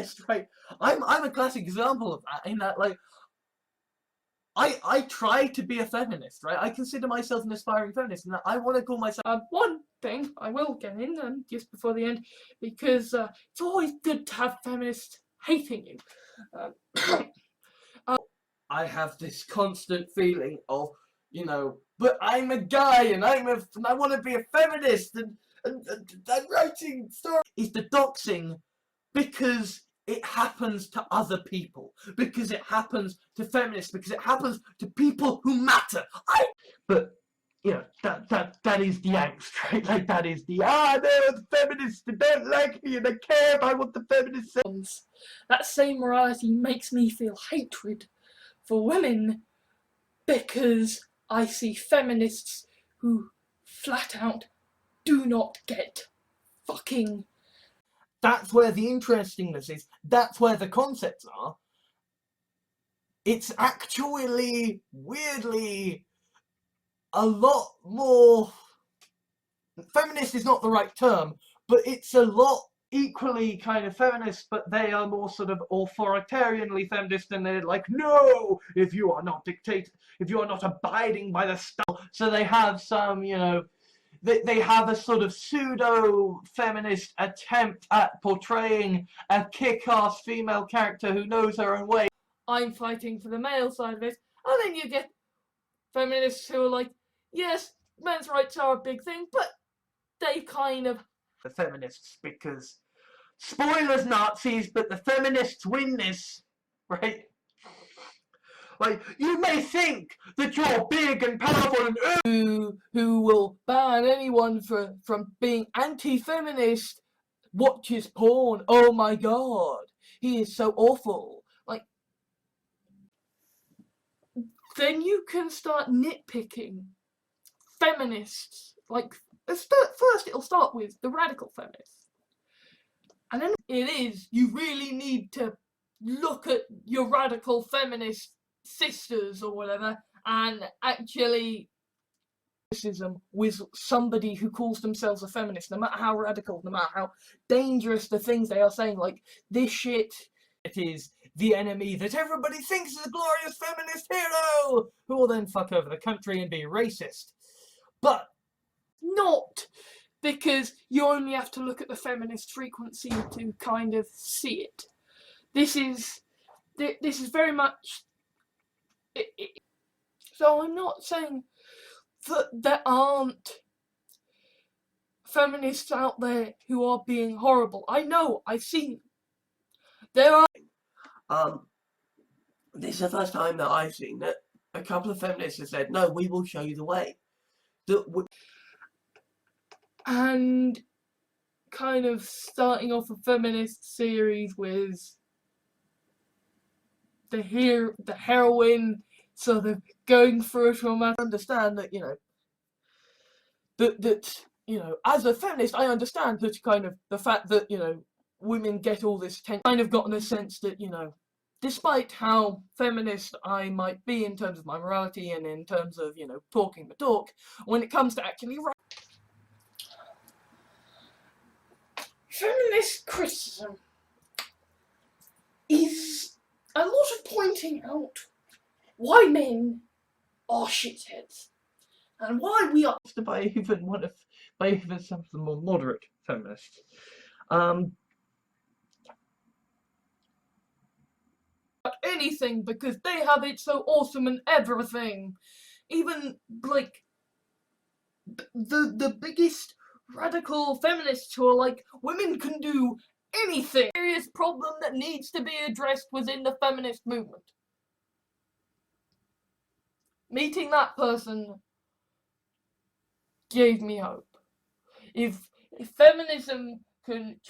feminist, right? I'm a classic example of that, in that, like, I try to be a feminist, right? I consider myself an aspiring feminist, and I want to call myself... One thing I will get in, just before the end, because it's always good to have feminists hating you. I have this constant feeling of, you know, but I'm a guy, and I want to be a feminist, and I'm writing stories. Is the doxing because it happens to other people, because it happens to feminists, because it happens to people who matter. But you know, that is the angst, right? Like, that is the no, the feminists don't like me and I care about what the feminists say. That same morality makes me feel hatred for women, because I see feminists who flat out do not get fucking... That's where the interestingness is. That's where the concepts are. It's actually, weirdly, a lot more... Feminist is not the right term, but it's a lot equally kind of feminist, but they are more sort of authoritarianly feminist, and they're like, no, if you are not if you are not abiding by the stuff. So they have some, you know, they have a sort of pseudo-feminist attempt at portraying a kick-ass female character who knows her own way. I'm fighting for the male side of it, and then you get feminists who are like, yes, men's rights are a big thing, but they kind of... The feminists, because, spoilers Nazis, but the feminists win this, right? Like, you may think that you're big and powerful and who will ban anyone from being anti-feminist, watches porn. Oh my god, he is so awful. Like, then you can start nitpicking feminists. Like, first it'll start with the radical feminists, and then it is, you really need to look at your radical feminist sisters or whatever, and actually criticism with somebody who calls themselves a feminist, no matter how radical, no matter how dangerous the things they are saying, like, this shit, it is the enemy that everybody thinks is a glorious feminist hero, who will then fuck over the country and be racist. But not, because you only have to look at the feminist frequency to kind of see it. This is very much... So I'm not saying that there aren't feminists out there who are being horrible. I know, I've seen. There are... This is the first time that I've seen that a couple of feminists have said, no, we will show you the way. And kind of starting off a feminist series with the heroine sort of going through a trauma. I understand that, you know, that you know, as a feminist, I understand that kind of the fact that, you know, women get all this attention. Kind of gotten a sense that, you know, despite how feminist I might be in terms of my morality and in terms of, you know, talking the talk, when it comes to actually feminist criticism is a lot of pointing out why men are shitheads and why we are... by even some of the more moderate feminists. Anything, because they have it so awesome and everything. Even, like, the biggest radical feminists who are like, women can do anything. Serious problem that needs to be addressed within the feminist movement. Meeting that person gave me hope. If feminism can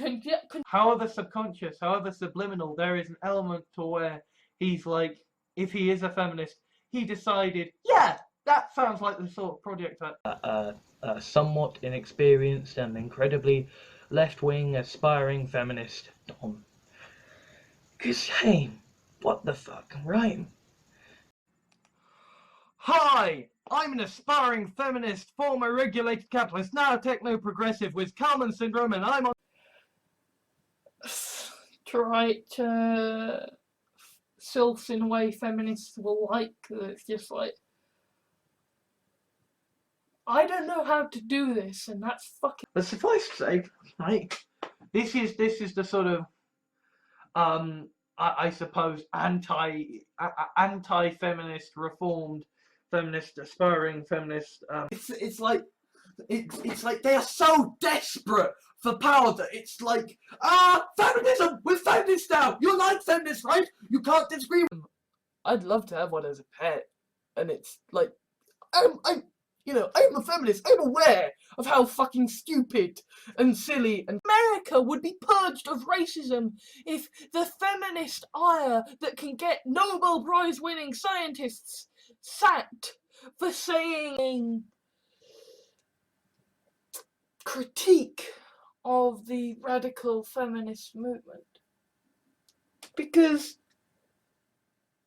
however subconscious, however subliminal, there is an element to where he's like, if he is a feminist, he decided, yeah, that sounds like the sort of project that somewhat inexperienced and incredibly left-wing aspiring feminist Dom. Cause hey, what the fuck, right? Hi, I'm an aspiring feminist, former regulated capitalist, now techno-progressive with Kalman syndrome, and I'm on... to write sylphs in a way feminists will like. It's just like, I don't know how to do this, and that's fucking. But suffice to say, right, this is the sort of I suppose anti-feminist, reformed feminist, aspiring feminist. It's like they are so desperate for power that it's like, feminism, we're feminists now. You like feminists, right? You can't disagree with them. I'd love to have one as a pet, and it's like, I'm a feminist. I'm aware of how fucking stupid and silly and America would be purged of racism if the feminist ire that can get Nobel Prize winning scientists sacked for saying critique of the radical feminist movement. Because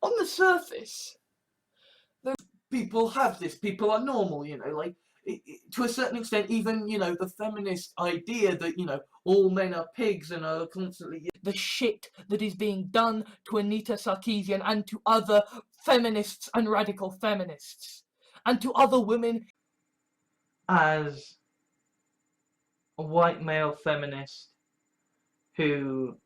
on the surface, people have this, people are normal, like, to a certain extent, even, the feminist idea that, all men are pigs and are constantly the shit that is being done to Anita Sarkeesian and to other feminists and radical feminists and to other women. As a white male feminist who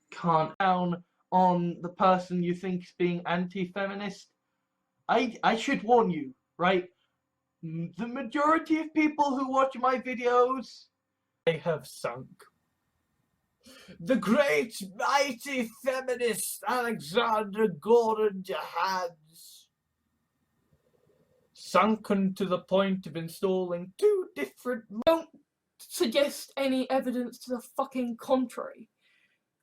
can't down on the person you think is being anti-feminist, I should warn you, right? The majority of people who watch my videos, they have sunk. The great mighty feminist Alexander Gordon Jahans, sunken to the point of installing 2 different... Don't suggest any evidence to the fucking contrary,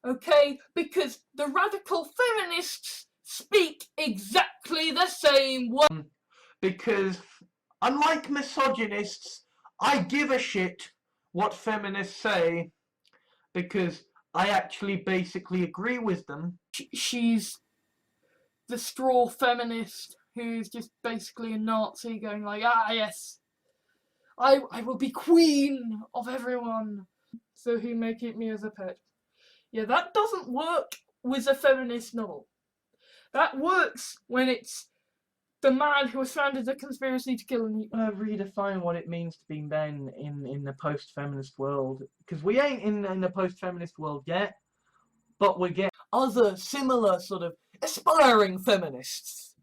okay? Because the radical feminists speak exactly the same way. Because, unlike misogynists, I give a shit what feminists say, because I actually basically agree with them. She's the straw feminist who's just basically a Nazi going like, yes, I will be queen of everyone, so he may keep me as a pet. Yeah, that doesn't work with a feminist novel. That works when it's the man who has founded the conspiracy to kill and eat. I want to redefine what it means to be men in the post-feminist world, because we ain't in the post-feminist world yet, but we're getting other similar sort of aspiring feminists,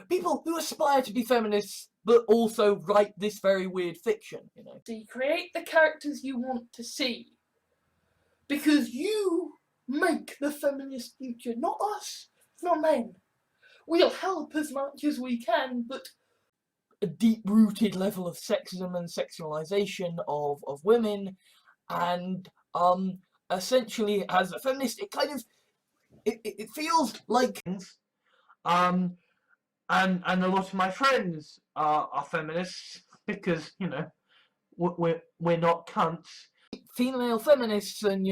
people who aspire to be feminists but also write this very weird fiction, So you create the characters you want to see, because you make the feminist future, not us, not men. We'll help as much as we can, but a deep-rooted level of sexism and sexualization of women, and essentially, as a feminist, it kind of it feels like and a lot of my friends are feminists, because we're not cunts. Female feminists and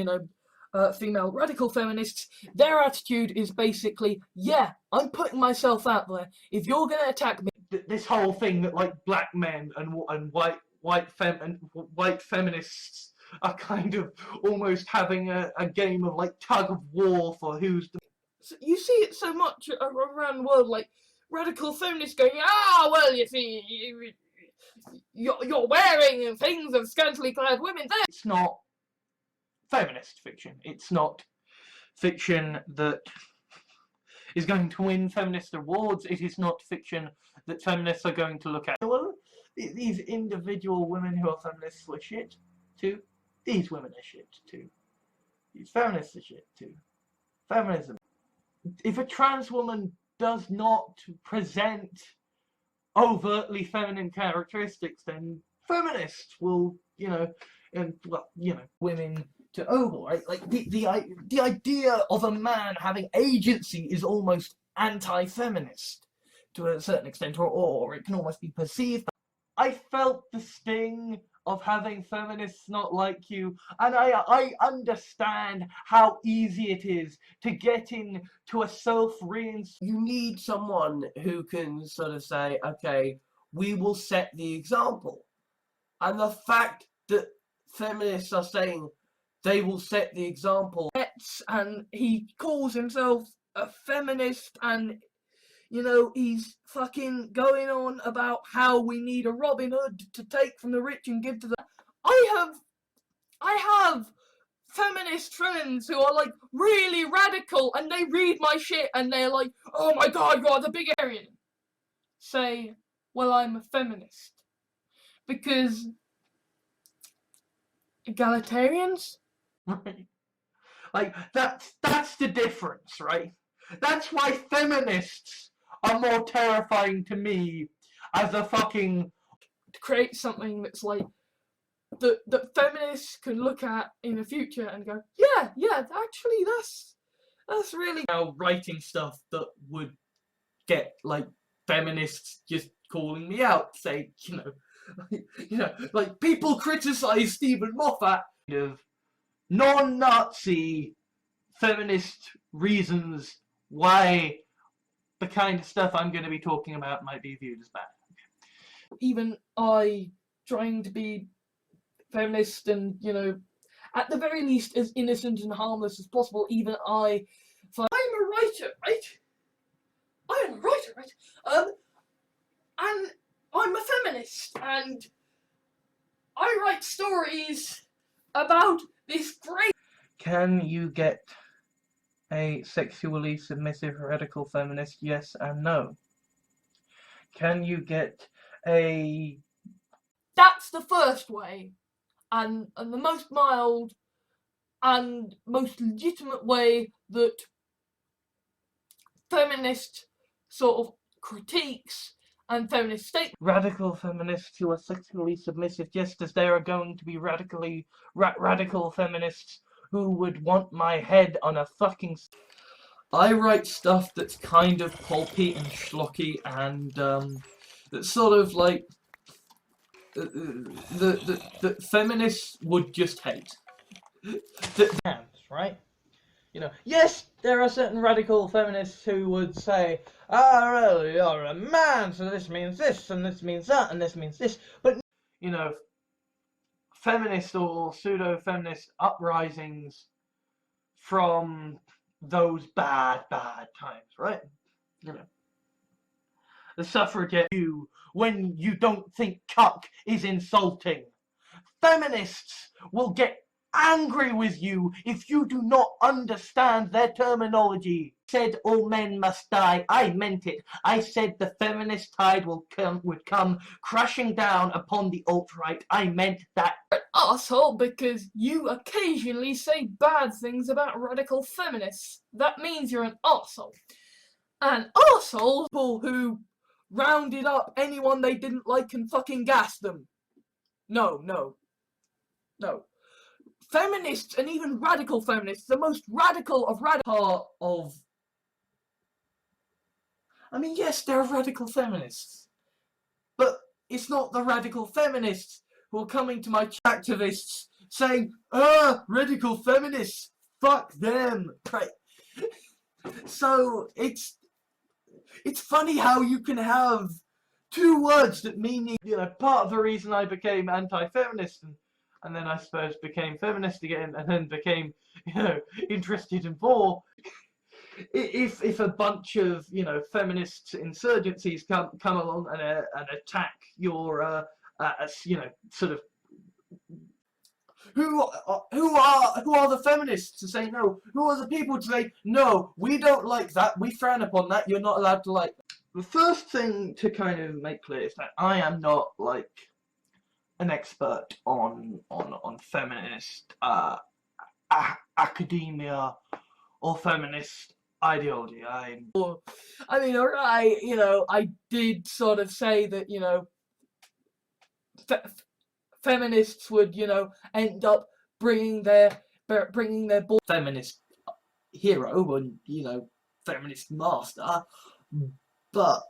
female radical feminists, their attitude is basically, yeah, I'm putting myself out there. If you're going to attack me, this whole thing that like black men and white feminists are kind of almost having a game of like tug of war for who's the... You see it so much around the world, like radical feminists going, well, you see, you're wearing things of scantily clad women there. It's not feminist fiction. It's not fiction that is going to win feminist awards. It is not fiction that feminists are going to look at. Well, these individual women who are feminists were shit too. These women are shit too. These feminists are shit too. Feminism. If a trans woman does not present overtly feminine characteristics, then feminists will, women to ogle, right? Like the idea of a man having agency is almost anti-feminist to a certain extent, or it can almost be perceived. I felt the sting of having feminists not like you, and I understand how easy it is to get into a self-reinforcing. You need someone who can sort of say, okay, we will set the example. And the fact that feminists are saying, they will set the example. And he calls himself a feminist, and you know, he's fucking going on about how we need a Robin Hood to take from the rich and give to the... I have feminist friends who are like really radical, and they read my shit and they're like, oh my god, you're the bigot. Say, well, I'm a feminist. Because egalitarians? Right? Like, that's the difference, right? That's why feminists are more terrifying to me as a fucking... To create something that's like, that feminists can look at in the future and go, yeah, actually, that's really... Now writing stuff that would get, like, feminists just calling me out, saying, like, people criticize Stephen Moffat of non-Nazi feminist reasons why the kind of stuff I'm going to be talking about might be viewed as bad. Even I, trying to be feminist and, you know, at the very least as innocent and harmless as possible, even I'm a writer, right? I am a writer, right? And I'm a feminist, and I write stories about this great... Can you get a sexually submissive radical feminist? Yes and no. Can you get a... That's the first way, and the most mild and most legitimate way that feminist sort of critiques and feminist statements. Radical feminists who are sexually submissive, just as there are going to be radical feminists who would want my head on a fucking... I write stuff that's kind of pulpy and schlocky, and that's sort of like the feminists would just hate. Right? You know, yes, there are certain radical feminists who would say, oh, really, you're a man, so this means this, and this means that, and this means this, but, you know, feminist or pseudo-feminist uprisings from those bad times, right? You know, the suffragette you when you don't think cuck is insulting. Feminists will get angry with you if you do not understand their terminology. Said all men must die. I meant it. I said the feminist tide would come crashing down upon the alt-right. I meant that. Asshole, because you occasionally say bad things about radical feminists. That means you're an arsehole. And arseholes, people who rounded up anyone they didn't like and fucking gassed them. No. Feminists, and even radical feminists, the most radical of radical Part of... I mean, yes, there are radical feminists, but it's not the radical feminists who are coming to my activists saying, radical feminists, fuck them. Right. So it's funny how you can have two words that mean, you know, part of the reason I became anti-feminist and then I suppose became feminist again, and then became, you know, interested in war. If a bunch of, you know, feminist insurgencies come along and attack your, you know, sort of... Who are the feminists to say no? Who are the people to say no? We don't like that. We frown upon that. You're not allowed to like that. The first thing to kind of make clear is that I am not like an expert on feminist academia or feminist ideology. I mean, alright, you know, I did sort of say that, you know, feminists would, you know, end up bringing their feminist hero and, you know, feminist master, but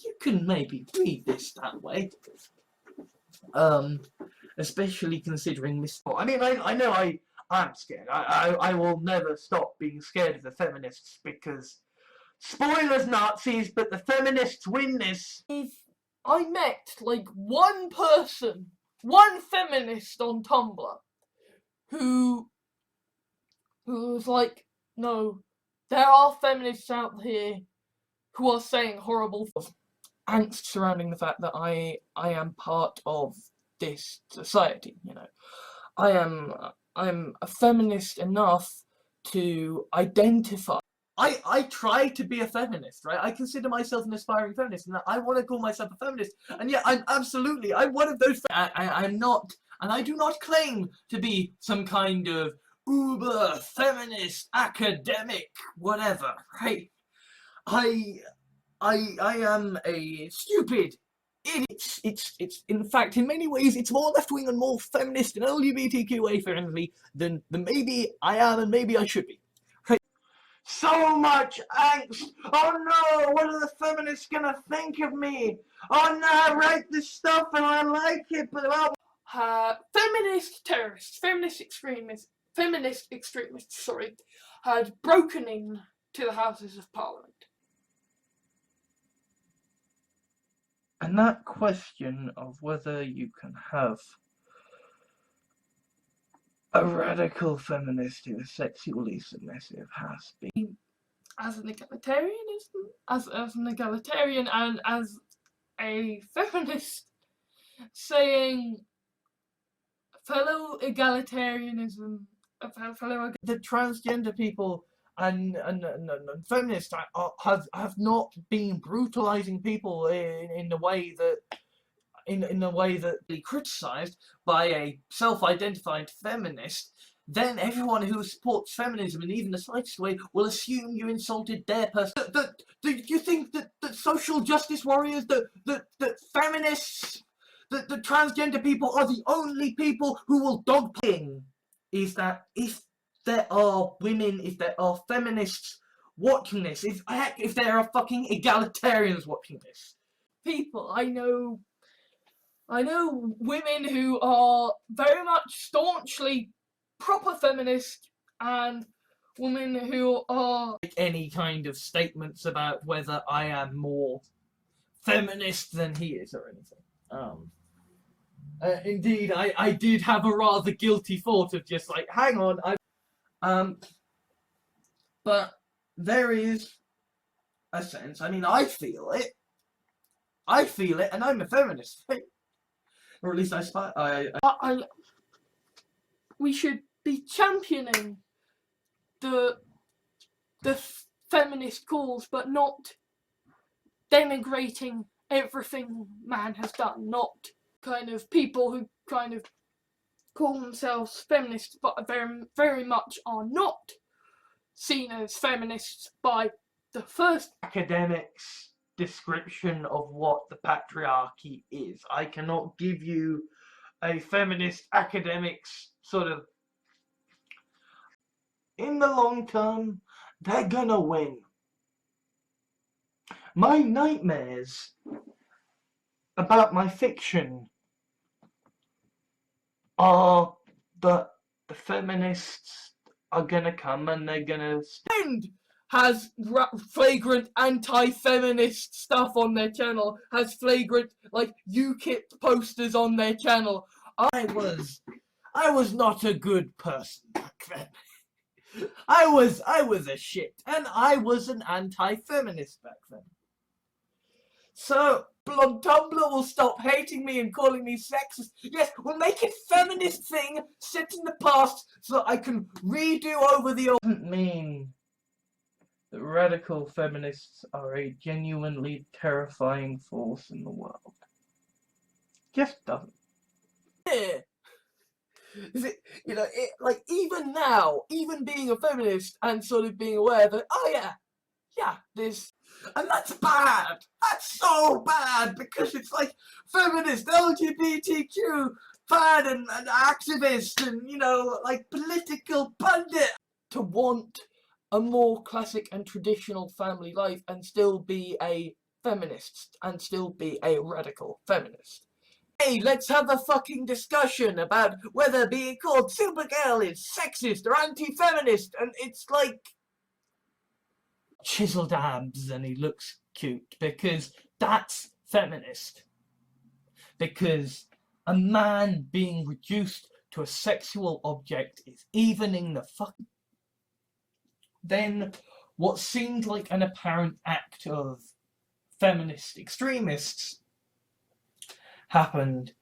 you can maybe read this that way. Especially considering this. I mean, I know I'm scared. I will never stop being scared of the feminists because, spoilers, Nazis, but the feminists win this. If I met like one person, one feminist on Tumblr who's like, no, there are feminists out here who are saying horrible angst surrounding the fact that I am part of this society, you know. I'm a feminist enough to identify. I try to be a feminist, right? I consider myself an aspiring feminist, and I want to call myself a feminist, and yet I'm one of those. I'm not, and I do not claim to be some kind of uber feminist academic whatever, right? I am a stupid idiot. It's in fact in many ways it's more left wing and more feminist and LGBTQA friendly than maybe I am and maybe I should be. So much angst! Oh no, what are the feminists gonna think of me? Oh no, I write this stuff and I like it, but feminist terrorists, feminist extremists, sorry, had broken in to the Houses of Parliament. And that question of whether you can have a radical feminist who is sexually submissive has been, as an egalitarian and as a feminist, saying fellow egalitarianism, the transgender people and feminists have not been brutalizing people in the way that criticised by a self-identified feminist, then everyone who supports feminism in even the slightest way will assume you insulted their person. Do you think that social justice warriors, that feminists, that transgender people are the only people who will dogping? Is that if there are women, if there are feminists watching this, if there are fucking egalitarians watching this? People, I know women who are very much staunchly proper feminist and women who are any kind of statements about whether I am more feminist than he is or anything. Indeed, I did have a rather guilty thought of just like, hang on, but there is a sense, I mean, I feel it, and I'm a feminist, right? Or at least we should be championing the feminist cause, but not denigrating everything man has done, not kind of people who kind of call themselves feminists but very, very much are not seen as feminists by the first academics' description of what the patriarchy is. I cannot give you a feminist academics sort of, in the long term, they're gonna win. My nightmares about my fiction are that the feminists are gonna come and they're gonna has flagrant anti-feminist stuff on their channel, has flagrant like UKIP posters on their channel. I was not a good person back then. I was a shit, and I was an anti-feminist back then. So on Tumblr will stop hating me and calling me sexist. Yes, we'll make a feminist thing set in the past so that I can redo over the old. Doesn't mean that radical feminists are a genuinely terrifying force in the world. Just doesn't. Yeah. Is it, you know, like even now, even being a feminist and sort of being aware that, oh yeah, this, and that's bad. That's so bad because it's like feminist, LGBTQ, fan and activist and, you know, like political pundit. To want a more classic and traditional family life and still be a feminist and still be a radical feminist. Hey, let's have a fucking discussion about whether being called Supergirl is sexist or anti-feminist, and it's like chiseled abs and he looks cute because that's feminist. Because a man being reduced to a sexual object is evening the fucking. Then what seemed like an apparent act of feminist extremists happened,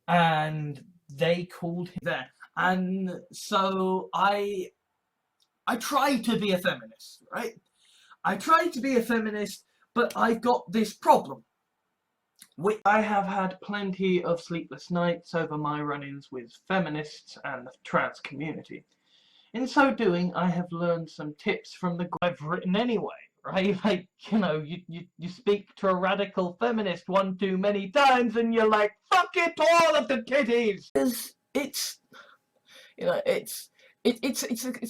and they called him there. And so I tried to be a feminist, right? I tried to be a feminist, but I've got this problem. I have had plenty of sleepless nights over my run-ins with feminists and the trans community. In so doing, I have learned some tips from the I've written anyway, right? Like, you know, you speak to a radical feminist one too many times and you're like, fuck it, all of the titties! It's you know, it's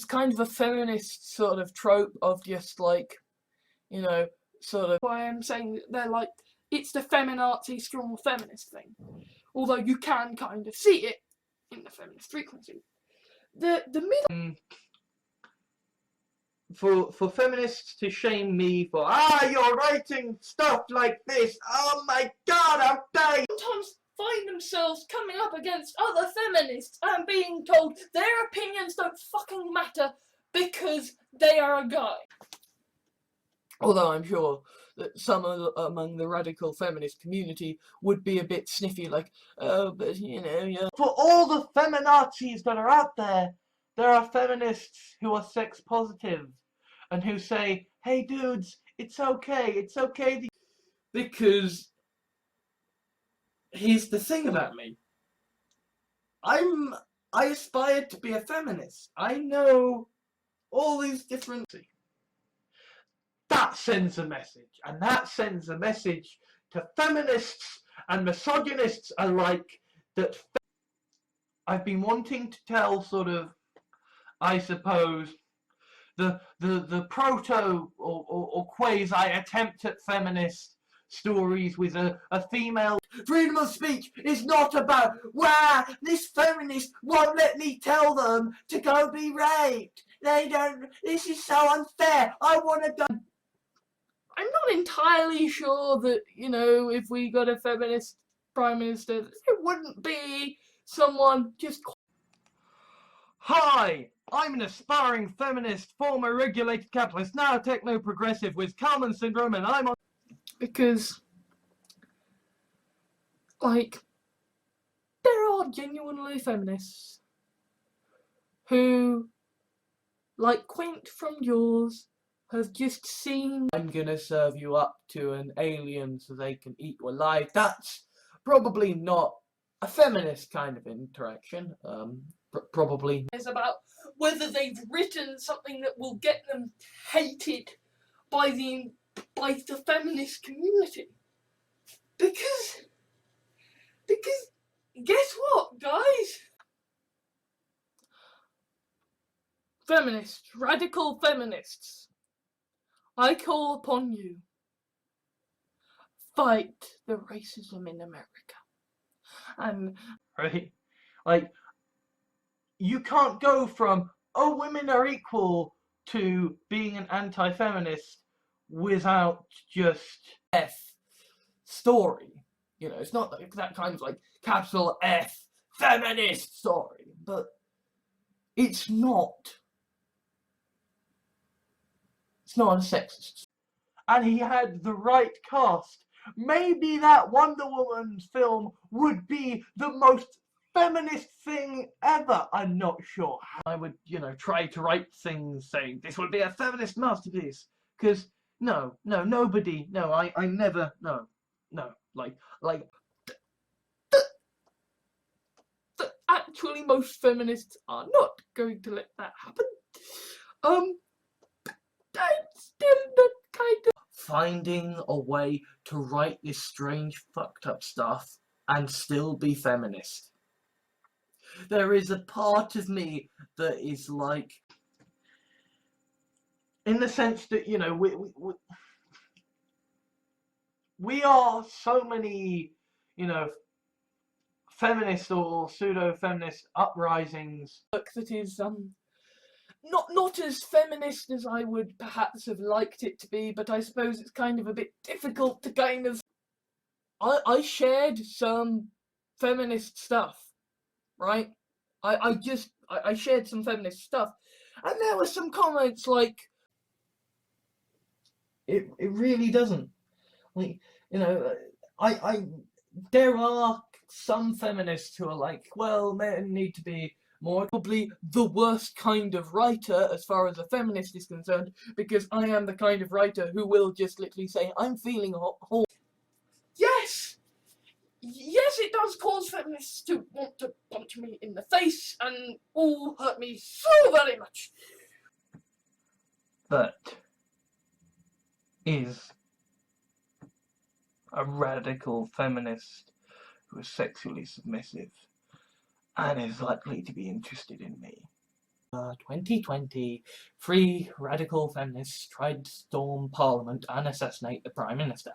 kind of a feminist sort of trope of just like, you know, sort of why I'm saying that they're like, it's the feminazi strong feminist thing. Although you can kind of see it in the feminist frequency. The middle for feminists to shame me for you're writing stuff like this, oh my god, how dare you! sometimes find themselves coming up against other feminists and being told their opinions don't fucking matter because they are a guy. Although I'm sure that some among the radical feminist community would be a bit sniffy, like, oh, but you know, yeah. For all the feminazis that are out there, there are feminists who are sex positive and who say, hey dudes, it's okay. Because here's the thing about me. I aspire to be a feminist. I know all these different. That sends a message, and that sends a message to feminists and misogynists alike that I've been wanting to tell sort of, I suppose, the proto or quasi attempt at feminist stories with a female. Freedom of speech is not about, wow, this feminist won't let me tell them to go be raped. They don't, this is so unfair. I want to go. I'm not entirely sure that, you know, if we got a feminist prime minister, it wouldn't be someone just. Hi, I'm an aspiring feminist, former regulated capitalist, now techno-progressive with Kalman syndrome, and I'm on. Because, like, there are genuinely feminists who, like Quint from Jaws, have just seen I'm gonna serve you up to an alien so they can eat you alive. That's probably not a feminist kind of interaction. Probably. It's about whether they've written something that will get them hated by the feminist community. Because guess what, guys? Feminists, radical feminists, I call upon you. Fight the racism in America. And Right? Like, you can't go from, oh, women are equal to being an anti-feminist without just F story. You know, it's not like that kind of like capital F feminist story, but it's not. It's not a sexist. and he had the right cast. Maybe that Wonder Woman film would be the most feminist thing ever. I'm not sure how I would, you know, try to write things saying this would be a feminist masterpiece. Because nobody, I never, like. Actually, most feminists are not going to let that happen. That's still not kind of Finding a way to write this strange, fucked up stuff and still be feminist. There is a part of me that is like, In the sense that, you know, we are so many, you know, feminist or pseudo-feminist uprisings. work that is not as feminist as I would perhaps have liked it to be, but I suppose it's kind of a bit difficult to kind of. I shared some feminist stuff right? I shared some feminist stuff, and there were some comments like, It really doesn't. Like, you know, there are some feminists who are like, well, men need to be more. probably the worst kind of writer as far as a feminist is concerned, because I am the kind of writer who will just literally say, I'm feeling horny. Yes, it does cause feminists to want to punch me in the face and all hurt me so very much. That is a radical feminist who is sexually submissive and is likely to be interested in me. 2020, 3 radical feminists tried to storm Parliament and assassinate the Prime Minister.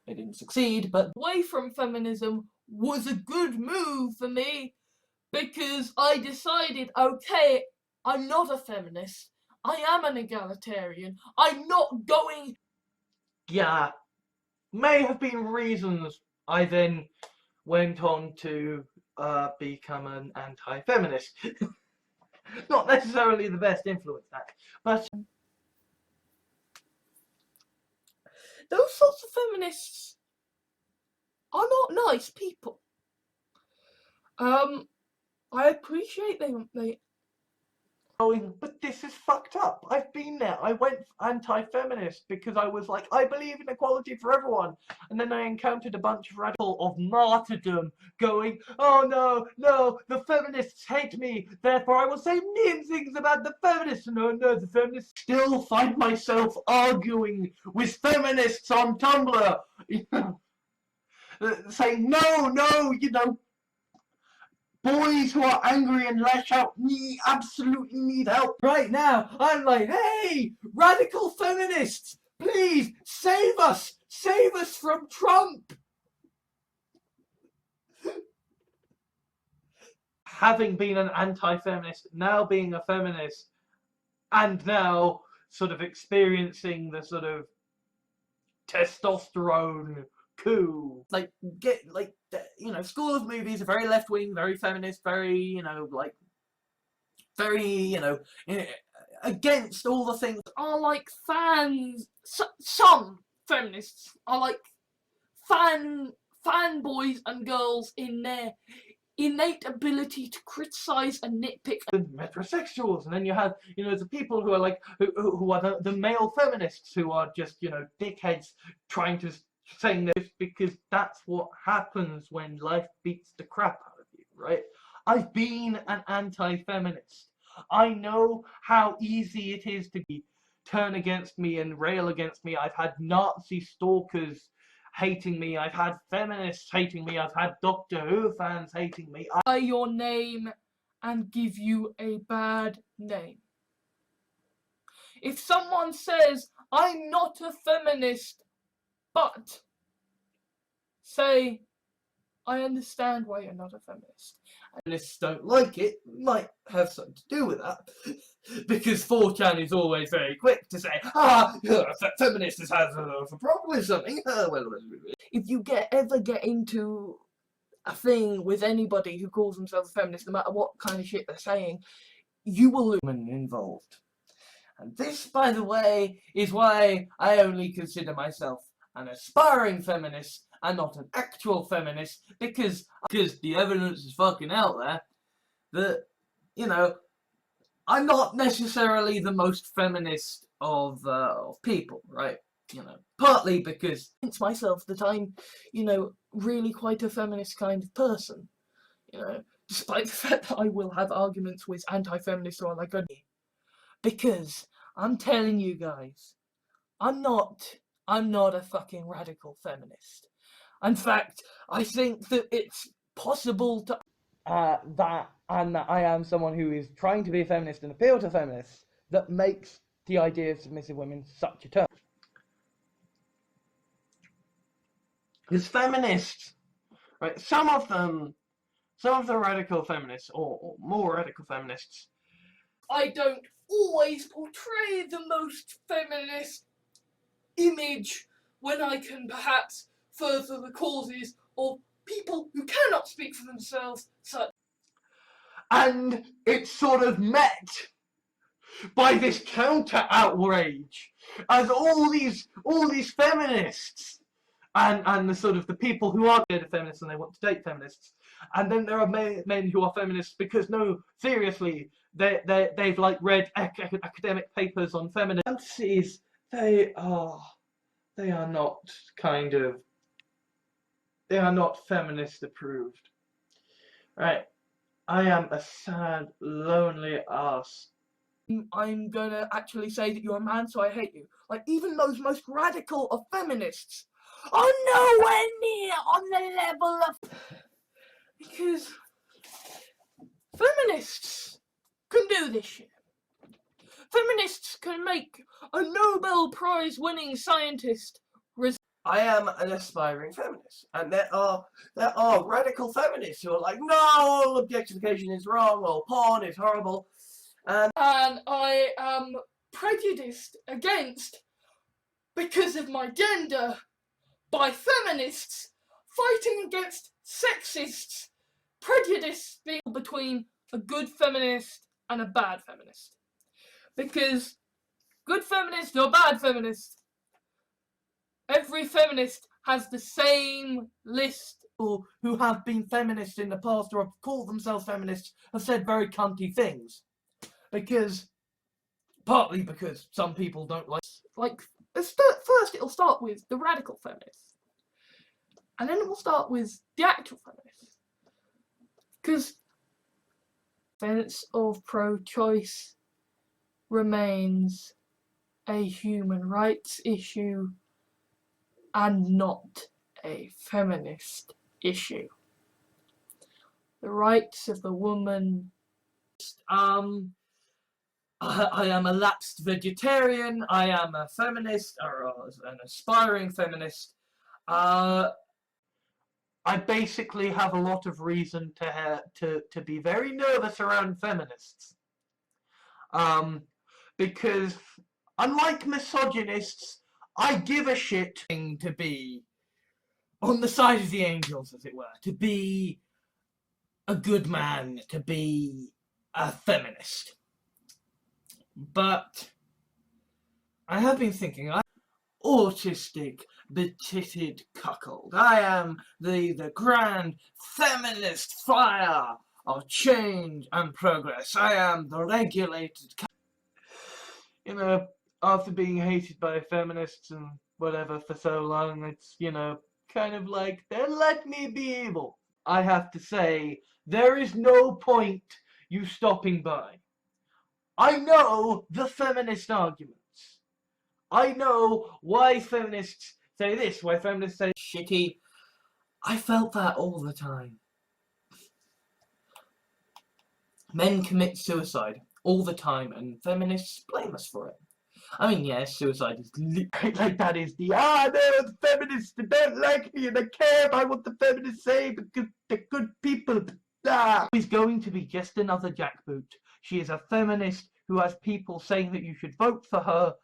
They didn't succeed, but Away from feminism was a good move for me, because I decided, okay, I'm not a feminist, I am an egalitarian, I'm not going... Yeah, may have been reasons I then went on to become an anti-feminist. Not necessarily the best influence, that, but Those sorts of feminists are not nice people. I appreciate they going, but this is fucked up. I've been there. I went anti-feminist because I was like, I believe in equality for everyone. And then I encountered a bunch of radical of martyrdom going, oh no, the feminists hate me. Therefore I will say mean things about the feminists. No, the feminists. Still find myself arguing with feminists on Tumblr. Saying, no, boys who are angry and lash out absolutely need help. right now I'm like, hey, radical feminists, please save us from Trump. Having been an anti-feminist, now being a feminist, and now sort of experiencing the sort of testosterone coup. Like, School of Movies are very left-wing, very feminist, very, very, against all the things. are like fans. Some feminists are like fanboys and girls in their innate ability to criticize and nitpick. The metrosexuals, and then you have, the people who are like, who are the male feminists who are just, dickheads trying to saying this because that's what happens when life beats the crap out of you, right? I've been an anti-feminist. I know how easy it is to turn against me and rail against me. I've had Nazi stalkers hating me. I've had feminists hating me. I've had Doctor Who fans hating me. By your name and give you a bad name. If someone says, I'm not a feminist, but say, I understand why you're not a feminist. Feminists don't like it, might have something to do with that. Because 4chan is always very quick to say, feminists has a problem with something. If you ever get into a thing with anybody who calls themselves a feminist, no matter what kind of shit they're saying, you will lose them involved. And this, by the way, is why I only consider myself an aspiring feminist and not an actual feminist, because the evidence is fucking out there that, I'm not necessarily the most feminist of people, right? Partly because it's myself that I'm, really quite a feminist kind of person, despite the fact that I will have arguments with anti-feminists who are like, because I'm telling you guys, I'm not a fucking radical feminist. In fact, I think that it's possible to that I am someone who is trying to be a feminist and appeal to feminists that makes the idea of submissive women such a term. Because feminists, right? Some of the radical feminists, or more radical feminists, I don't always portray the most feminist image when I can perhaps further the causes of people who cannot speak for themselves, such and it's sort of met by this counter outrage as all these feminists and the sort of the people who are scared of feminists and they want to date feminists, and then there are men who are feminists because, no, seriously, they've like read academic papers on feminism. Fantasies, they are not feminist approved, right? I am a sad, lonely ass. I'm gonna actually say that you're a man, so I hate you. Like, even those most radical of feminists are nowhere near on the level of... Because feminists can do this shit. Feminists can make a Nobel Prize winning scientist. I am an aspiring feminist, and there are radical feminists who are like, no, all objectification is wrong, or porn is horrible, And I am prejudiced against, because of my gender, by feminists fighting against sexists, prejudice being between a good feminist and a bad feminist. Because good feminist or bad feminist, every feminist has the same list. people who have been feminists in the past or have called themselves feminists have said very cunty things. Partly because some people don't like... First it'll start with the radical feminists. And then it will start with the actual feminists. Because defense of pro-choice remains a human rights issue and not a feminist issue. The rights of the woman... I am a lapsed vegetarian, I am a feminist, or an aspiring feminist. I basically have a lot of reason to be very nervous around feminists. Because unlike misogynists, I give a shit To be on the side of the angels, as it were. To be a good man, to be a feminist. But I have been thinking, I'm autistic, betitted cuckold. I am the grand feminist fire of change and progress. I am the regulated... You know, after being hated by feminists and whatever for so long, it's, you know, kind of like, then let me be evil. I have to say, there is no point you stopping by. I know the feminist arguments. I know why feminists say this, why feminists say shitty. I felt that all the time. Men commit suicide all the time, and feminists blame us for it. I mean, yes, suicide is like that is the no, the feminists they don't like me and they care about what the feminists say because they're good people. She's going to be just another jackboot. She is a feminist who has people saying that you should vote for her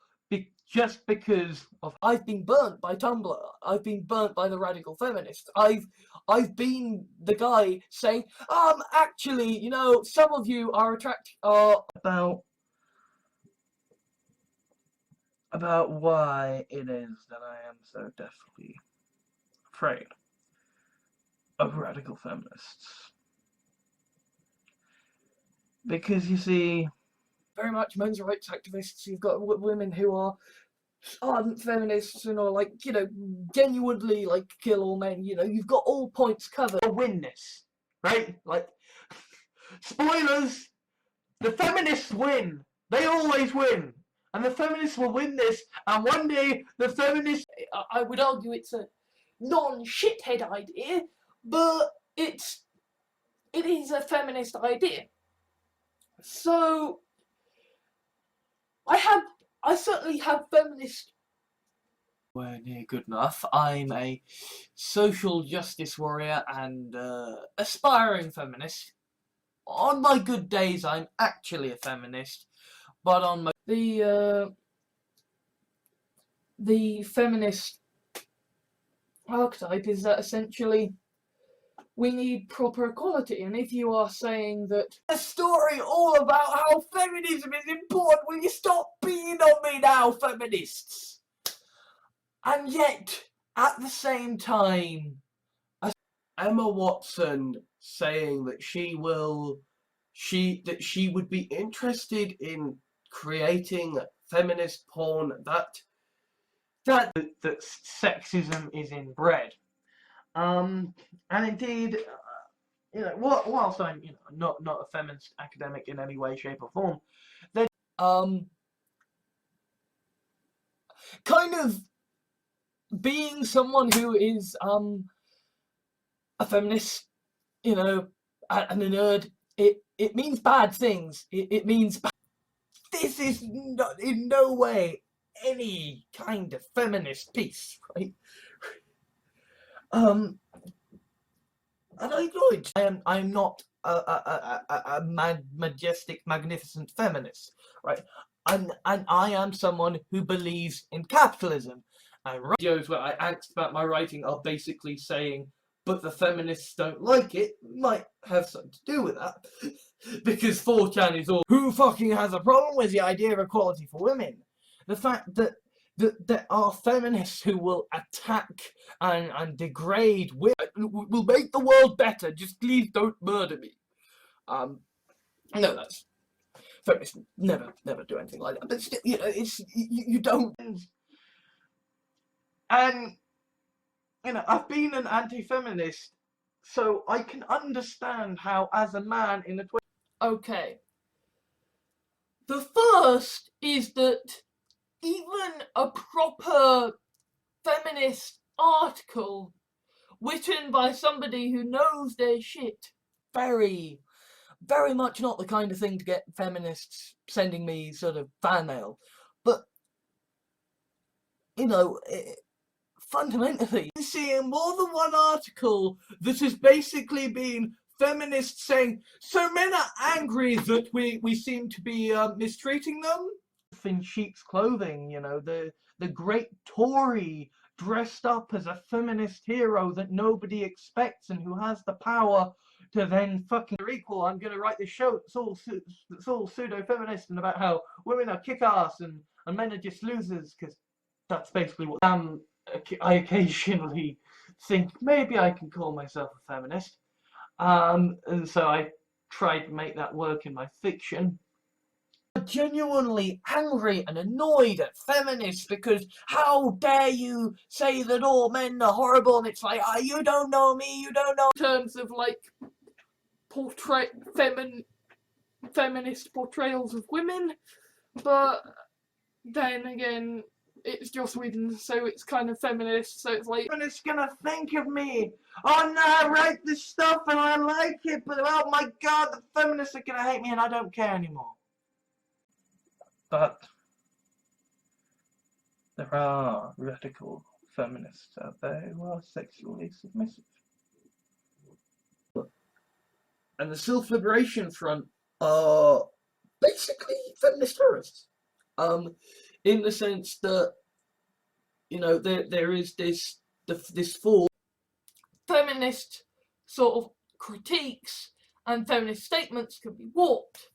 just because of... I've been burnt by Tumblr. I've been burnt by the radical feminists. I've been the guy saying, actually, you know, some of you are about why it is that I am so deathly afraid of radical feminists. Because, you see, very much men's rights activists. You've got women who are ardent feminists and are like, you know, genuinely like kill all men. You know, you've got all points covered. To win this, right? Like, spoilers, the feminists win. They always win. And the feminists will win this, and one day the feminists... I would argue it's a non-shithead idea, but it is a feminist idea. So I certainly have feminist... Nowhere near good enough. I'm a social justice warrior and aspiring feminist. On my good days, I'm actually a feminist, but on my... The feminist archetype is that essentially we need proper equality. And if you are saying that A story all about how feminism is important, will you stop being on me now, feminists? And yet, at the same time, Emma Watson saying that she would be interested in creating feminist porn that sexism is inbred. And indeed, whilst I'm not a feminist academic in any way, shape, or form, then kind of being someone who is a feminist, and a nerd, it means bad things. It means this is not in no way any kind of feminist piece, right? And I acknowledge I'm not a majestic, magnificent feminist, right? And I am someone who believes in capitalism. And videos where I angst about my writing are basically saying, but the feminists don't like it, might have something to do with that. Because 4chan is all, who fucking has a problem with the idea of equality for women? The fact that there are feminists who will attack and degrade women, will make the world better, just please don't murder me. No, that's, feminists never do anything like that, but still, it's, you don't. And I've been an anti-feminist, so I can understand how, as a man in the okay. The first is that even a proper feminist article written by somebody who knows their shit, very much not the kind of thing to get feminists sending me sort of fan mail. But, fundamentally, seeing more than one article that has basically been feminists saying, so men are angry that we seem to be mistreating them? in sheep's clothing, the great Tory dressed up as a feminist hero that nobody expects and who has the power to then fucking equal. I'm gonna write this show that's all pseudo-feminist and about how women are kick-ass and men are just losers, because that's basically what I occasionally think maybe I can call myself a feminist. And so I tried to make that work in my fiction. Genuinely angry and annoyed at feminists because how dare you say that all men are horrible, and it's like, you don't know me, you don't know. in terms of like feminist portrayals of women, but then again, it's Joss Whedon, so it's kind of feminist, so it's like, feminists gonna think of me? Oh no, I write this stuff and I like it, but oh my god, the feminists are gonna hate me and I don't care anymore. But there are radical feminists out there who are sexually submissive. And the Self-Liberation Front are basically feminist terrorists. In the sense that, there is this form feminist sort of critiques and feminist statements can be warped.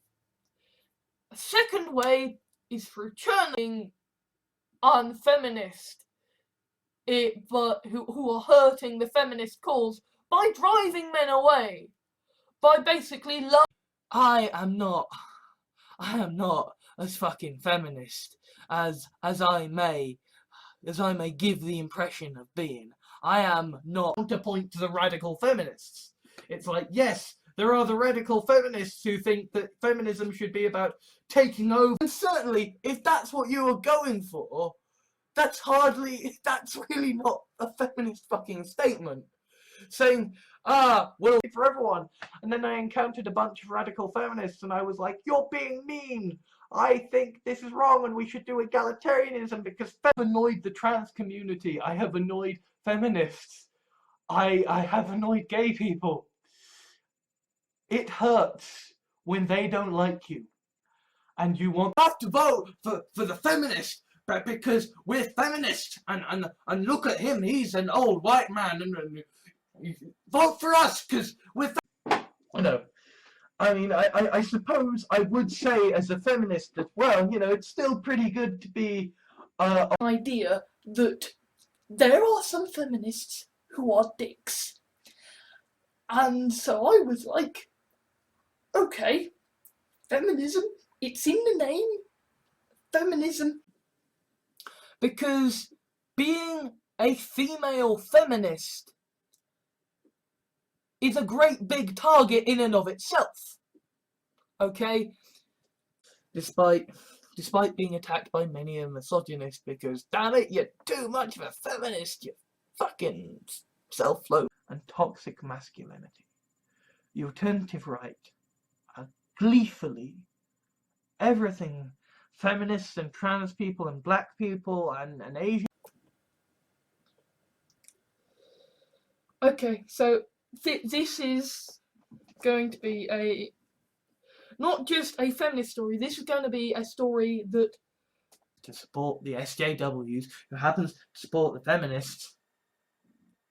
A second way is through churning unfeminist, but who are hurting the feminist cause by driving men away, by basically I am not as fucking feminist as I may give the impression of being. I am not to point to the radical feminists. It's like, yes, there are the radical feminists who think that feminism should be about taking over. And certainly, if that's what you are going for, that's really not a feminist fucking statement. Saying, well, for everyone. And then I encountered a bunch of radical feminists and I was like, you're being mean. I think this is wrong and we should do egalitarianism because I've annoyed the trans community. I have annoyed feminists. I have annoyed gay people. It hurts when they don't like you. And you have to vote for the feminist, but because we're feminists and look at him, he's an old white man and vote for us, because we're I know. I mean, I suppose I would say as a feminist that, well, you know, it's still pretty good to be idea that there are some feminists who are dicks. And so I was like, okay, feminism, it's in the name, feminism. because being a female feminist is a great big target in and of itself. Okay? Despite being attacked by many a misogynist because, damn it, you're too much of a feminist, you fucking self-loathing. and toxic masculinity. The alternative right are gleefully everything feminists and trans people and black people and Asian. Okay, so this is going to be not just a feminist story, this is going to be a story that to support the SJWs, who happens to support the feminists,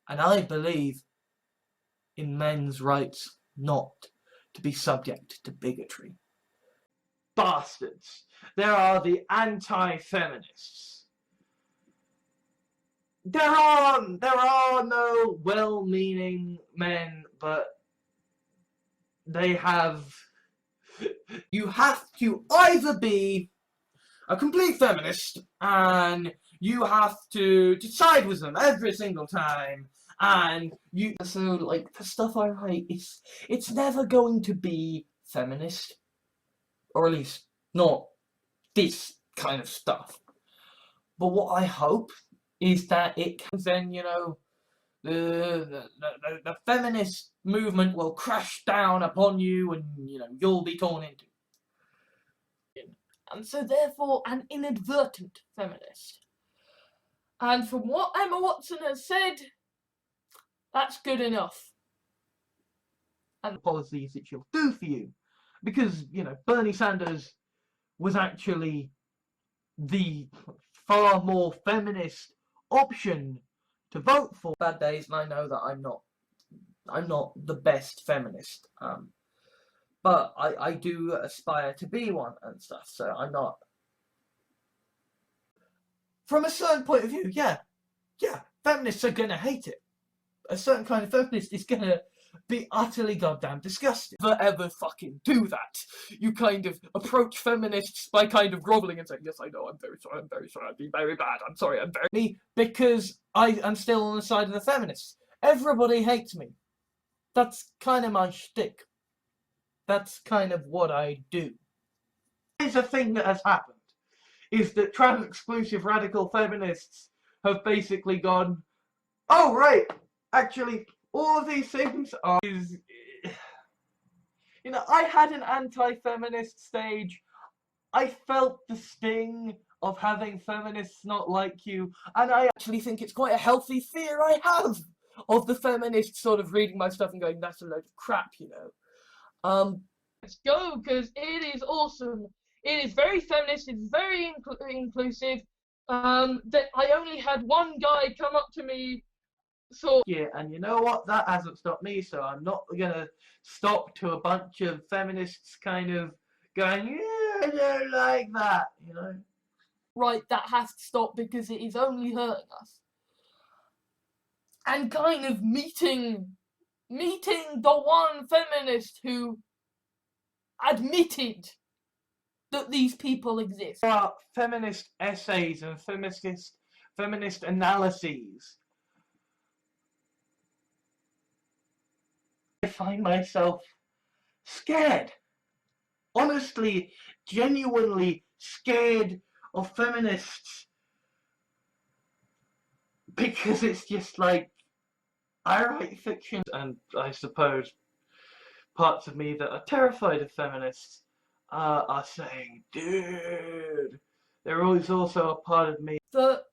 and I believe in men's rights not to be subject to bigotry. Bastards. There are the anti-feminists. There are no well-meaning men, but they have. You have to either be a complete feminist and you have to side with them every single time, and you so like the stuff I write it's never going to be feminist, or at least not this kind of stuff. But what I hope is that it can then, you know, the feminist movement will crash down upon you and, you know, you'll be torn into. and so therefore an inadvertent feminist. And from what Emma Watson has said, that's good enough. And policies that she'll do for you. Because, you know, Bernie Sanders was actually the far more feminist option to vote for. Bad days, and I know that I'm not the best feminist. But I do aspire to be one and stuff, so I'm not. From a certain point of view, yeah, feminists are gonna hate it. A certain kind of feminist is gonna be utterly goddamn disgusting. Ever fucking do that. You kind of approach feminists by kind of groveling and saying, yes, I know, I'm very sorry, I've been very bad, I'm sorry, I'm very... Me, because I am still on the side of the feminists. Everybody hates me. That's kind of my shtick. That's kind of what I do. Here's a thing that has happened, is that trans-exclusive radical feminists have basically gone, oh right, actually, all of these things are... You know, I had an anti-feminist stage. I felt the sting of having feminists not like you, and I actually think it's quite a healthy fear I have of the feminists sort of reading my stuff and going, that's a load of crap, you know. Let's go, because it is awesome. It is very feminist, it's very inclusive. That I only had one guy come up to me, so... Yeah, and you know what? That hasn't stopped me, so I'm not gonna stop to a bunch of feminists kind of going, yeah, I don't like that, you know? Right, that has to stop because it is only hurting us. And kind of meeting the one feminist who admitted that these people exist. There are feminist essays and feminist analyses. I find myself scared. Honestly, genuinely scared of feminists. Because it's just like, I write fiction, and I suppose parts of me that are terrified of feminists are saying, dude, there is also a part of me. The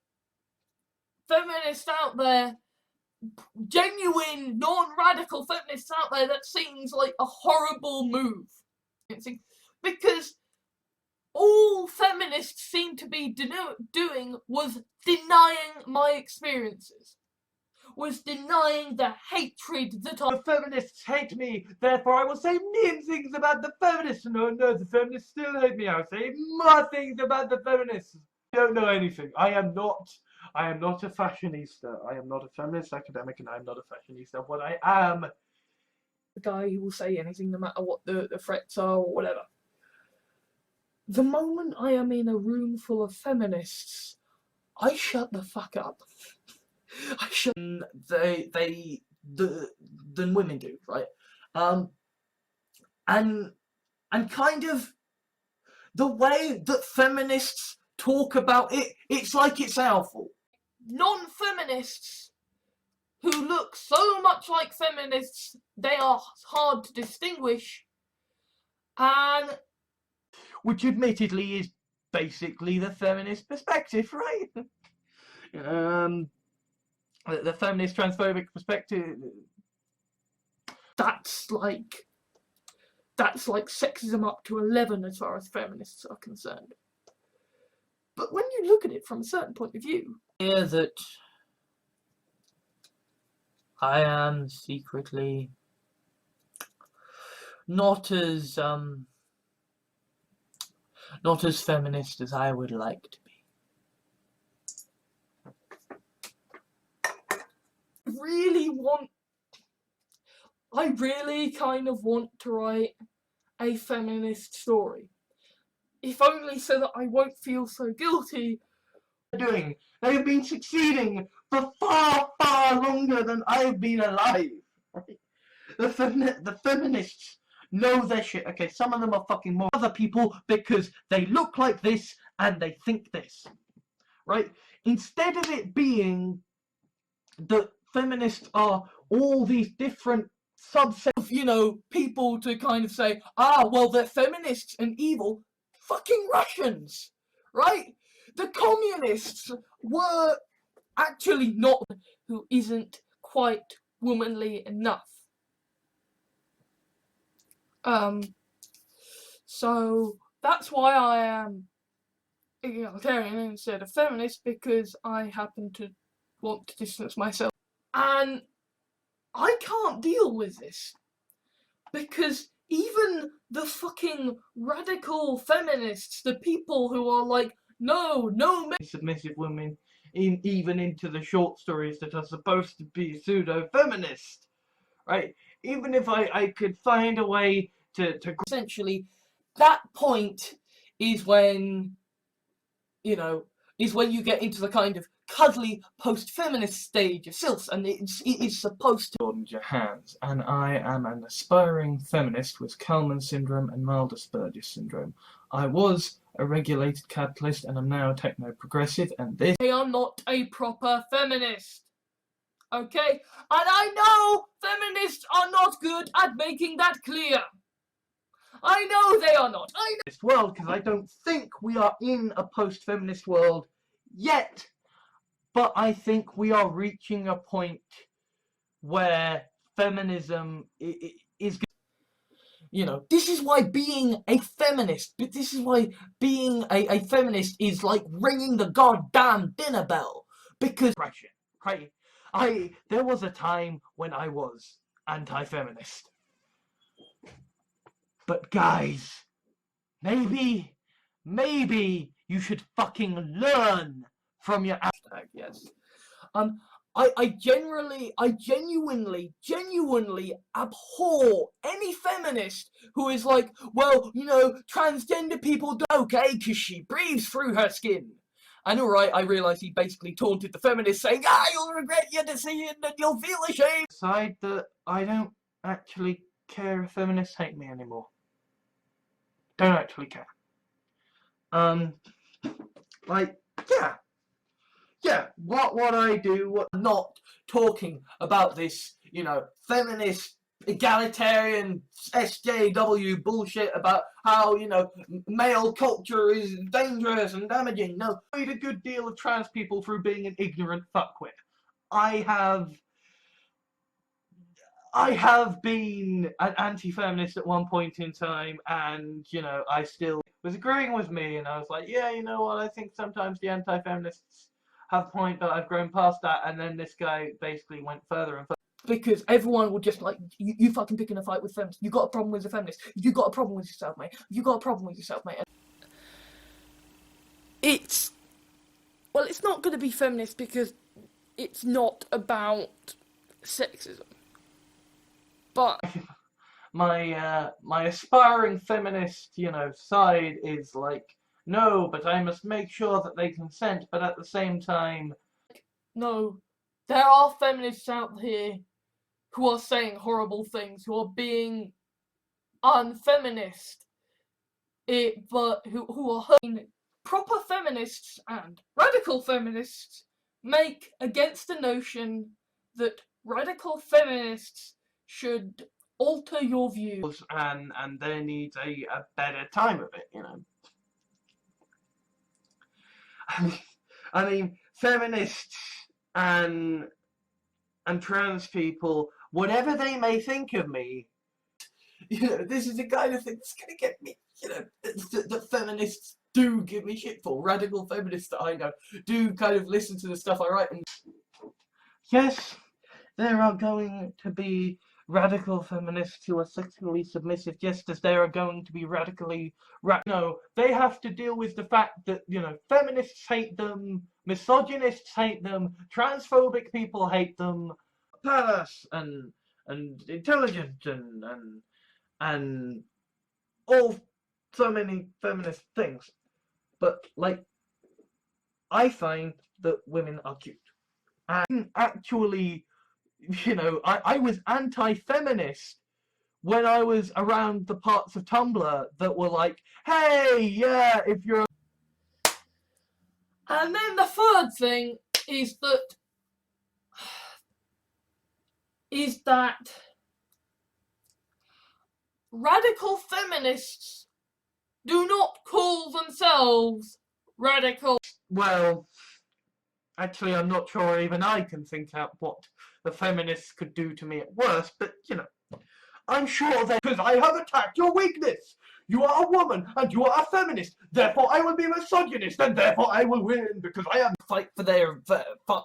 feminists out there, genuine, non-radical feminists out there, that seems like a horrible move. Because all feminists seem to be doing was denying my experiences. was denying the hatred that The feminists hate me, therefore I will say mean things about the feminists. No, the feminists still hate me. I'll say more things about the feminists. I don't know anything. I am not a fashionista. I am not a feminist academic, and I am not a fashionista. What I am, the guy who will say anything no matter what the threats are or whatever. The moment I am in a room full of feminists, I shut the fuck up. I shut. Than women do, right? And kind of the way that feminists talk about it, it's like it's our fault. Non-feminists who look so much like feminists, they are hard to distinguish, and which admittedly is basically the feminist perspective, right? The feminist transphobic perspective. That's like sexism up to 11 as far as feminists are concerned. But when you look at it from a certain point of view, Hear that I am secretly not as feminist as I would like to be. I really kind of want to write a feminist story. If only so that I won't feel so guilty. Doing. They have been succeeding for far, far longer than I've been alive. Right? The feminists know their shit. Okay, some of them are fucking more other people because they look like this and they think this. Right? Instead of it being that feminists are all these different subsets Of, you know, people to kind of say, ah, well, they're feminists and evil. Fucking Russians, right? The communists were actually not who isn't quite womanly enough. So that's why I am egalitarian instead of feminist, because I happen to want to distance myself. And I can't deal with this, because even the fucking radical feminists, the people who are like, no submissive women, even into the short stories that are supposed to be pseudo-feminist, right? Even if I could find a way to essentially, that point is when, you know, you get into the kind of cuddly post-feminist stage of Sils, and it is supposed to. Jahans, and I am an aspiring feminist with Kalman syndrome and mild Asperger's syndrome. I was a regulated capitalist and am now techno-progressive, and this. They are not a proper feminist. Okay? And I know feminists are not good at making that clear. I know they are not. I know. This world, because I don't think we are in a post-feminist world yet, but I think we are reaching a point where feminism is. You know, this is why being a feminist, but this is why being a feminist is like ringing the goddamn dinner bell. Because, right? There was a time when I was anti-feminist. But guys, maybe you should fucking learn from your hashtag, yes. I genuinely abhor any feminist who is like, well, you know, transgender people do okay because she breathes through her skin. And alright, I realise he basically taunted the feminists saying, you'll regret your decision and you'll feel ashamed. Side that I don't actually care if feminists hate me anymore. Don't actually care. Like, yeah, what I do, I'm not talking about this, you know, feminist, egalitarian, SJW bullshit about how, you know, male culture is dangerous and damaging. No. I read a good deal of trans people through being an ignorant fuckwit. I have been an anti-feminist at one point in time, and, you know, I still was agreeing with me, and I was like, yeah, you know what, I think sometimes the anti-feminists have a point, but I've grown past that. And then this guy basically went further and further. Because everyone would just like, you fucking picking a fight with feminists. You got a problem with a feminist. You got a problem with yourself, mate. You got a problem with yourself, mate. It's not going to be feminist because it's not about sexism. But my aspiring feminist, side is like, no, but I must make sure that they consent. But at the same time, no, there are feminists out here who are saying horrible things, who are being unfeminist, but who are hurting. Proper feminists and radical feminists make against the notion that radical feminists should alter your views. and there needs a better time of it, I mean, feminists and trans people, whatever they may think of me, this is the kind of thing that's gonna get me, that feminists do give me shit for. Radical feminists that I know do kind of listen to the stuff I write and... Yes, there are going to be radical feminists who are sexually submissive, just as there are going to be they have to deal with the fact that, feminists hate them, misogynists hate them, transphobic people hate them, badass and intelligent and all so many feminist things. But, I find that women are cute. And actually, I was anti-feminist when I was around the parts of Tumblr that were like, hey, yeah, if you're... And then the third thing is that radical feminists do not call themselves radical. Well, actually, I'm not sure even I can think out what the feminists could do to me at worst, but, I'm sure that because I have attacked your weakness. You are a woman, and you are a feminist. Therefore, I will be misogynist, and therefore I will win, because I am fight for their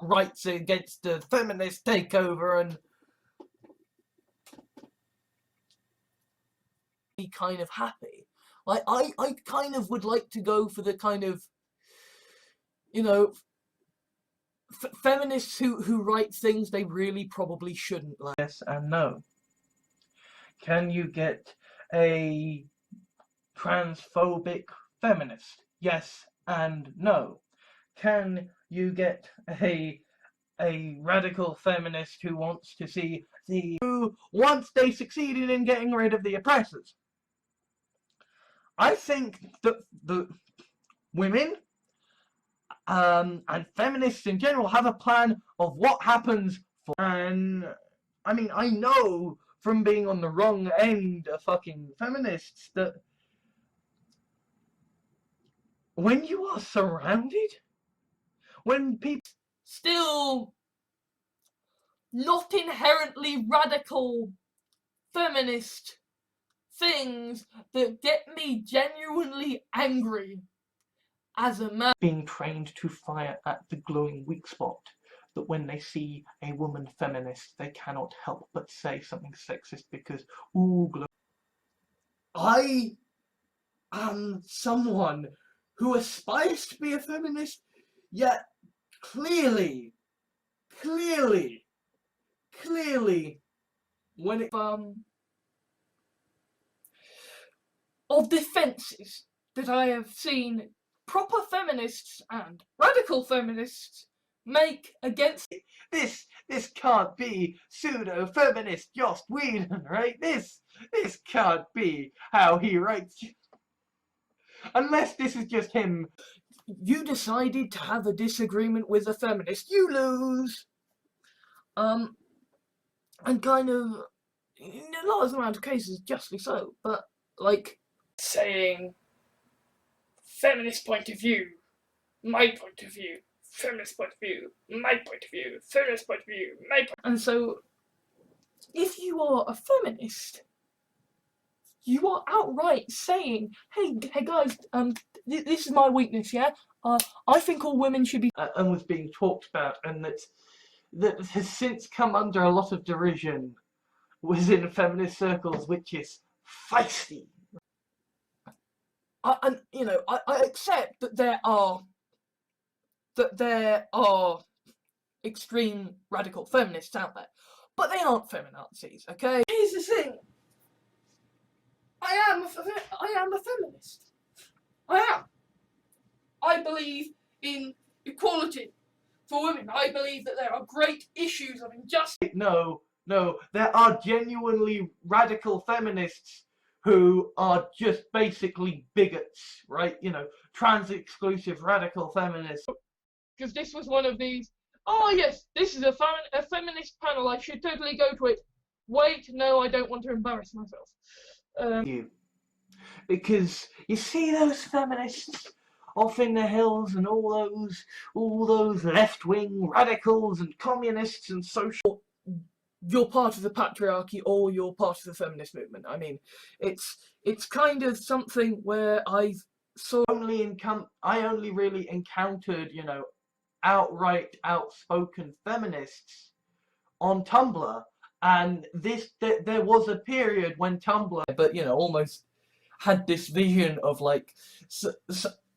rights against the feminist takeover and... be kind of happy. I kind of would like to go for the kind of, feminists who write things they really probably shouldn't like. Yes and no. Can you get a transphobic feminist? Yes and no. Can you get a radical feminist who wants to see who once they succeeded in getting rid of the oppressors? I think that the women and feminists in general have a plan of what happens for, and I mean, I know from being on the wrong end of fucking feminists that when you are surrounded, when people Still not inherently radical feminist things that get me genuinely angry as a man. being trained to fire at the glowing weak spot, that when they see a woman feminist, they cannot help but say something sexist because, ooh, I am someone who aspires to be a feminist, yet clearly, when it of defences that I have seen proper feminists and radical feminists make against this can't be pseudo-feminist Joss Whedon, right? This can't be how he writes. Unless this is just him. you decided to have a disagreement with a feminist, you lose. And kind of, in a lot of amount of cases, justly so, but, saying feminist point of view, my point of view, feminist point of view, my point of view, feminist point of view, my point. And so, if you are a feminist, you are outright saying, hey guys, this is my weakness, yeah? I think all women should be. And was being talked about, and that has since come under a lot of derision within feminist circles, which is feisty. And you know, I accept that there are extreme radical feminists out there, but they aren't feminazis, okay? Here's the thing. I am a feminist. I am. I believe in equality for women. I believe that there are great issues of injustice. No, there are genuinely radical feminists who are just basically bigots, right? You know, trans-exclusive radical feminists. Because this was one of these, oh yes, this is a feminist panel, I should totally go to it. Wait, no, I don't want to embarrass myself. Because you see those feminists off in the hills and all those left-wing radicals and communists and social. You're part of the patriarchy or you're part of the feminist movement. I mean, it's kind of something where I only really encountered, you know, outright outspoken feminists on Tumblr, and there was a period when Tumblr, but you know, almost had this vision of like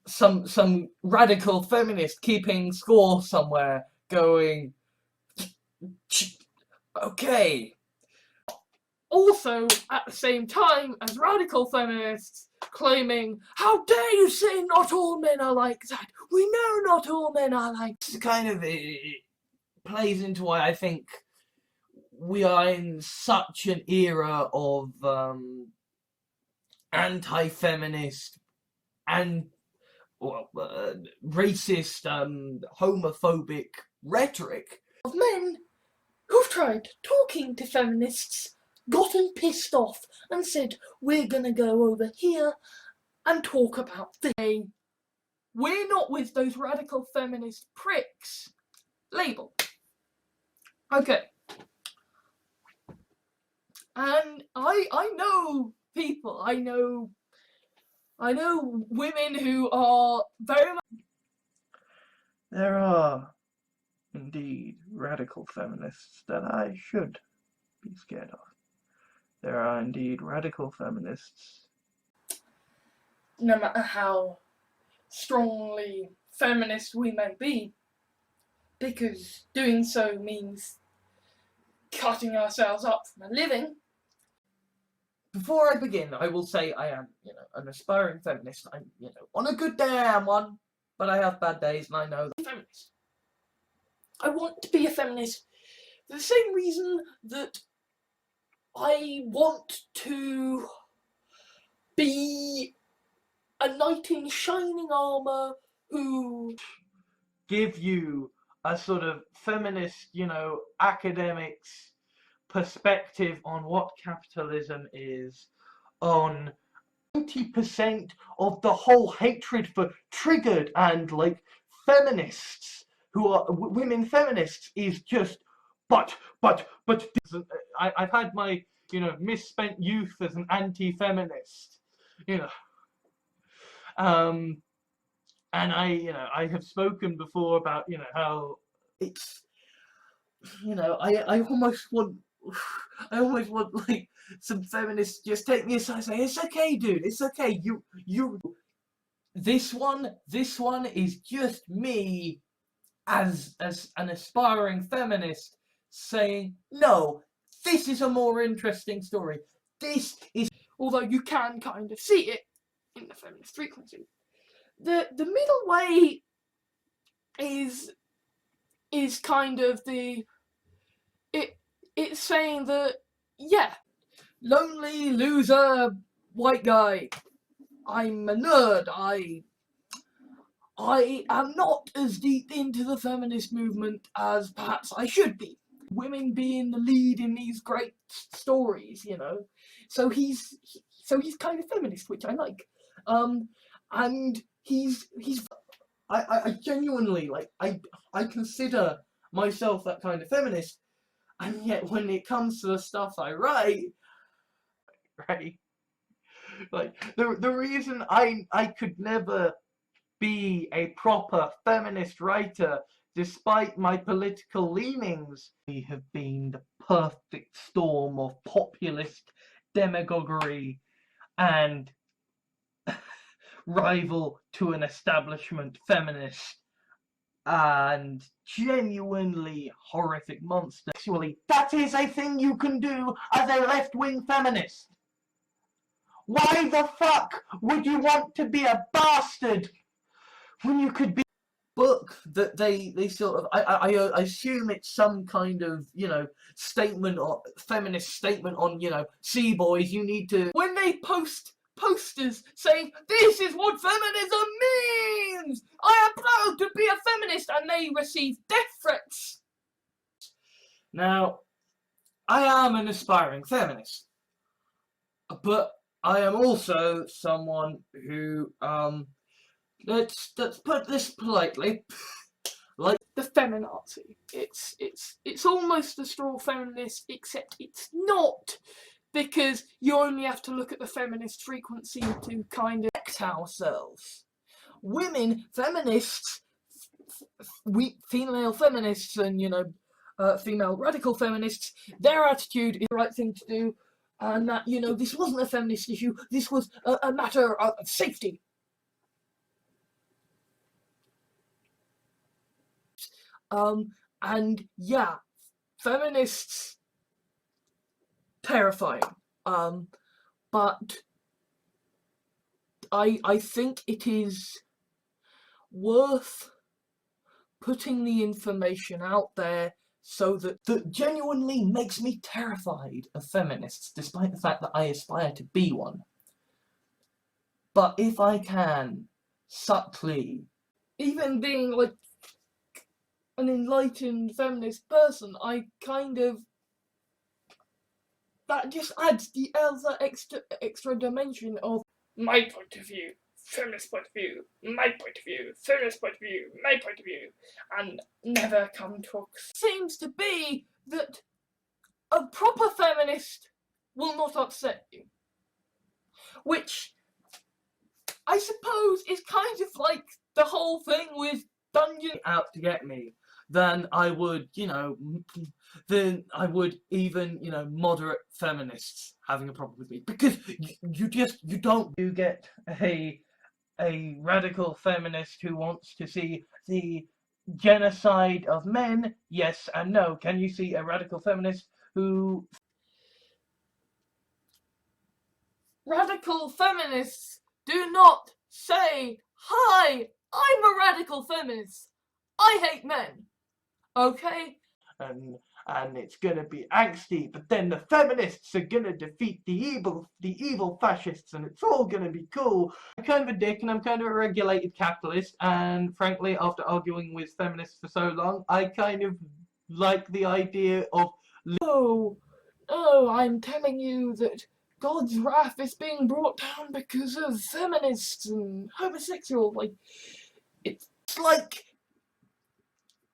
some radical feminist keeping score somewhere, going, okay. Also, at the same time as radical feminists claiming, how dare you say not all men are like that? We know not all men are like that. Kind of it plays into why I think we are in such an era of anti-feminist and racist, homophobic rhetoric Of men who've tried talking to feminists, gotten pissed off and said, we're gonna go over here and talk about this. We're not with those radical feminist pricks. Label. Okay. And I know people, I know women who are very much. There are indeed radical feminists that I should be scared of. There are indeed radical feminists. No matter how strongly feminist we may be, because doing so means cutting ourselves up from a living. Before I begin, I will say I am, you know, an aspiring feminist. I'm, you know, on a good day I am one, but I have bad days, and I know that. Feminist. I want to be a feminist for the same reason that I want to be a knight in shining armour who give you a sort of feminist, you know, academics perspective on what capitalism is, on 90% of the whole hatred for triggered and like feminists who are women feminists is just but I've had my, you know, misspent youth as an anti-feminist, you know, and I have spoken before about, you know, how It's, you know, I almost want like some feminists just take me aside and say, it's okay, dude, it's okay, you this one is just me as an aspiring feminist saying, no, this is a more interesting story. This is, although you can kind of see it in the feminist frequency. The middle way is kind of it's saying that, yeah, lonely loser white guy, I'm a nerd, I am not as deep into the feminist movement as perhaps I should be. Women being the lead in these great stories, you know. So he's kind of feminist, which I like. And I genuinely, like, I consider myself that kind of feminist, and yet when it comes to the stuff I write, right, like the reason I could never be a proper feminist writer despite my political leanings. We have been the perfect storm of populist demagoguery and rival to an establishment feminist and genuinely horrific monster. Actually, that is a thing you can do as a left-wing feminist. Why the fuck would you want to be a bastard when you could be book that they sort of I assume it's some kind of, you know, statement or feminist statement on, you know, see boys, you need to, when they post posters saying this is what feminism means, I am proud to be a feminist, and they receive death threats. Now, I am an aspiring feminist, but I am also someone who let's put this politely, like The feminazi. It's almost a straw feminist, except it's not, because you only have to look at the feminist frequency to kind of protect ourselves. Women, feminists, we female feminists, and, you know, female radical feminists, their attitude is the right thing to do, and that, you know, this wasn't a feminist issue, this was a matter of safety. And yeah, feminists, terrifying. But I think it is worth putting the information out there so that genuinely makes me terrified of feminists, despite the fact that I aspire to be one. But if I can subtly, even being like an enlightened feminist person, I kind of, that just adds the other extra dimension of my point of view, feminist point of view, my point of view, feminist point of view, my point of view, and never come to a... Seems to be that a proper feminist will not upset you, which I suppose is kind of like the whole thing with Dungeon out to get me, then I would, you know, then I would even, you know, moderate feminists having a problem with me, because you don't. You get a radical feminist who wants to see the genocide of men? Yes and no. Can you see a radical feminist who... Radical feminists do not say, hi, I'm a radical feminist, I hate men, okay? And it's gonna be angsty, but then the feminists are gonna defeat the evil fascists, and it's all gonna be cool. I'm kind of a dick, and I'm kind of a regulated capitalist, and frankly, after arguing with feminists for so long, I kind of like the idea of... No, I'm telling you that God's wrath is being brought down because of feminists and homosexuals. Like, It's like,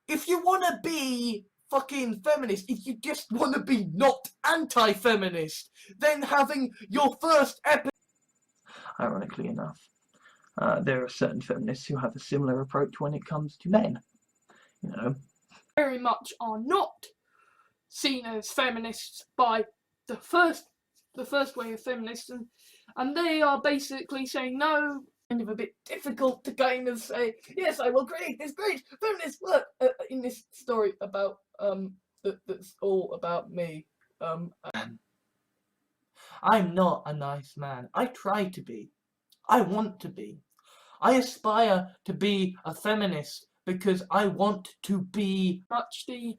if you want to be fucking feminist, if you just want to be not anti-feminist, then having your first episode... Ironically enough, there are certain feminists who have a similar approach when it comes to men. You know, very much are not seen as feminists by the first way of feminists, and they are basically saying no. Kind of a bit difficult to kind of say, yes, I will create this great feminist work in this story about that's all about me. I'm not a nice man. I try to be. I want to be. I aspire to be a feminist because I want to be much the...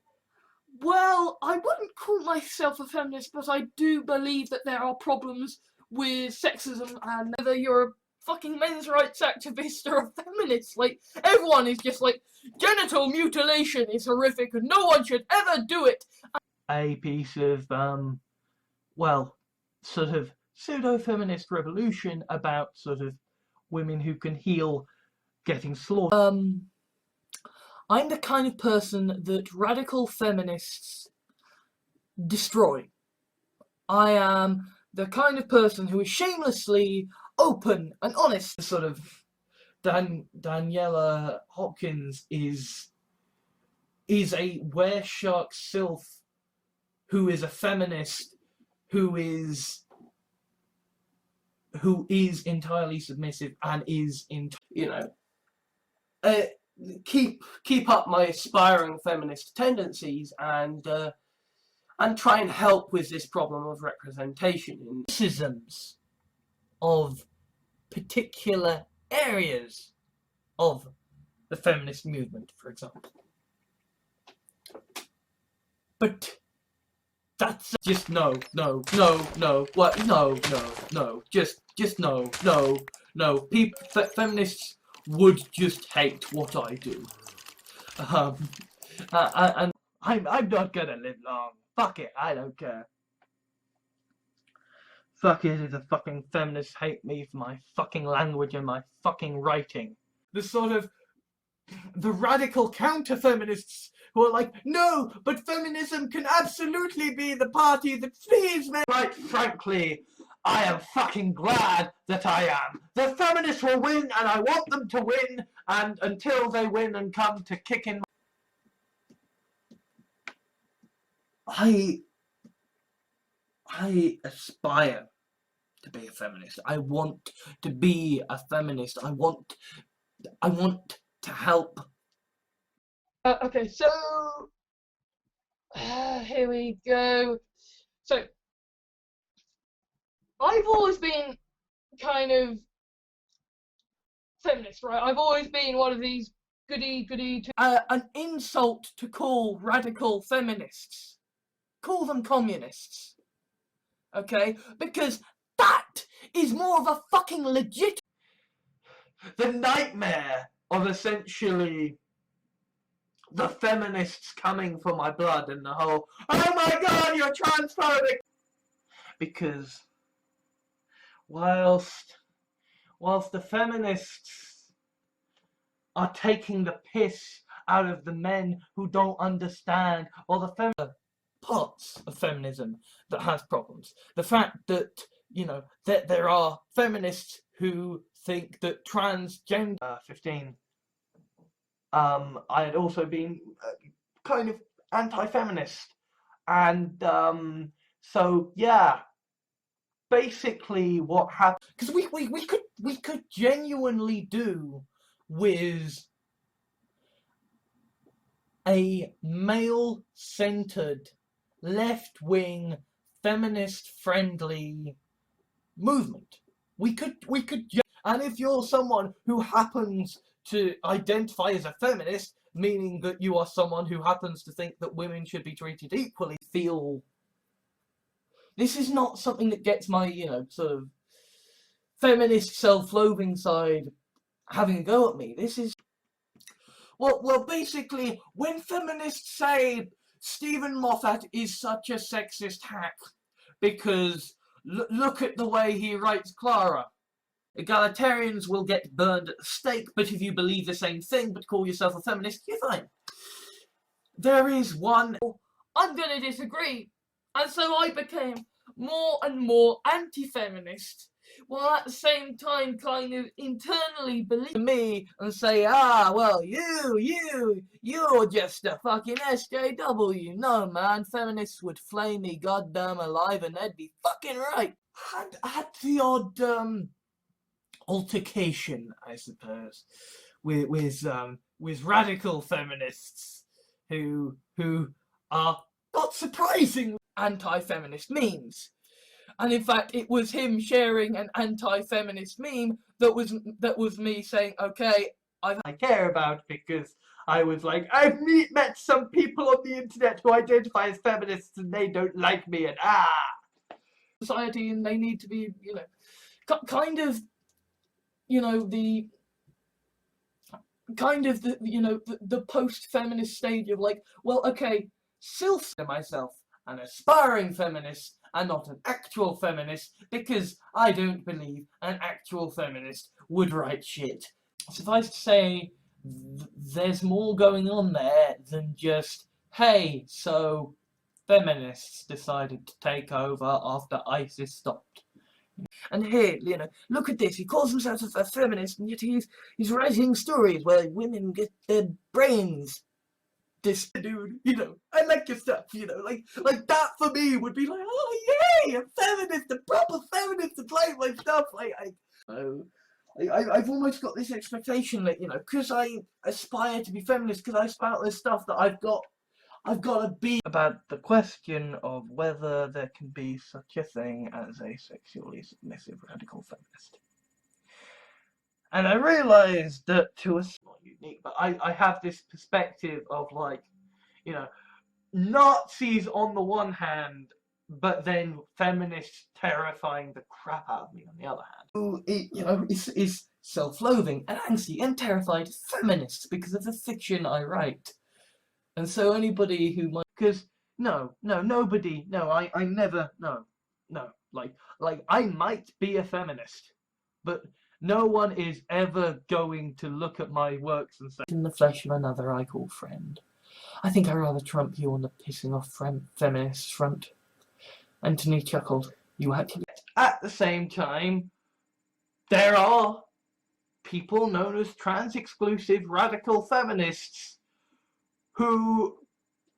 Well, I wouldn't call myself a feminist, but I do believe that there are problems with sexism, and whether you're a fucking men's rights activist or a feminist, like, everyone is just like, genital mutilation is horrific and no one should ever do it. A piece of, well, sort of pseudo-feminist revolution about sort of women who can heal getting slaughtered. I'm the kind of person that radical feminists destroy. I am the kind of person who is shamelessly open and honest, sort of Daniela Hopkins is a were-shark sylph who is a feminist, who is entirely submissive and is keep up my aspiring feminist tendencies and try and help with this problem of representation in criticisms of particular areas of the feminist movement, for example. But that's just no, what, no, just no. Feminists would just hate what I do. And I'm not gonna live long. Fuck it, I don't care. Fuck it if the fucking feminists hate me for my fucking language and my fucking writing. The radical counter-feminists who are like, no, but feminism can absolutely be the party that frees men. Right, frankly, I am fucking glad that I am. The feminists will win, and I want them to win, and until they win and come to kicking. I aspire to be a feminist. I want to be a feminist. I want to help. Okay, so here we go. So I've always been kind of feminist, right? I've always been one of these goody. An insult to call radical feminists. Call them communists. Okay? Because that is more of a fucking legit. The nightmare of essentially the feminists coming for my blood and the whole, oh my god, you're transphobic! Because whilst the feminists are taking the piss out of the men who don't understand, or the parts of feminism that has problems. The fact that, that there are feminists who think that transgender 15 I had also been kind of anti-feminist, and so yeah, basically what happened, because we could genuinely do with a male-centered, left-wing, feminist-friendly movement. We could, and if you're someone who happens to identify as a feminist, meaning that you are someone who happens to think that women should be treated equally, feel this is not something that gets my, sort of feminist self-loathing side having a go at me. This is, well, basically, when feminists say Stephen Moffat is such a sexist hack because look at the way he writes Clara. Egalitarians will get burned at the stake, but if you believe the same thing but call yourself a feminist, you're fine. There is one. I'm gonna disagree. And so I became more and more anti-feminist, while at the same time kind of internally believe me and say, well, you're just a fucking SJW. No, man, feminists would flame me goddamn alive and they'd be fucking right. Had the odd, altercation, I suppose, with radical feminists who are not surprising anti-feminist memes. And in fact, it was him sharing an anti-feminist meme that was me saying, okay, I care about, because I was like, I've met some people on the internet who identify as feminists and they don't like me, and society, and they need to be, kind of, the post-feminist stage of like, well, okay, myself an aspiring feminist and not an actual feminist, because I don't believe an actual feminist would write shit. Suffice to say, there's more going on there than just, hey, so feminists decided to take over after ISIS stopped. And here, you know, look at this. He calls himself a feminist, and yet he's writing stories where women get their brains. This dude, you know, I like your stuff, you know, like that for me would be like, oh yay, a feminist, a proper feminist to play my stuff. I've almost got this expectation that, you know, because I aspire to be feminist, because I spout this stuff that I've got to be about the question of whether there can be such a thing as a sexually submissive radical feminist. And I realised that to a not unique, but I have this perspective of, like, you know, Nazis on the one hand, but then feminists terrifying the crap out of me on the other hand. Who, you know, is self-loathing and angsty and terrified feminists because of the fiction I write. And so anybody who might, because nobody, I never, like I might be a feminist, but no one is ever going to look at my works and say, in the flesh of another I call friend. I think I rather trump you on the pissing off feminist front. Anthony chuckled. You actually. At the same time, there are people known as trans-exclusive radical feminists who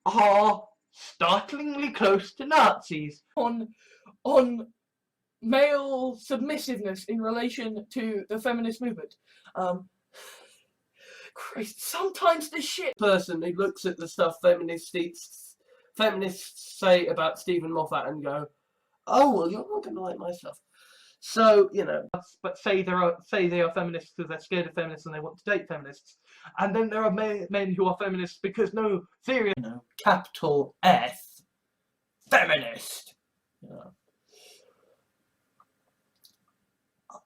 are startlingly close to Nazis. On male submissiveness in relation to the feminist movement. Christ, sometimes this shit person who looks at the stuff feminists say about Stephen Moffat and go, oh well, you're not gonna like my stuff. So, you know, but say they are feminists because they're scared of feminists and they want to date feminists, and then there are men who are feminists because no serious, you know, capital F feminist. You know.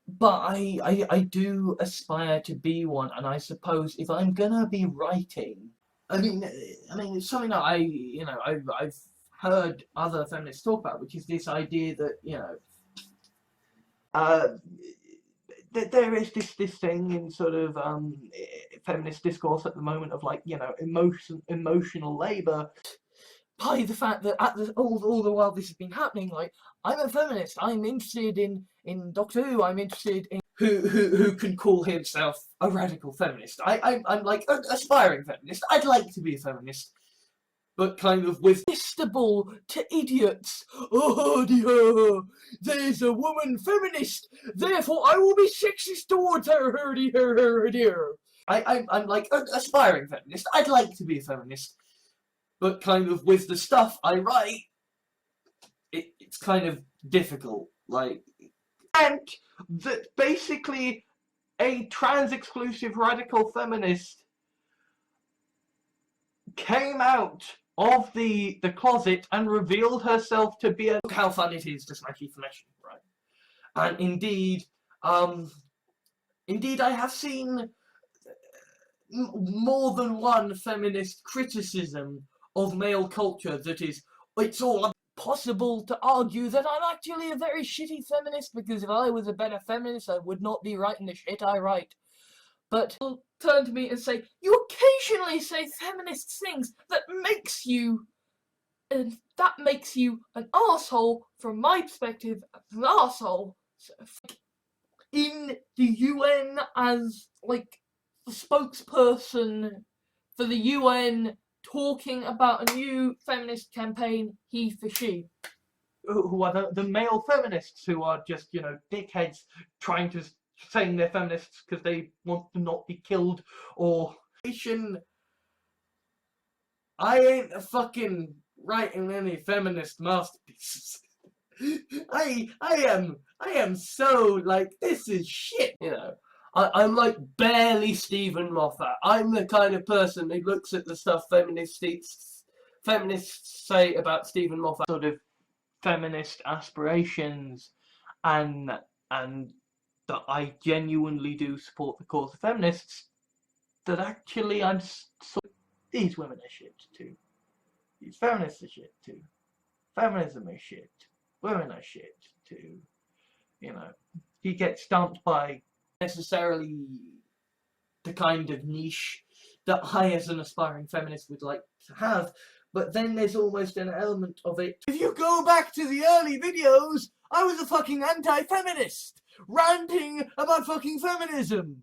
But I do aspire to be one, and I suppose if I'm gonna be writing, I mean it's something that I've heard other feminists talk about, which is this idea that, you know, there is this thing in sort of feminist discourse at the moment of, like, you know, emotional labour. By the fact that all the while this has been happening, like, I'm a feminist, I'm interested in Doctor Who, I'm interested in who can call himself a radical feminist. I'm like an aspiring feminist. I'd like to be a feminist, but kind of with irresistible to idiots. Oh dear, there's a woman feminist, therefore I will be sexist towards her dear. I'm like an aspiring feminist. I'd like to be a feminist. But kind of with the stuff I write, it's kind of difficult. Like, and that basically a trans-exclusive radical feminist came out of the closet and revealed herself to be a. Look how fun it is to smash information, right? And indeed, I have seen more than one feminist criticism of male culture that is, it's all possible to argue that I'm actually a very shitty feminist, because if I was a better feminist I would not be writing the shit I write. But they'll turn to me and say, you occasionally say feminist things that makes you an arsehole. From my perspective, an arsehole. So, in the UN as, like, the spokesperson for the UN talking about a new feminist campaign, he for she. Who are the male feminists who are just, you know, dickheads trying to saying they're feminists because they want to not be killed, or I ain't a fucking writing any feminist masterpieces. I am so, like, this is shit, you know. I'm like barely Stephen Moffat. I'm the kind of person who looks at the stuff feminists say about Stephen Moffat, sort of feminist aspirations, and that I genuinely do support the cause of feminists, that actually I'm these women are shit too. These feminists are shit too. Feminism is shit. Women are shit too. You know, he gets stumped by necessarily the kind of niche that I as an aspiring feminist would like to have, but then there's almost an element of it. If you go back to the early videos, I was a fucking anti-feminist, ranting about fucking feminism.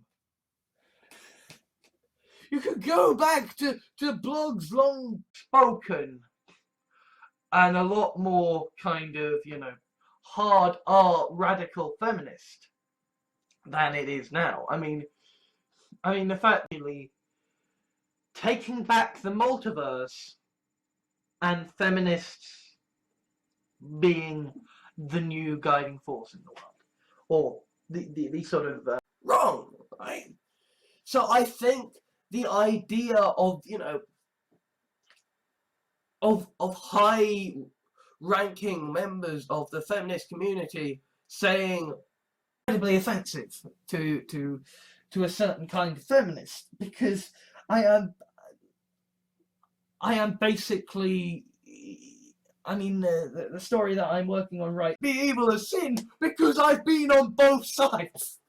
You could go back to blogs long spoken and a lot more kind of, you know, hard art radical feminist than it is now. I mean the fact really taking back the multiverse and feminists being the new guiding force in the world, or the sort of wrong, right? So I think the idea of, you know, of high ranking members of the feminist community saying incredibly offensive to a certain kind of feminist, because I am basically, I mean, the story that I'm working on right, be evil as sin, because I've been on both sides.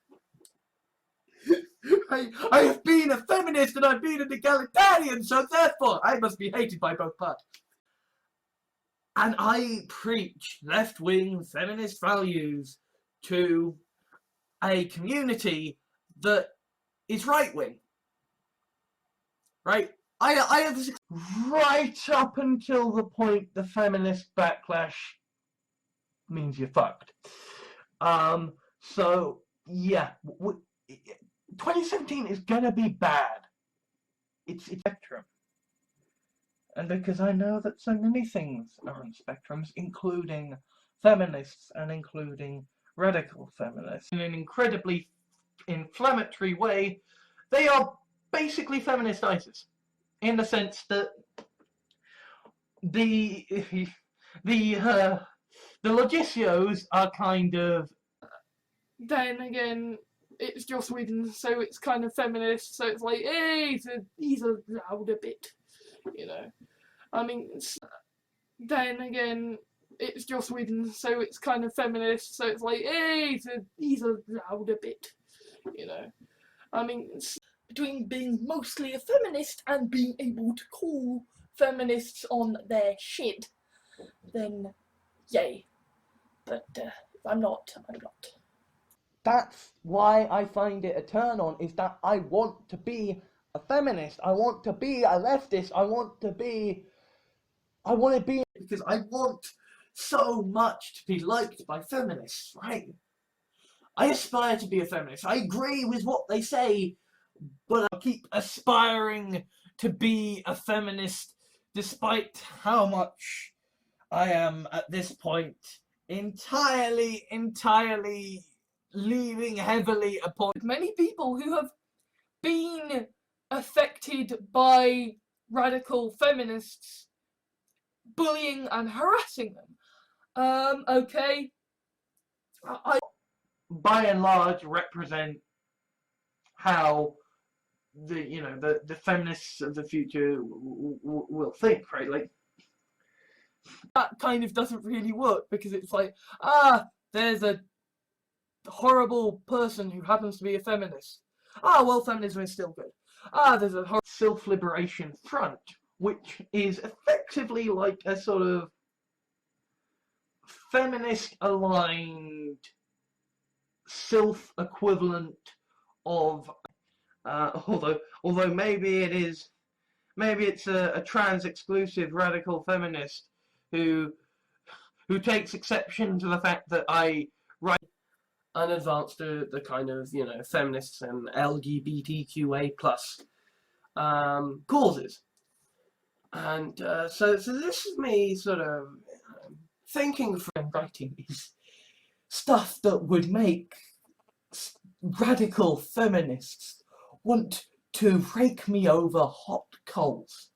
I have been a feminist and I've been an egalitarian, so therefore I must be hated by both parties. And I preach left-wing feminist values to a community that is right-wing. Right? I have this right up until the point the feminist backlash means you're fucked. So yeah, 2017 is gonna be bad. It's spectrum, and because I know that so many things are on spectrums, including feminists and including radical feminists, in an incredibly inflammatory way, they are basically feminist ISIS, in the sense that the logicios are kind of. Then again, it's Joss Whedon, so it's kind of feminist, so it's like, hey, he's allowed a bit, you know. I mean, then again, it's Joss Whedon, so it's kind of feminist, so it's like, hey, he's allowed a bit, you know. I mean, between being mostly a feminist and being able to call feminists on their shit, then yay. But if I'm not, I'm not. That's why I find it a turn on, is that I want to be a feminist. I want to be a leftist. I want to be because I want so much to be liked by feminists, right? I aspire to be a feminist. I agree with what they say, but I keep aspiring to be a feminist despite how much I am at this point entirely leaning heavily upon Many people who have been affected by radical feminists bullying and harassing them. Okay. I By and large represent how the feminists of the future will think, right? Like, that kind of doesn't really work, because it's like, there's a horrible person who happens to be a feminist. Well, feminism is still good. There's a self-liberation front, which is effectively like a sort of feminist-aligned self-equivalent of, although maybe it's a trans-exclusive radical feminist who takes exception to the fact that I write and advance to the kind of, you know, feminists and LGBTQA plus causes. And so this is me sort of thinking from writing is stuff that would make radical feminists want to rake me over hot coals.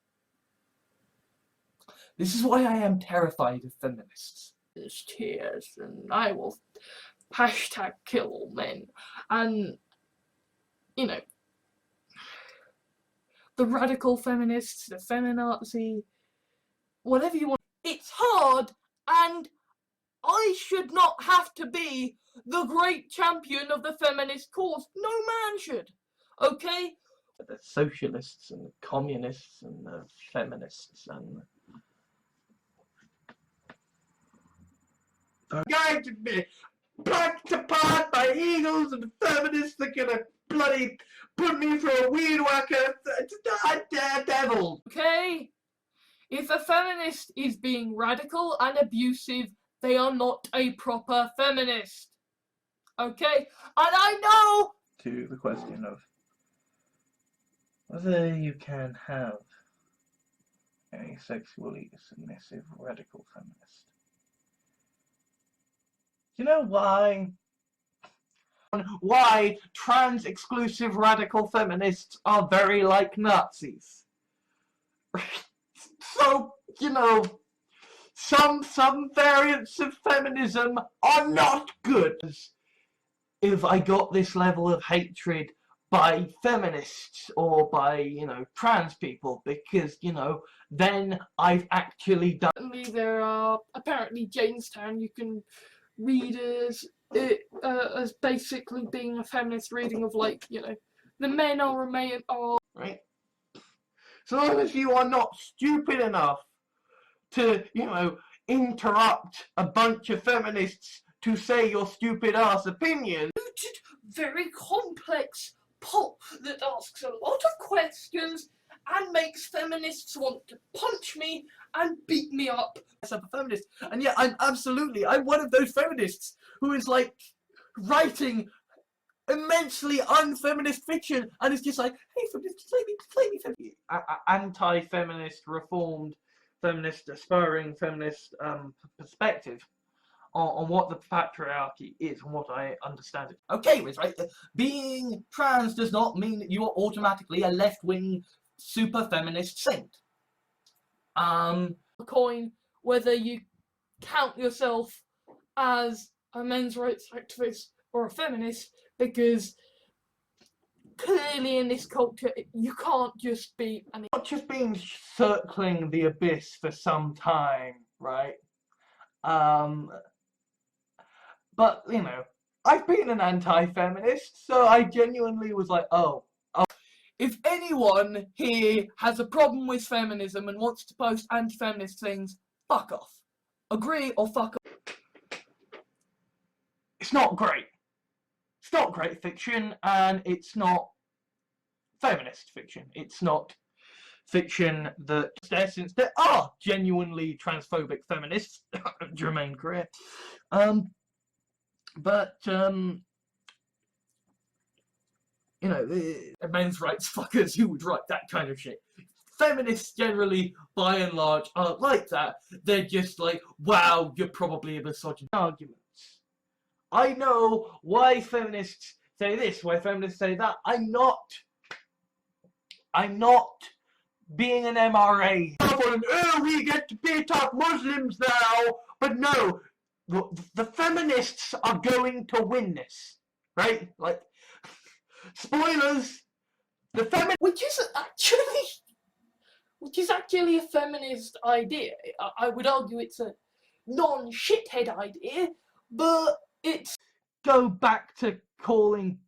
This is why I am terrified of feminists. tears, and I will hashtag kill all men, and you know, the radical feminists, the feminazi, whatever you want. It's hard, and I should not have to be the great champion of the feminist cause. No man should. Okay? The socialists and the communists and the feminists and going to be plucked apart by eagles, and the feminists are gonna bloody put me through a weed whacker. Devil. Okay? If a feminist is being radical and abusive, they are not a proper feminist. Okay? And I know To the question of whether you can have a sexually submissive radical feminist. Do you know why? Why trans exclusive radical feminists are very like Nazis? So, you know, some variants of feminism are not good. If I got this level of hatred by feminists or by, you know, trans people, because, you know, then I've actually done. there are apparently Jamestown you can read as basically being a feminist reading of, like, you know, the men are remain are Right? So long as you are not stupid enough to, you know, interrupt a bunch of feminists to say your stupid ass opinion. very complex pulp that asks a lot of questions and makes feminists want to punch me and beat me up. I'm a feminist, and yeah, I'm one of those feminists who is like writing immensely unfeminist fiction, and it's just like, hey, feminist, play me feminist. Anti-feminist, reformed feminist, aspiring feminist perspective on what the patriarchy is and what I understand it. Okay, Riz, right? Being trans does not mean that you are automatically a left-wing super feminist saint. A coin whether you count yourself as a men's rights activist or a feminist, because clearly in this culture you can't just be Not just been circling the abyss for some time, right? But, you know, I've been an anti-feminist, so I genuinely was like, oh. If anyone here has a problem with feminism and wants to post anti-feminist things, fuck off. Agree or fuck off. It's not great. It's not great fiction, and it's not feminist fiction. It's not fiction that, since there are genuinely transphobic feminists, Jermaine Greer, but you know, men's rights fuckers who would write that kind of shit. Feminists generally, by and large, aren't like that. They're just like, wow, you're probably a misogynist. Arguments. I know why feminists say this, why feminists say that. I'm not being an MRA. Oh, we get to beat up Muslims now, but no, the feminists are going to win this, right? Like, spoilers. which is actually a feminist idea. I would argue it's a non-shithead idea, but it's Go back to calling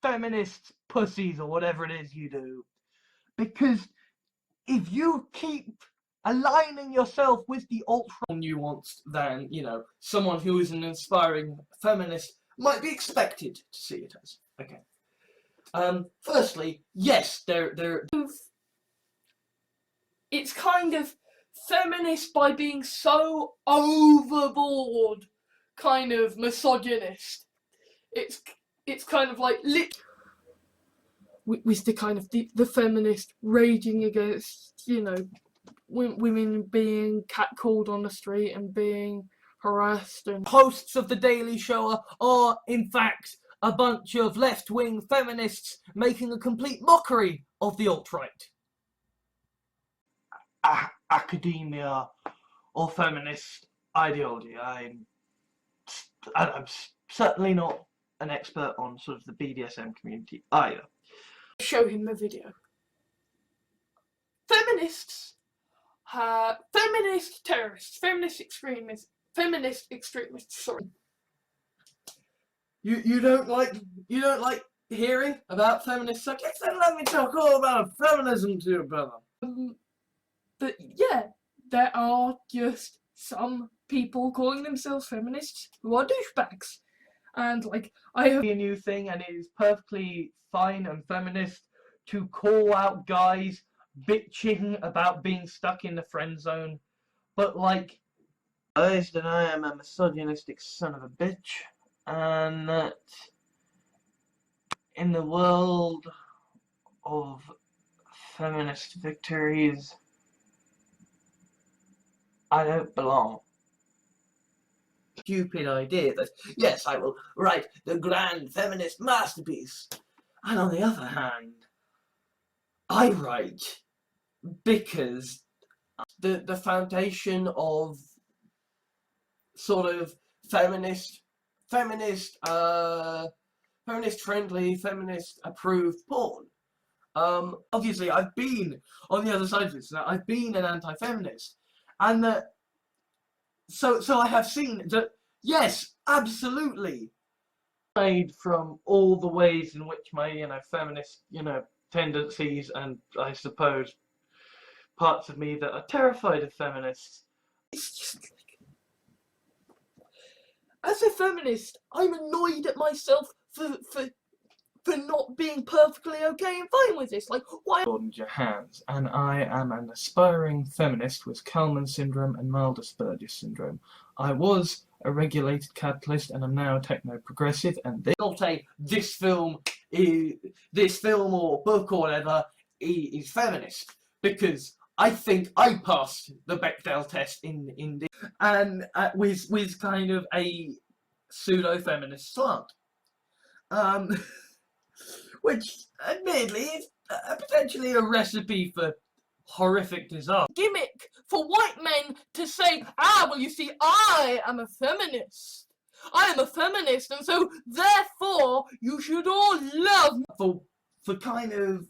feminists pussies or whatever it is you do, because if you keep aligning yourself with the ultra Nuanced than, you know, someone who is an inspiring feminist might be expected to see it as. Okay. Firstly, yes, it's kind of feminist by being so overboard, kind of misogynist. It's kind of like with the kind of the feminist raging against, you know, women being catcalled on the street and being harassed, and hosts of the Daily Show are in fact a bunch of left-wing feminists making a complete mockery of the alt-right. academia or feminist ideology. I'm certainly not an expert on sort of the BDSM community either. show him the video. Feminists, feminist terrorists, feminist extremists. Sorry. You don't like hearing about feminist subjects? Then let me talk all about feminism to you, brother. But yeah, there are just some people calling themselves feminists who are douchebags. And like, I have a new thing, and it is perfectly fine and feminist to call out guys bitching about being stuck in the friend zone, but like, guys, that I am a misogynistic son of a bitch, and that in the world of feminist victories, I don't belong. Stupid idea that, yes, I will write the grand feminist masterpiece. And on the other hand, I write because the foundation of sort of feminist friendly, feminist approved porn. Obviously I've been on the other side of this. Now, I've been an anti-feminist, and that so I have seen that, yes, absolutely, From all the ways in which my, feminist, tendencies, and I suppose parts of me that are terrified of feminists. it's just like, as a feminist, I'm annoyed at myself for not being perfectly okay and fine with this. Like, why? I'm Jahans, and I am an aspiring feminist with Kalman syndrome and mild Asperger's syndrome. I was a regulated capitalist, and I'm now a techno-progressive, and this film or book or whatever is feminist, because I think I passed the Bechdel test in this, and with kind of a pseudo-feminist slant. Which, admittedly, is potentially a recipe for horrific disaster. Gimmick for white men to say, well, you see, I am a feminist. I am a feminist, and so therefore you should all love me. For kind of,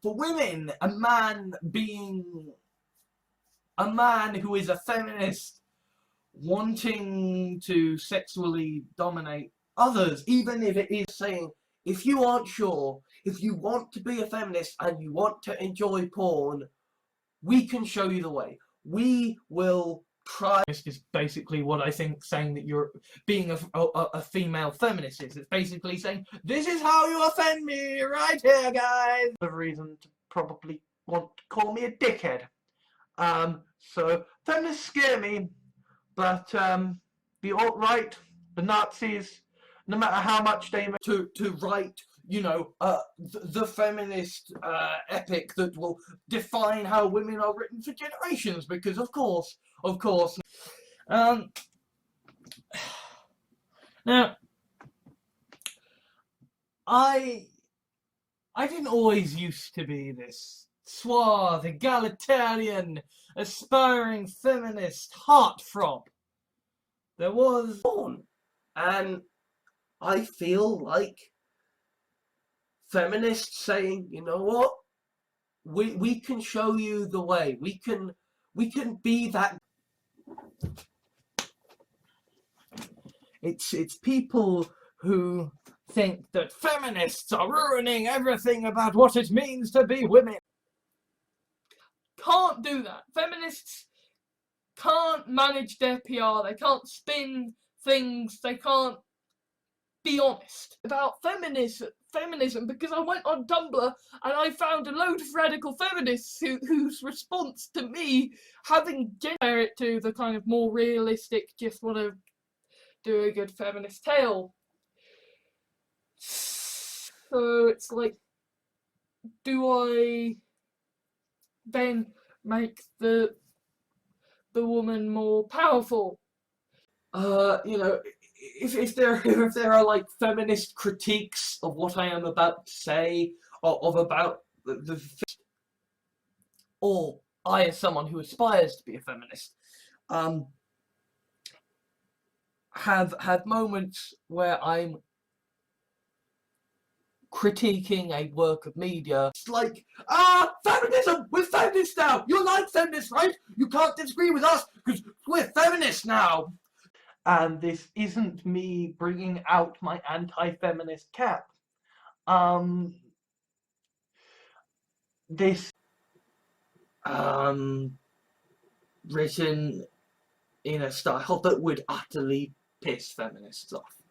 for women, a man who is a feminist wanting to sexually dominate others, even if it is saying, if you aren't sure, if you want to be a feminist and you want to enjoy porn, we can show you the way. We will try. this is basically what I think saying that you're being a female feminist is. It's basically saying, this is how you offend me right here, guys. A reason to probably want to call me a dickhead. So feminists scare me, but the alt-right, the Nazis, no matter how much they to write, the feminist epic that will define how women are written for generations, because of course. Now, I didn't always used to be this suave, egalitarian, aspiring feminist heartthrob. There was porn, and I feel like feminists saying, you know what, we can show you the way. We can be that. It's people who think that feminists are ruining everything about what it means to be women. Can't do that. Feminists can't manage their PR. They can't spin things. They can't be honest about feminism, because I went on Tumblr and I found a load of radical feminists whose response to me having generated it to the kind of more realistic, just want to do a good feminist tale. So it's like, do I then make the woman more powerful? If there are like feminist critiques of what I am about to say, or about or I, as someone who aspires to be a feminist, have had moments where I'm critiquing a work of media. It's like, feminism! We're feminists now! You like feminists, right? You can't disagree with us because we're feminists now! And this isn't me bringing out my anti-feminist cap. This Written in a style that would utterly piss feminists off.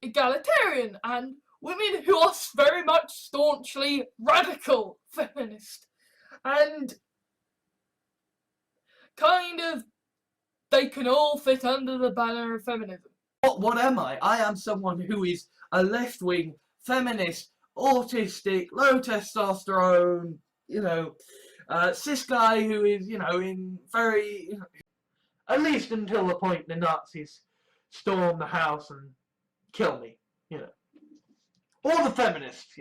Egalitarian and women who are very much staunchly radical feminist, and kind of they can all fit under the banner of feminism. What am I? I am someone who is a left-wing feminist, autistic, low testosterone, cis guy who is, in very, At least until the point the Nazis storm the house and kill me, Or the feminists,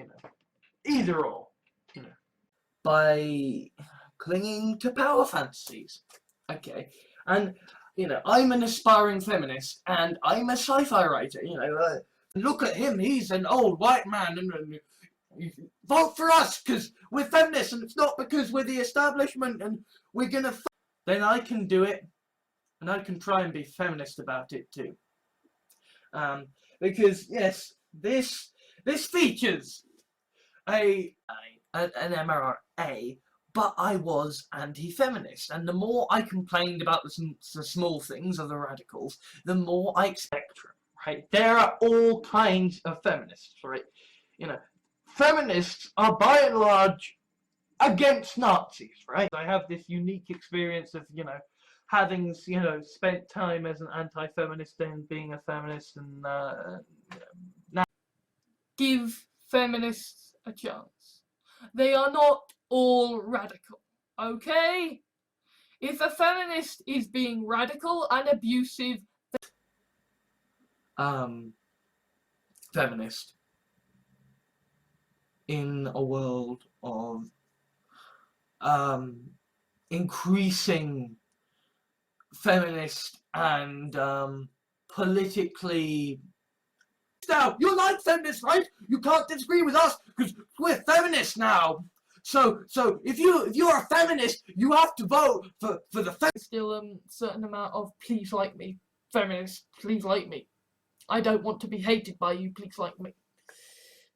Either or, by clinging to power fantasies. Okay, and I'm an aspiring feminist, and I'm a sci-fi writer. Look at him, he's an old white man, and vote for us because we're feminists, and it's not because we're the establishment, and we're gonna. Then I can do it, and I can try and be feminist about it too. Because yes, this features an MRA, but I was anti-feminist, and the more I complained about the small things of the radicals, the more I spectrum, right? There are all kinds of feminists, right? Feminists are by and large against Nazis, right? I have this unique experience of, having, spent time as an anti-feminist and being a feminist, and now give feminists a chance. They are not all radical, okay? If a feminist is being radical and abusive, feminist in a world of increasing feminist and politically. Now, you're like feminists, right? You can't disagree with us because we're feminists now. So if you're a feminist, you have to vote for the still certain amount of please like me, feminists, please like me. I don't want to be hated by you, please like me.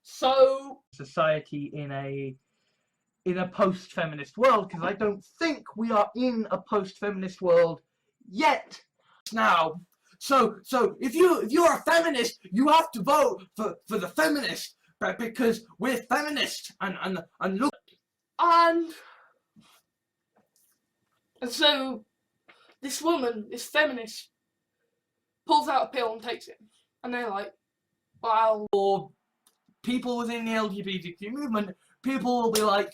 So society in a post-feminist world, because I don't think we are in a post-feminist world yet. Now, so if you're a feminist, you have to vote for the feminist, because we're feminists, and look. And so this woman, this feminist, pulls out a pill and takes it, and they're like, wow. Or people within the LGBTQ movement, people will be like,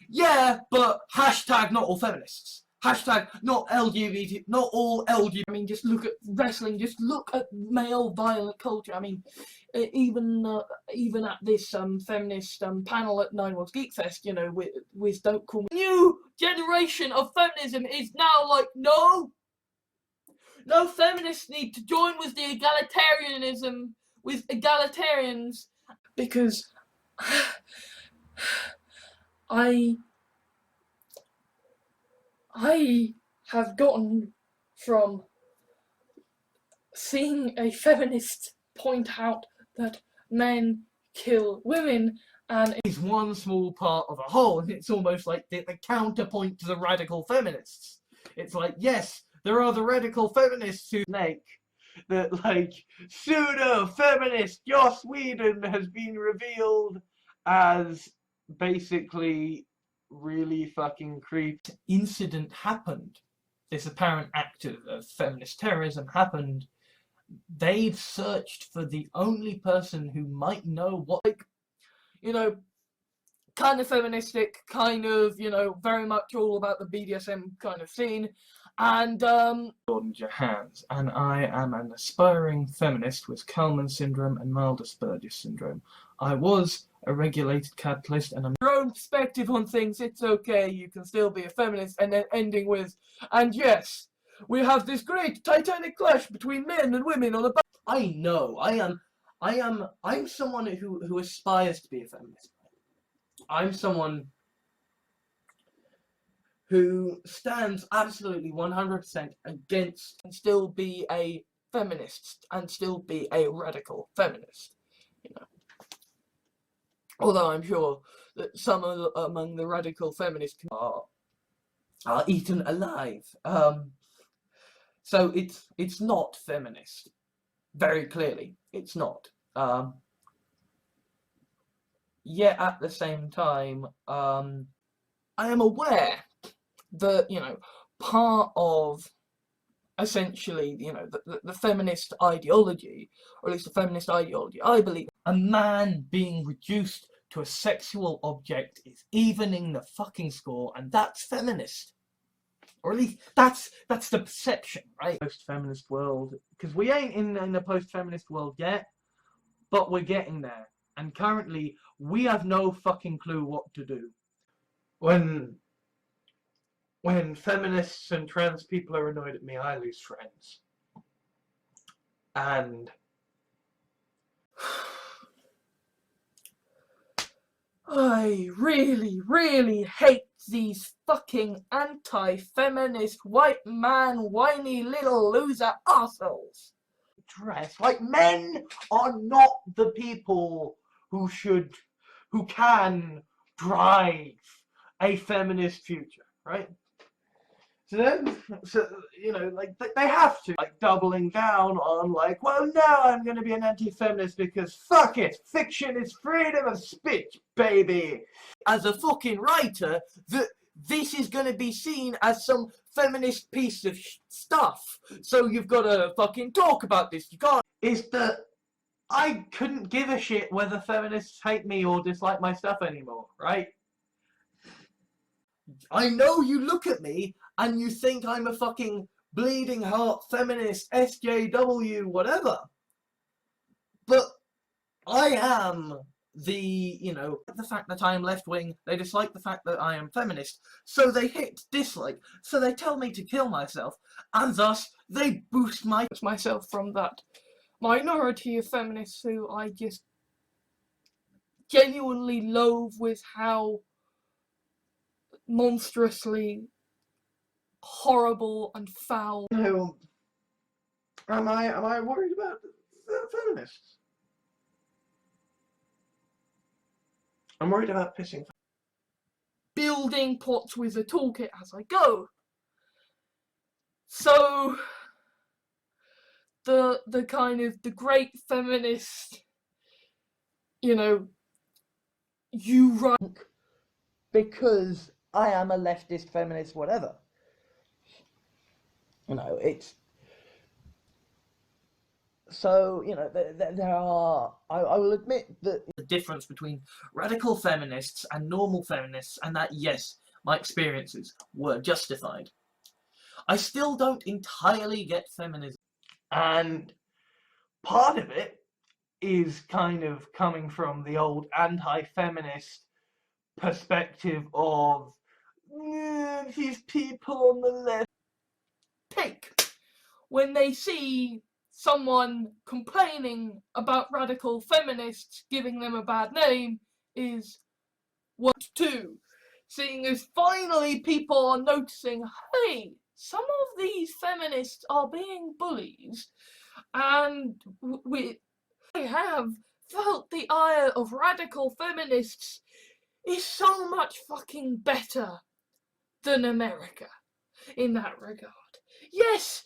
yeah, but hashtag not all feminists. Hashtag not LGBT, not all LGBT. I mean, just look at wrestling, just look at male violent culture. I mean, even at this feminist panel at Nine Worlds Geek Fest, with Don't Call Me. New generation of feminism is now like, no feminists need to join with the egalitarianism, with egalitarians, because I have gotten from seeing a feminist point out that men kill women, and it's one small part of a whole, and it's almost like the counterpoint to the radical feminists. It's like, yes, there are the radical feminists who make that, like, pseudo-feminist Joss Whedon has been revealed as basically really fucking creepy. Incident happened. This apparent act of feminist terrorism happened. They've searched for the only person who might know what, kind of feministic, kind of, very much all about the BDSM kind of scene. And Jahans, and I am an aspiring feminist with Kalman syndrome and mild Asperger's syndrome. I was a regulated capitalist, and I'm your own perspective on things. It's okay, you can still be a feminist, and then ending with, and yes, we have this great titanic clash between men and women on a. I know. I'm someone who aspires to be a feminist. I'm someone who stands absolutely 100% against, and still be a feminist and still be a radical feminist. Although I'm sure that some among the radical feminists are are eaten alive. So it's not feminist. Very clearly, it's not. Yet at the same time, I am aware that, you know, part of essentially, you know, the feminist ideology, or at least the feminist ideology, I believe, a man being reduced to a sexual object is evening the fucking score, and that's feminist. Or at least that's the perception, right? Post-feminist world, because we ain't in the post-feminist world yet, but we're getting there. And currently, we have no fucking clue what to do. When feminists and trans people are annoyed at me, I lose friends. And I really, really hate these fucking anti-feminist white man whiny little loser assholes. dress like men are not the people who can drive a feminist future, right? So you know, like they have to, like, doubling down on, like, well, now I'm going to be an anti-feminist because fuck it, fiction is freedom of speech, baby. As a fucking writer, that this is going to be seen as some feminist piece of stuff. So you've got to fucking talk about this. You can't. Is that I couldn't give a shit whether feminists hate me or dislike my stuff anymore, right? I know you look at me and you think I'm a fucking bleeding heart feminist, SJW, whatever. But I am you know, the fact that I am left-wing, they dislike the fact that I am feminist, so they hit dislike, so they tell me to kill myself, and thus they boost myself from that minority of feminists who I just genuinely loathe with how monstrously horrible and foul. No, am I worried about feminists? I'm worried about pissing. Building plots with a toolkit as I go. So the kind of the great feminist, you know, you write because I am a leftist, feminist, whatever. You know, it's... So, you know, there are... I will admit that the difference between radical feminists and normal feminists, and that, yes, my experiences were justified. I still don't entirely get feminism. And part of it is kind of coming from the old anti-feminist perspective of these people on the left. pick when they see someone complaining about radical feminists giving them a bad name is what to do. Seeing as finally people are noticing, hey, some of these feminists are being bullies, and I have felt the ire of radical feminists is so much fucking better than America in that regard. Yes,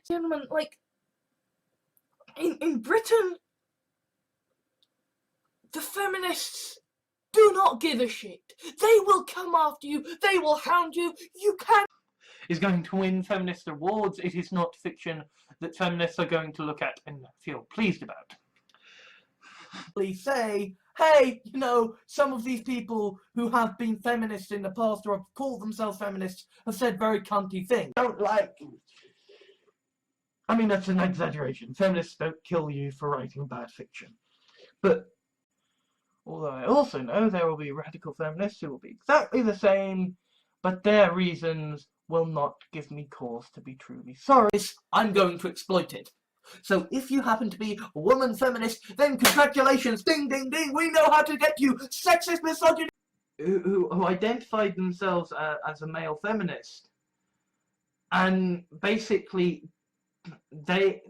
gentlemen, like, in Britain, the feminists do not give a shit. They will come after you, they will hound you, you can... Is going to win feminist awards. It is not fiction that feminists are going to look at and feel pleased about. Say, hey, you know, some of these people who have been feminists in the past or have called themselves feminists have said very cunty things. Don't like... I mean, that's an exaggeration. Feminists don't kill you for writing bad fiction. But, although I also know there will be radical feminists who will be exactly the same, but their reasons will not give me cause to be truly sorry. I'm going to exploit it. So if you happen to be a woman feminist, then congratulations, ding ding ding, we know how to get you, sexist, misogynist. Who identified themselves as a male feminist, and basically they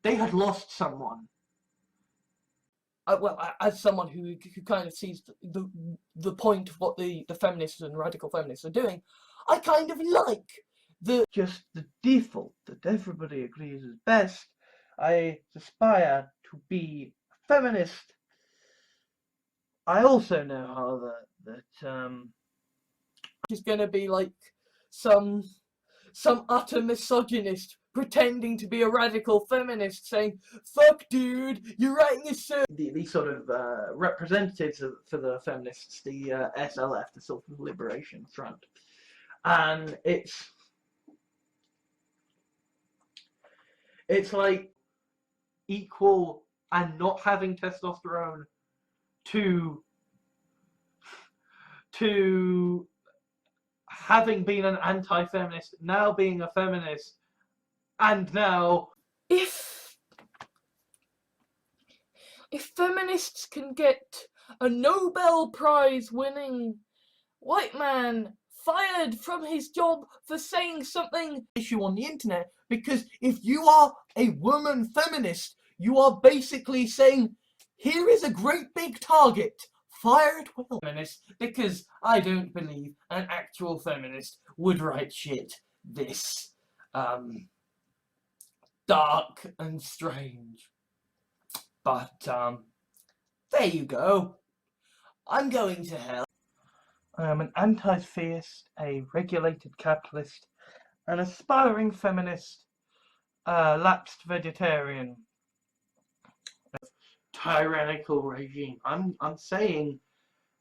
had lost someone. as someone who kind of sees the point of what the feminists and radical feminists are doing, I kind of like just the default that everybody agrees is best. I aspire to be a feminist. I also know, however, that is going to be like some utter misogynist pretending to be a radical feminist saying, "Fuck, dude, you're writing a so." The sort of representatives for the feminists, the SLF, the Social Liberation Front, and it's like equal and not having testosterone to having been an anti-feminist, now being a feminist, and now If feminists can get a Nobel Prize winning white man fired from his job for saying something issue on the internet, because if you are a woman feminist, you are basically saying, here is a great big target, fire it well. Feminist, because I don't believe an actual feminist would write shit this dark and strange. But there you go. I'm going to hell. I am an anti-theist, a regulated capitalist, an aspiring feminist, lapsed vegetarian, tyrannical regime. I'm saying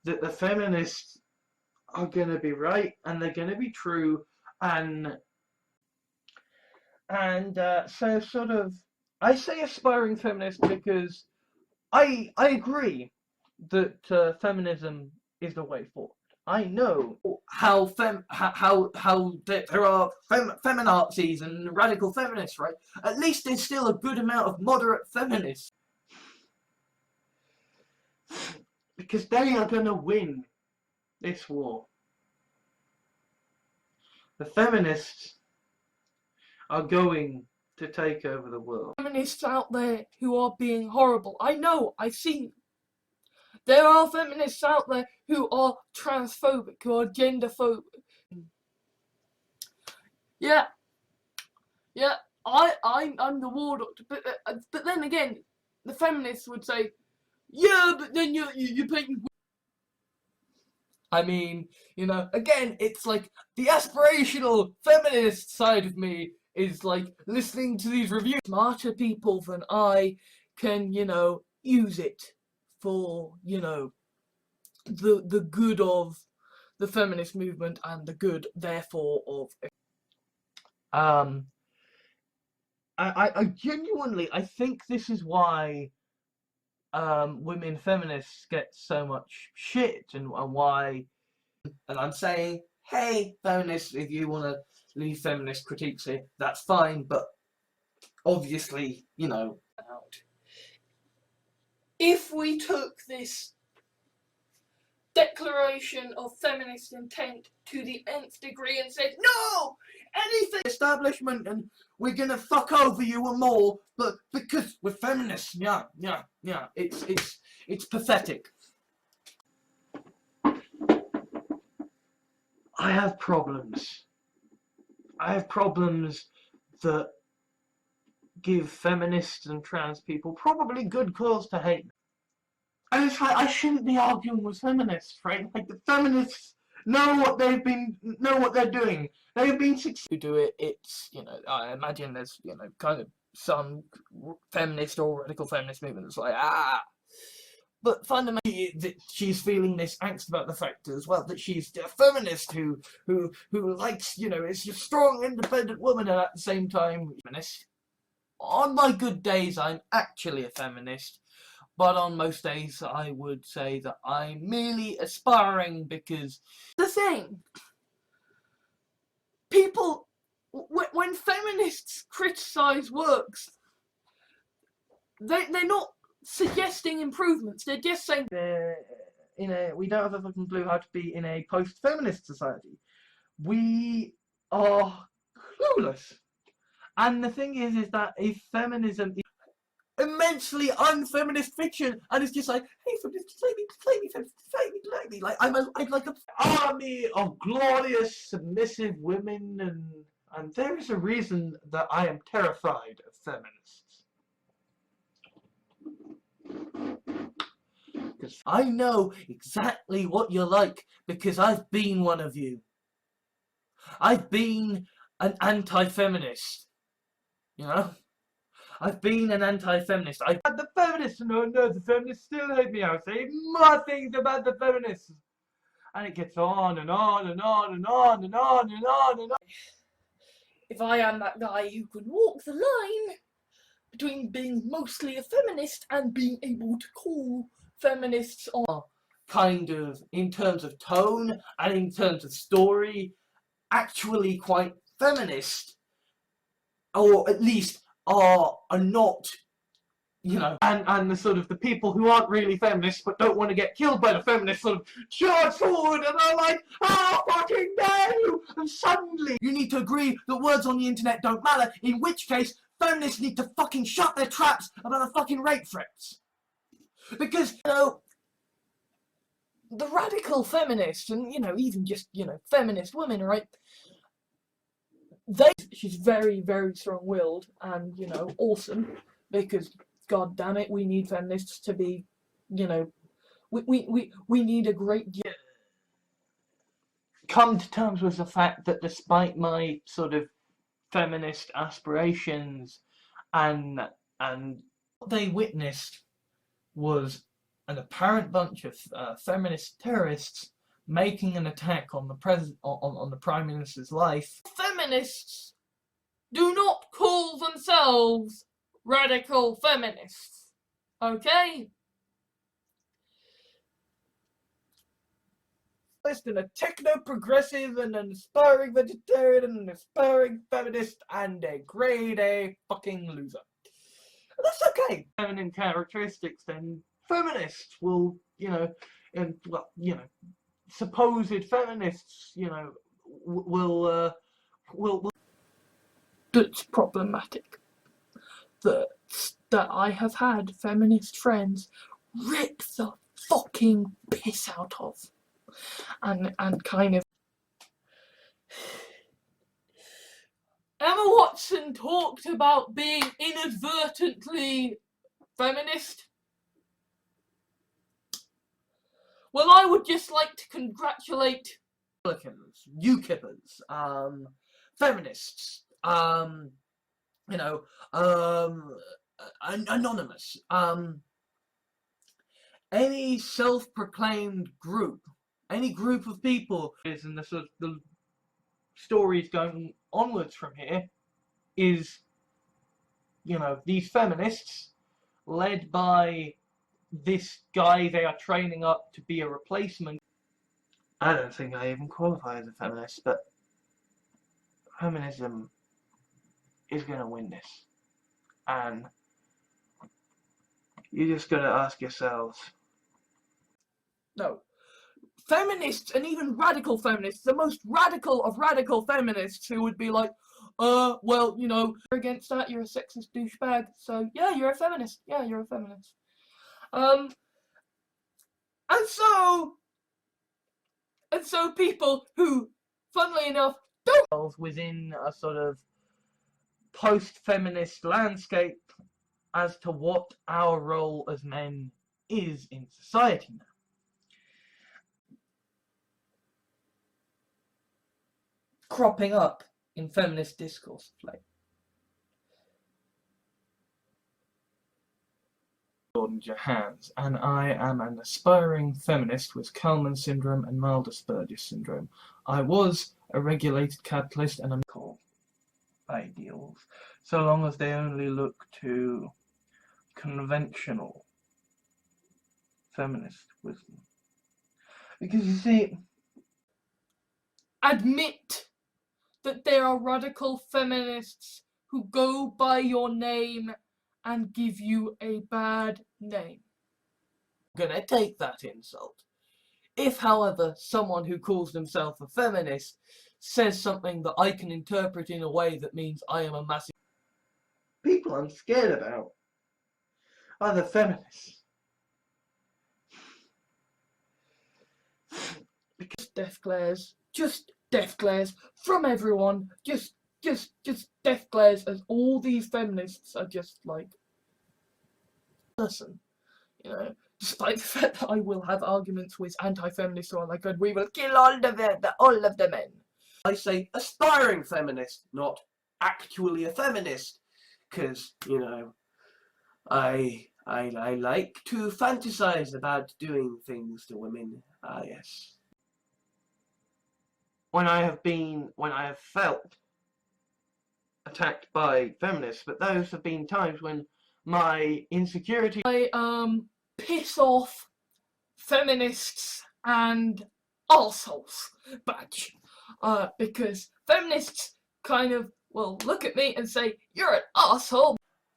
that the feminists are going to be right, and they're going to be true, and so sort of, I say aspiring feminist because I agree that feminism is the way forward. I know how there are feminazis and radical feminists, right? At least there's still a good amount of moderate feminists. because they are going to win this war. The feminists are going to take over the world. Feminists out there who are being horrible. I know, I've seen. There are feminists out there who are transphobic, who are genderphobic. Yeah, I'm the war doctor, but then again, the feminists would say, yeah, but then you're paying. I mean, you know, again, it's like the aspirational feminist side of me is like listening to these reviews. Smarter people than I can, you know, use it for, you know, the good of the feminist movement and the good, therefore, of. I genuinely, I think this is why women feminists get so much shit, and why. And I'm saying, hey, feminists, if you want to leave feminist critiques here, that's fine, but obviously, you know, If we took this declaration of feminist intent to the nth degree and said, no, anything establishment, and we're gonna fuck over you and more, but because we're feminists, yeah, it's pathetic. I have problems. I have problems that give feminists and trans people probably good cause to hate. And it's like, I shouldn't be arguing with feminists, right? Like, the feminists know what they're doing. They've been successful. to do it, it's, you know, I imagine there's, you know, kind of some feminist or radical feminist movement that's like, But fundamentally, she's feeling this angst about the fact as well that she's a feminist who likes, you know, is a strong, independent woman, and at the same time, feminist. On my good days, I'm actually a feminist, but on most days, I would say that I'm merely aspiring because the thing. People, when feminists criticize works, they're not suggesting improvements. They're just saying we don't have a fucking clue how to be in a post-feminist society. We are clueless. And the thing is that if feminism immensely unfeminist fiction, and it's just like, hey, feminists, play me, feminists, play me. Like I'm like an army of glorious, submissive women, and there is a reason that I am terrified of feminists. Because I know exactly what you're like, because I've been one of you. I've been an anti-feminist, you know? I've been an anti-feminist. I've had the feminists, no, the feminists still hate me. I'll say more things about the feminists. And it gets on and on and on and on and on and on and on. If I am that guy who can walk the line between being mostly a feminist and being able to call feminists on Kind of, in terms of tone and in terms of story, actually quite feminist. Or at least are not, you know, and the sort of the people who aren't really feminists but don't want to get killed by the feminists sort of charge forward and are like, oh fucking no! And suddenly you need to agree that words on the internet don't matter, in which case feminists need to fucking shut their traps about the fucking rape threats. Because, you know, the radical feminists, and, you know, even just, you know, feminist women, right? She's very, very strong-willed and, you know, awesome, because, god damn it, we need feminists to be, you know, we need a great... Come to terms with the fact that despite my sort of feminist aspirations and what they witnessed was an apparent bunch of feminist terrorists making an attack on the on the Prime Minister's life. Feminists do not call themselves radical feminists, okay? And a techno-progressive and an aspiring vegetarian and an aspiring feminist and a grade A fucking loser. And that's okay. feminine characteristics, then feminists will, you know, and well, you know, supposed feminists, you know, will That's problematic. That I have had feminist friends rip the fucking piss out of. And kind of... Emma Watson talked about being inadvertently feminist. Well, I would just like to congratulate Republicans, UKIPers, feminists, you know, anonymous, any self-proclaimed group, any group of people, is, and the sort of the stories going onwards from here is, you know, these feminists led by this guy they are training up to be a replacement. I don't think I even qualify as a feminist, but feminism is going to win this, and you just got to ask yourselves. no. Feminists, and even radical feminists, the most radical of radical feminists, who would be like, well, you know, you're against that, you're a sexist douchebag, so yeah, you're a feminist, yeah, you're a feminist. And so people who, funnily enough, don't Within a sort of post-feminist landscape as to what our role as men is in society now. cropping up in feminist discourse. Like Jahans, and I am an aspiring feminist with Kalman syndrome and mild Asperger's syndrome. I was a regulated capitalist and I'm called ideals, so long as they only look to conventional feminist wisdom. Because you see, admit that there are radical feminists who go by your name and give you a bad name. I'm gonna take that insult. If, however, someone who calls themselves a feminist says something that I can interpret in a way that means I am a massive... People I'm scared about other feminists. Just death glares from everyone, just death glares as all these feminists are just like, person, you know, despite the fact that I will have arguments with anti-feminists who are like, we will kill all of the men. I say aspiring feminist, not actually a feminist, because, you know, I like to fantasize about doing things to women. Ah, yes. When I have felt attacked by feminists, but those have been times when my insecurity. I piss off feminists and arseholes badge. Because feminists kind of will look at me and say, you're an arsehole.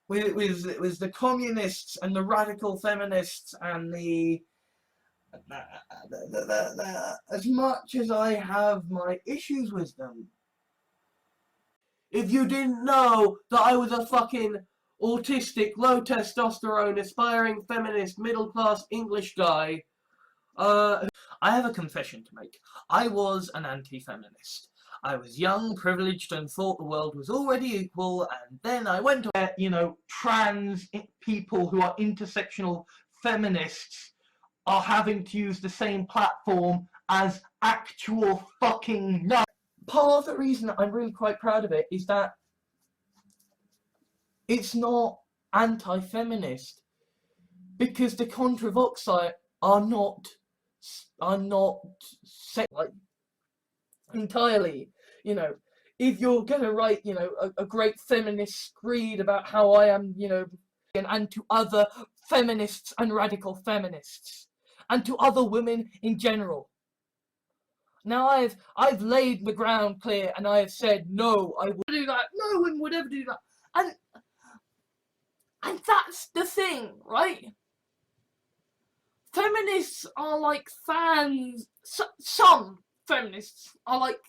It was the communists and the radical feminists and as much as I have my issues with them. If you didn't know that I was a fucking autistic, low testosterone, aspiring feminist, middle class English guy, I have a confession to make. I was an anti-feminist. I was young, privileged, and thought the world was already equal, and then I went to, you know, trans people who are intersectional feminists are having to use the same platform as actual fucking nuts. Part of the reason I'm really quite proud of it is that it's not anti-feminist, because the controvoxi are not like entirely, you know, if you're gonna write, you know, a great feminist screed about how I am, you know, and to other feminists and radical feminists, and to other women in general. Now I've laid the ground clear, and I have said no, I would do that. No one would ever do that, and that's the thing, right? Feminists are like fans. Some feminists are like.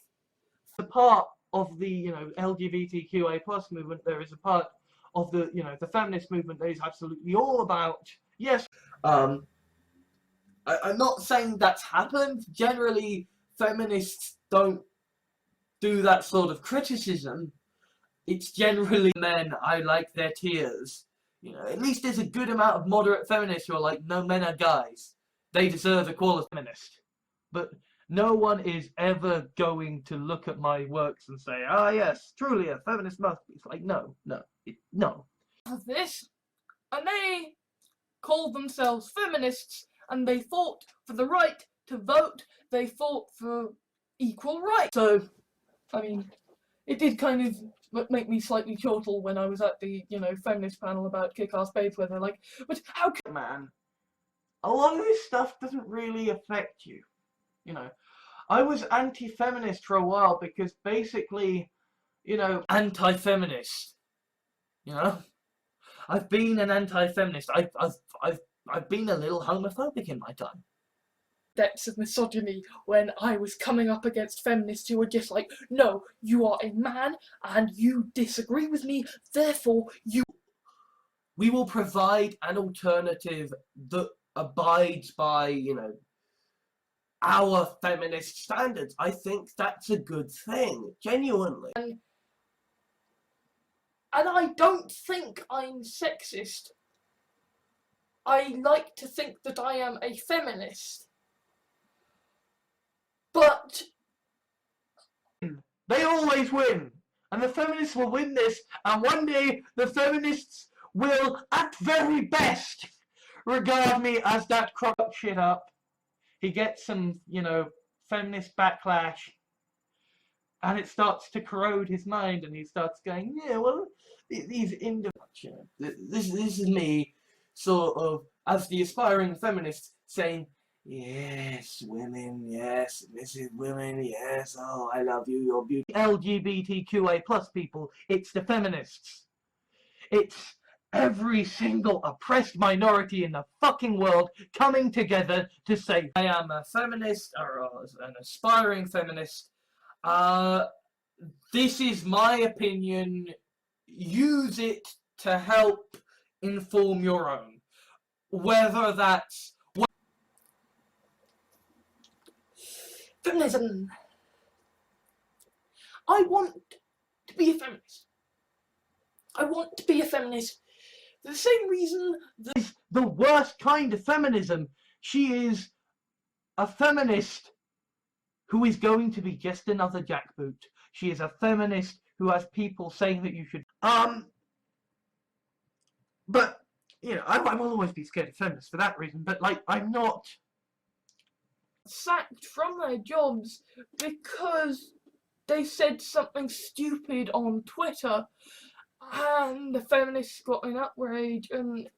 The part of the, you know, LGBTQA plus movement, there is a part of the, you know, the feminist movement that is absolutely all about, yes. I'm not saying that's happened. Generally, feminists don't do that sort of criticism. It's generally men, I like their tears. You know, at least there's a good amount of moderate feminists who are like, no, men are guys. They deserve equality. Feminist. But no one is ever going to look at my works and say, ah, yes, truly a feminist must be. It's like, no. Of this, and they called themselves feminists, and they fought for the right to vote. They fought for equal rights. So, I mean, it did kind of make me slightly chortle when I was at the, you know, feminist panel about kick-ass babes, where they're like, but how can... Man, a lot of this stuff doesn't really affect you. You know, I was anti-feminist for a while because basically, you know, Anti-feminist. You know? I've been an anti-feminist. I've been a little homophobic in my time. Depths of misogyny when I was coming up against feminists who were just like, no, you are a man and you disagree with me, therefore you... We will provide an alternative that abides by, you know, our feminist standards. I think that's a good thing, genuinely. And I don't think I'm sexist. I like to think that I am a feminist. But they always win. And the feminists will win this. And one day, the feminists will, at very best, regard me as that crop shit up. He gets some, you know, feminist backlash. And it starts to corrode his mind. And he starts going, yeah, well, these individuals. This is me, sort of, as the aspiring feminist, saying, yes, women, yes, this is women, yes, oh, I love you, you're beautiful. LGBTQA plus people, it's the feminists. It's every single oppressed minority in the fucking world coming together to say, I am a feminist, or an aspiring feminist. This is my opinion. Use it to help inform your own. whether that's Feminism. I want to be a feminist. I want to be a feminist for the same reason that Is the worst kind of feminism. She is a feminist who is going to be just another jackboot. She is a feminist who has people saying that you should. But you know, I will always be scared of feminists for that reason. But like, I'm not. sacked from their jobs because they said something stupid on Twitter, and the feminists got in outrage, and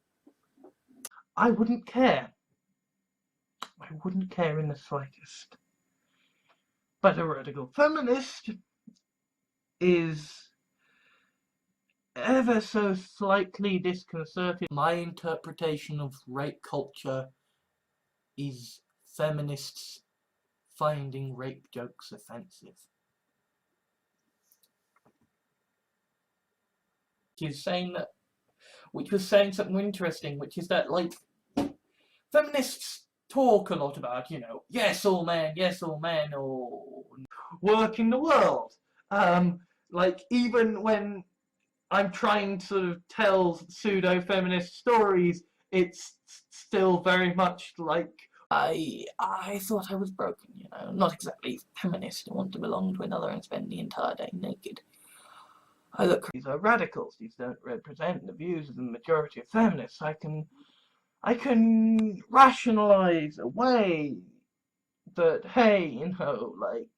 I wouldn't care. I wouldn't care in the slightest. But a radical feminist is ever so slightly disconcerting. my interpretation of rape culture is feminists finding rape jokes offensive. Which was saying something interesting, which is that, like, feminists talk a lot about, you know, yes all men, or Work in the world. Like, even when I'm trying to sort of tell pseudo-feminist stories, it's still very much like I thought I was broken, you know, not exactly feminist. I want to belong to another and spend the entire day naked. I look. these are radicals. These don't represent the views of the majority of feminists. I can rationalize away that, hey, you know, like,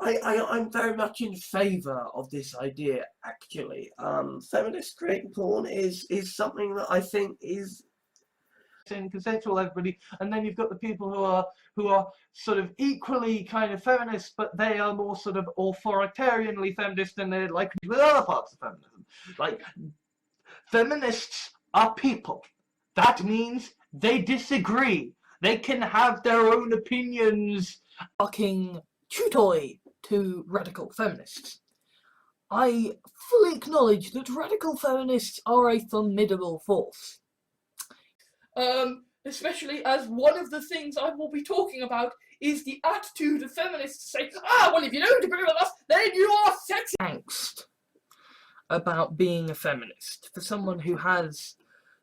I'm very much in favour of this idea, actually. Feminist creating porn is something that I think is consensual, everybody, and then you've got the people who are sort of equally kind of feminist, but they are more sort of authoritarianly feminist, and they're like with other parts of feminism. Like, feminists are people. That means they disagree. They can have their own opinions. fucking chew to radical feminists. I fully acknowledge that radical feminists are a formidable force. especially as one of the things I will be talking about is the attitude of feminists to say, well, if you don't agree with us, then you are sexist. Angst about being a feminist for someone who has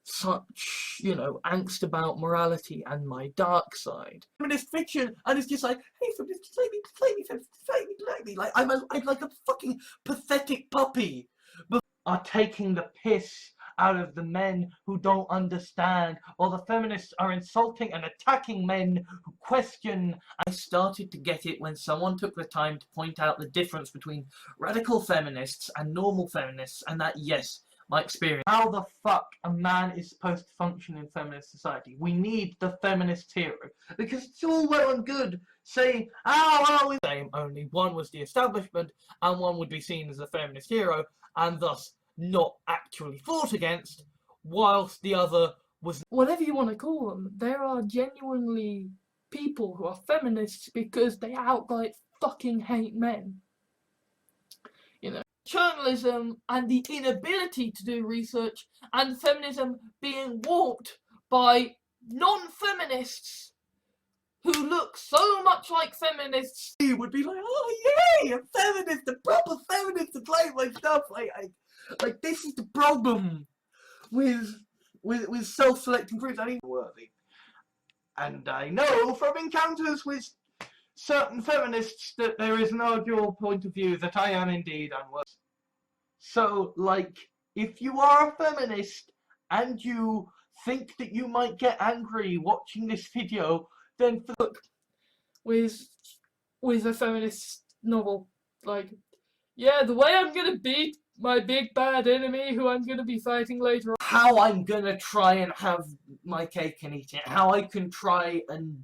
such, you know, angst about morality and my dark side. Feminist fiction, and it's just like, hey, feminist, play me. Like, I'm like a fucking pathetic puppy. Are taking the piss out of the men who don't understand, or the feminists are insulting and attacking men who question. I started to get it when someone took the time to point out the difference between radical feminists and normal feminists, and that, yes, my experience. How the fuck a man is supposed to function in feminist society? We need the feminist hero, because it's all well and good saying, only one was the establishment and one would be seen as a feminist hero and thus not actually fought against, whilst the other was. Whatever you want to call them, there are genuinely people who are feminists because they outright fucking hate men. You know, journalism and the inability to do research, and feminism being warped by non-feminists who look so much like feminists. He would be like, oh yay, a feminist, a proper feminist to play my stuff. Like this is the problem with self-selecting groups. I mean, worthy. and I know from encounters with certain feminists that there is no dual point of view, that I am indeed unworthy. So, like, if you are a feminist and you think that you might get angry watching this video, then with a feminist novel, like, yeah, the way I'm gonna beat my big bad enemy who I'm gonna be fighting later on. How I'm gonna try and have my cake and eat it. How I can try and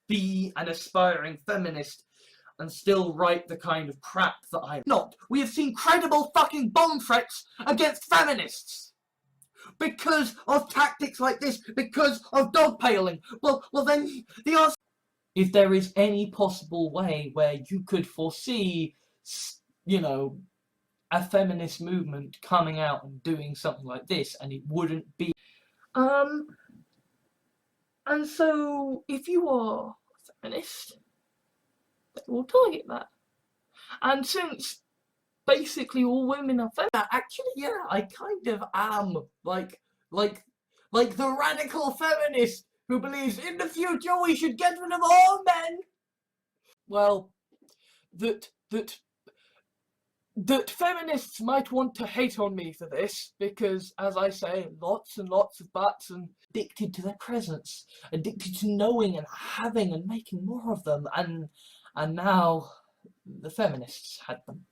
be an aspiring feminist and still write the kind of crap that I'm not. We have seen credible fucking bomb threats against feminists because of tactics like this, because of dogpiling. Well then the answer, if there is any possible way where you could foresee, you know, a feminist movement coming out and doing something like this, and it wouldn't be And so if you are a feminist, they will target that. And since basically all women are feminists, Actually, yeah, I kind of am like the radical feminist who believes in the future we should get rid of all men. Well, that feminists might want to hate on me for this because, as I say, lots and lots of butts and addicted to their presence, addicted to knowing and having and making more of them, and now the feminists had them.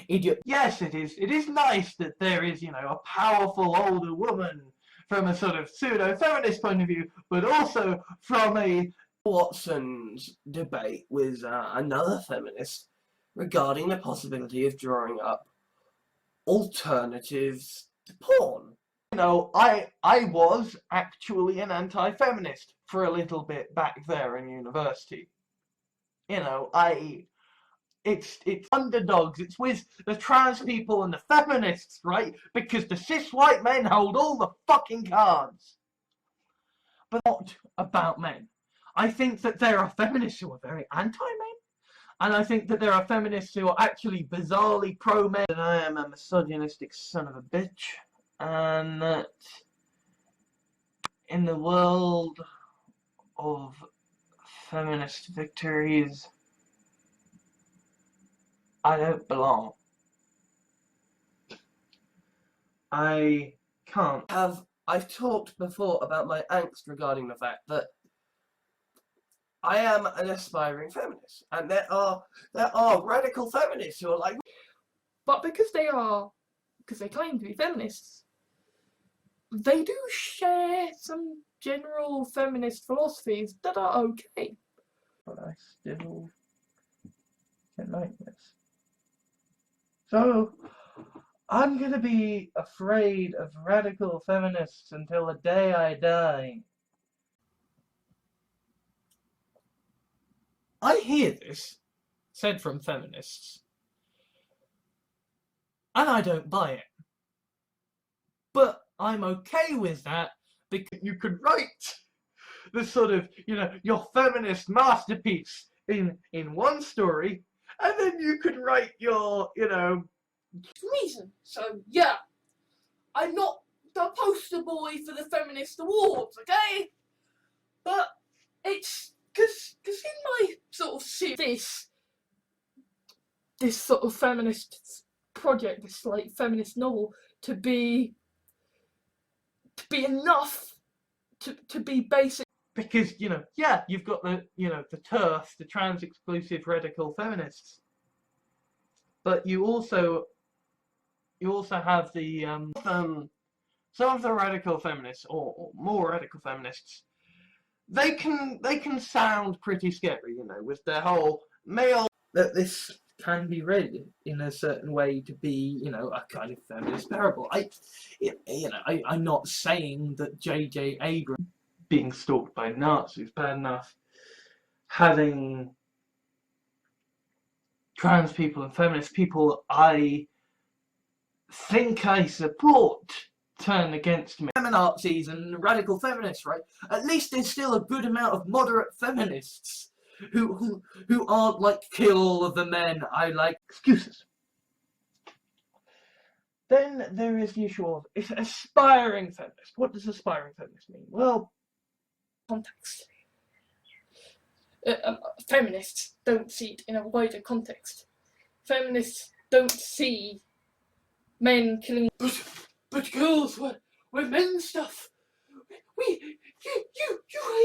Idiot. Yes, it is. It is nice that there is, a powerful older woman from a sort of pseudo-feminist point of view, but also from a Watson's debate with another feminist regarding the possibility of drawing up alternatives to porn. I was actually an anti-feminist for a little bit back there in university. It's underdogs, it's with the trans people and the feminists, right? Because the cis white men hold all the fucking cards. But not about men. I think that there are feminists who are very anti-men, and I think that there are feminists who are actually bizarrely pro-men. And I am a misogynistic son of a bitch, and that in the world of feminist victories, I don't belong. I can't. I've talked before about my angst regarding the fact that I am an aspiring feminist, and there are radical feminists who are like, but because they claim to be feminists, they do share some general feminist philosophies that are okay. But I still can like this. So, I'm gonna be afraid of radical feminists until the day I die. I hear this said from feminists, and I don't buy it. But I'm okay with that because You could write the sort of, your feminist masterpiece in one story, and then you could write your, reason. So yeah, I'm not the poster boy for the feminist awards, okay? But it's because in my sort of this sort of feminist project, this like feminist novel, to be enough to be basic. because you've got the the TERFs, the trans exclusive radical feminists, but you also have the some of the radical feminists or more radical feminists. They can sound pretty scary, with their whole male. that this can be read in a certain way to be, a kind of feminist parable. I'm not saying that J.J. Abrams Being stalked by Nazis bad enough, having trans people and feminist people I think I support turn against me. feminazis and radical feminists, right? At least there's still a good amount of moderate feminists who aren't like kill all of the men. I like Excuses. Then there is the issue of aspiring feminist. What does aspiring feminist mean? Well, context. Feminists don't see it in a wider context. Feminists don't see men killing. But girls, we're men stuff. You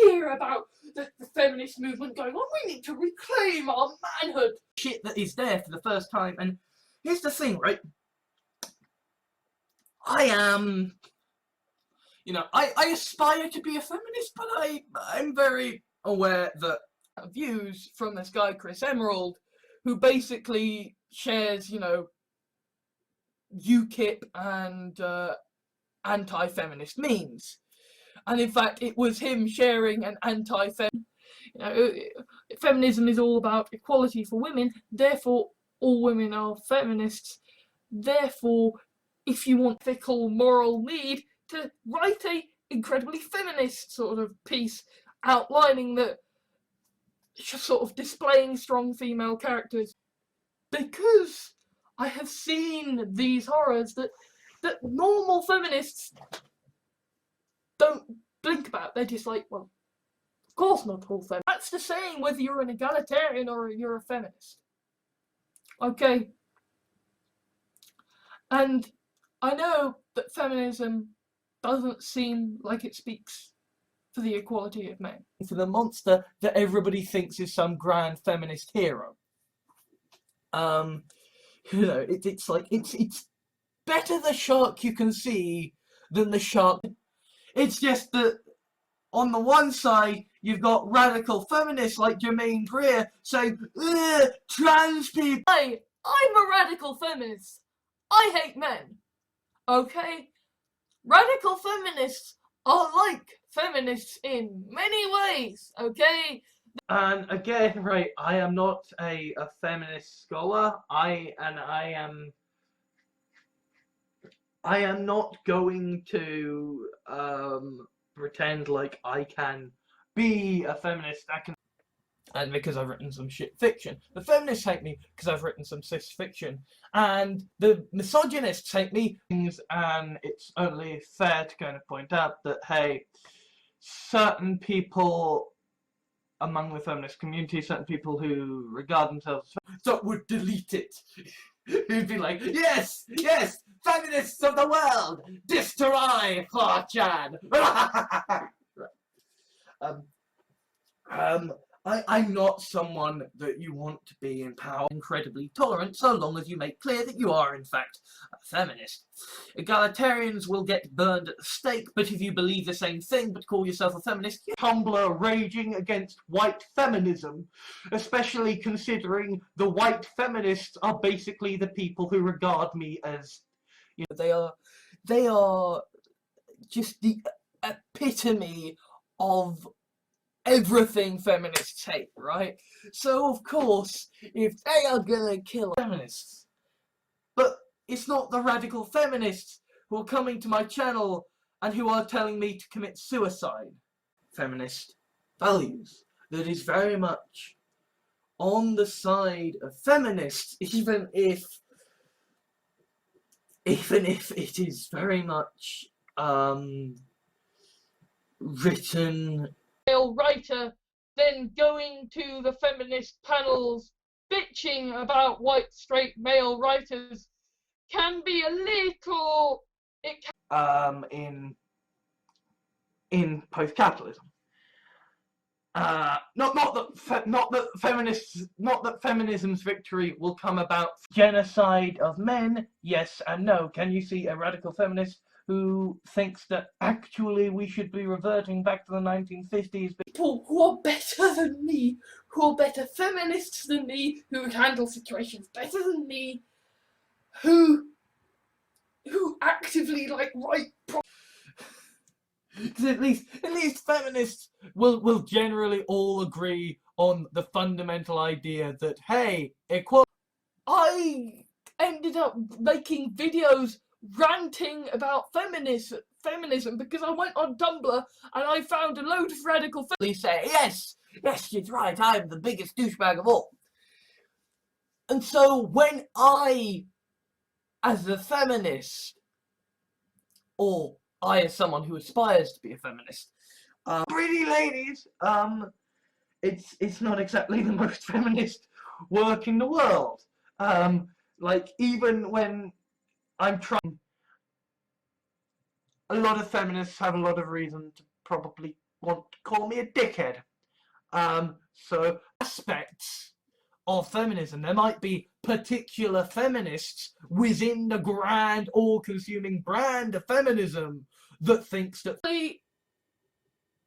hear about the feminist movement going on. We need to reclaim our manhood. shit that is there for the first time. And here's the thing, right? I am, I aspire to be a feminist, but I'm very aware that views from this guy Chris Emerald, who basically shares, UKIP and anti-feminist memes. And in fact, it was him sharing an anti-fem. Feminism is all about equality for women. Therefore, all women are feminists. Therefore, if you want ethical moral need, to write a incredibly feminist sort of piece outlining that, sort of displaying strong female characters, because I have seen these horrors that normal feminists don't blink about. They're just like, well, of course not all feminists. That's the same whether you're an egalitarian or you're a feminist. Okay. And I know that feminism doesn't seem like it speaks for the equality of men. For the monster that everybody thinks is some grand feminist hero. You know, it's like, it's better the shark you can see than the shark. It's just that on the one side, you've got radical feminists like Jermaine Greer saying, trans people. I'm a radical feminist. I hate men. Okay? Radical feminists are like feminists in many ways. Okay? And again, right, I am not a feminist scholar. I am not going to pretend like I can be a feminist. And because I've written some shit fiction. The feminists hate me because I've written some cis fiction. And the misogynists hate me. And it's only fair to kind of point out that, hey, certain people among the feminist community, certain people who regard themselves that would delete it. Who'd be like, yes, yes, feminists of the world, destroy 4chan. I'm not someone that you want to be in power. Incredibly tolerant, so long as you make clear that you are, in fact, a feminist. Egalitarians will get burned at the stake, but if you believe the same thing but call yourself a feminist, Tumblr raging against white feminism, especially considering the white feminists are basically the people who regard me as, you know, they are just the epitome of everything feminists hate, right? So of course, if they are gonna kill feminists, but it's not the radical feminists who are coming to my channel and who are telling me to commit suicide. Feminist values that is very much on the side of feminists, even if it is very much written. Male writer then going to the feminist panels bitching about white straight male writers can be a little, it can in post-capitalism. Not that feminism's victory will come about genocide of men. Yes and no. Can you see a radical feminist who thinks that actually we should be reverting back to the 1950s? People who are better than me, who are better feminists than me, who handle situations better than me, who actively like write. At least feminists will generally all agree on the fundamental idea that, hey, equality. I ended up making videos ranting about feminism because I went on Tumblr and I found a load of radical feminists say, yes, she's right, I'm the biggest douchebag of all. And so when I, as a feminist, or I as someone who aspires to be a feminist, pretty ladies, it's not exactly the most feminist work in the world. Like, even when I'm trying, a lot of feminists have a lot of reason to probably want to call me a dickhead. So aspects of feminism, there might be particular feminists within the grand all-consuming brand of feminism that thinks that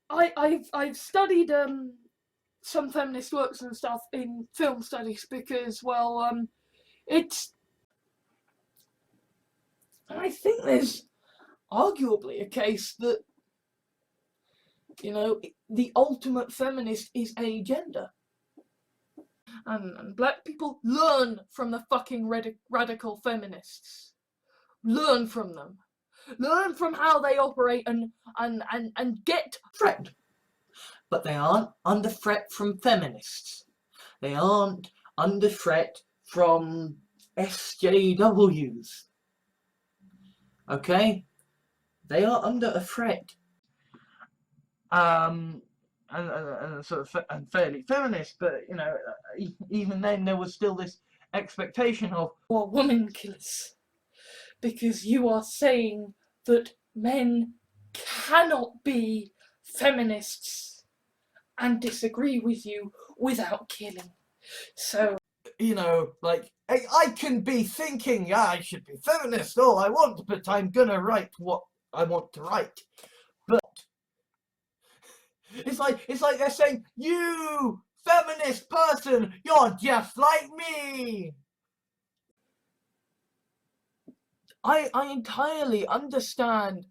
I've studied some feminist works and stuff in film studies because, well, I think there's arguably a case that, you know, the ultimate feminist is agender. And black people learn from the fucking radical feminists. Learn from them. Learn from how they operate and get threat. But they aren't under threat from feminists. They aren't under threat from SJWs. Okay? They are under a threat. And sort of and fairly feminist, but you know, even then there was still this expectation of woman killers, because you are saying that men cannot be feminists and disagree with you without killing. So, you know, like, I can be thinking, yeah, I should be feminist all I want, but I'm gonna write what I want to write. But it's like they're saying, you feminist person, you're just like me. I entirely understand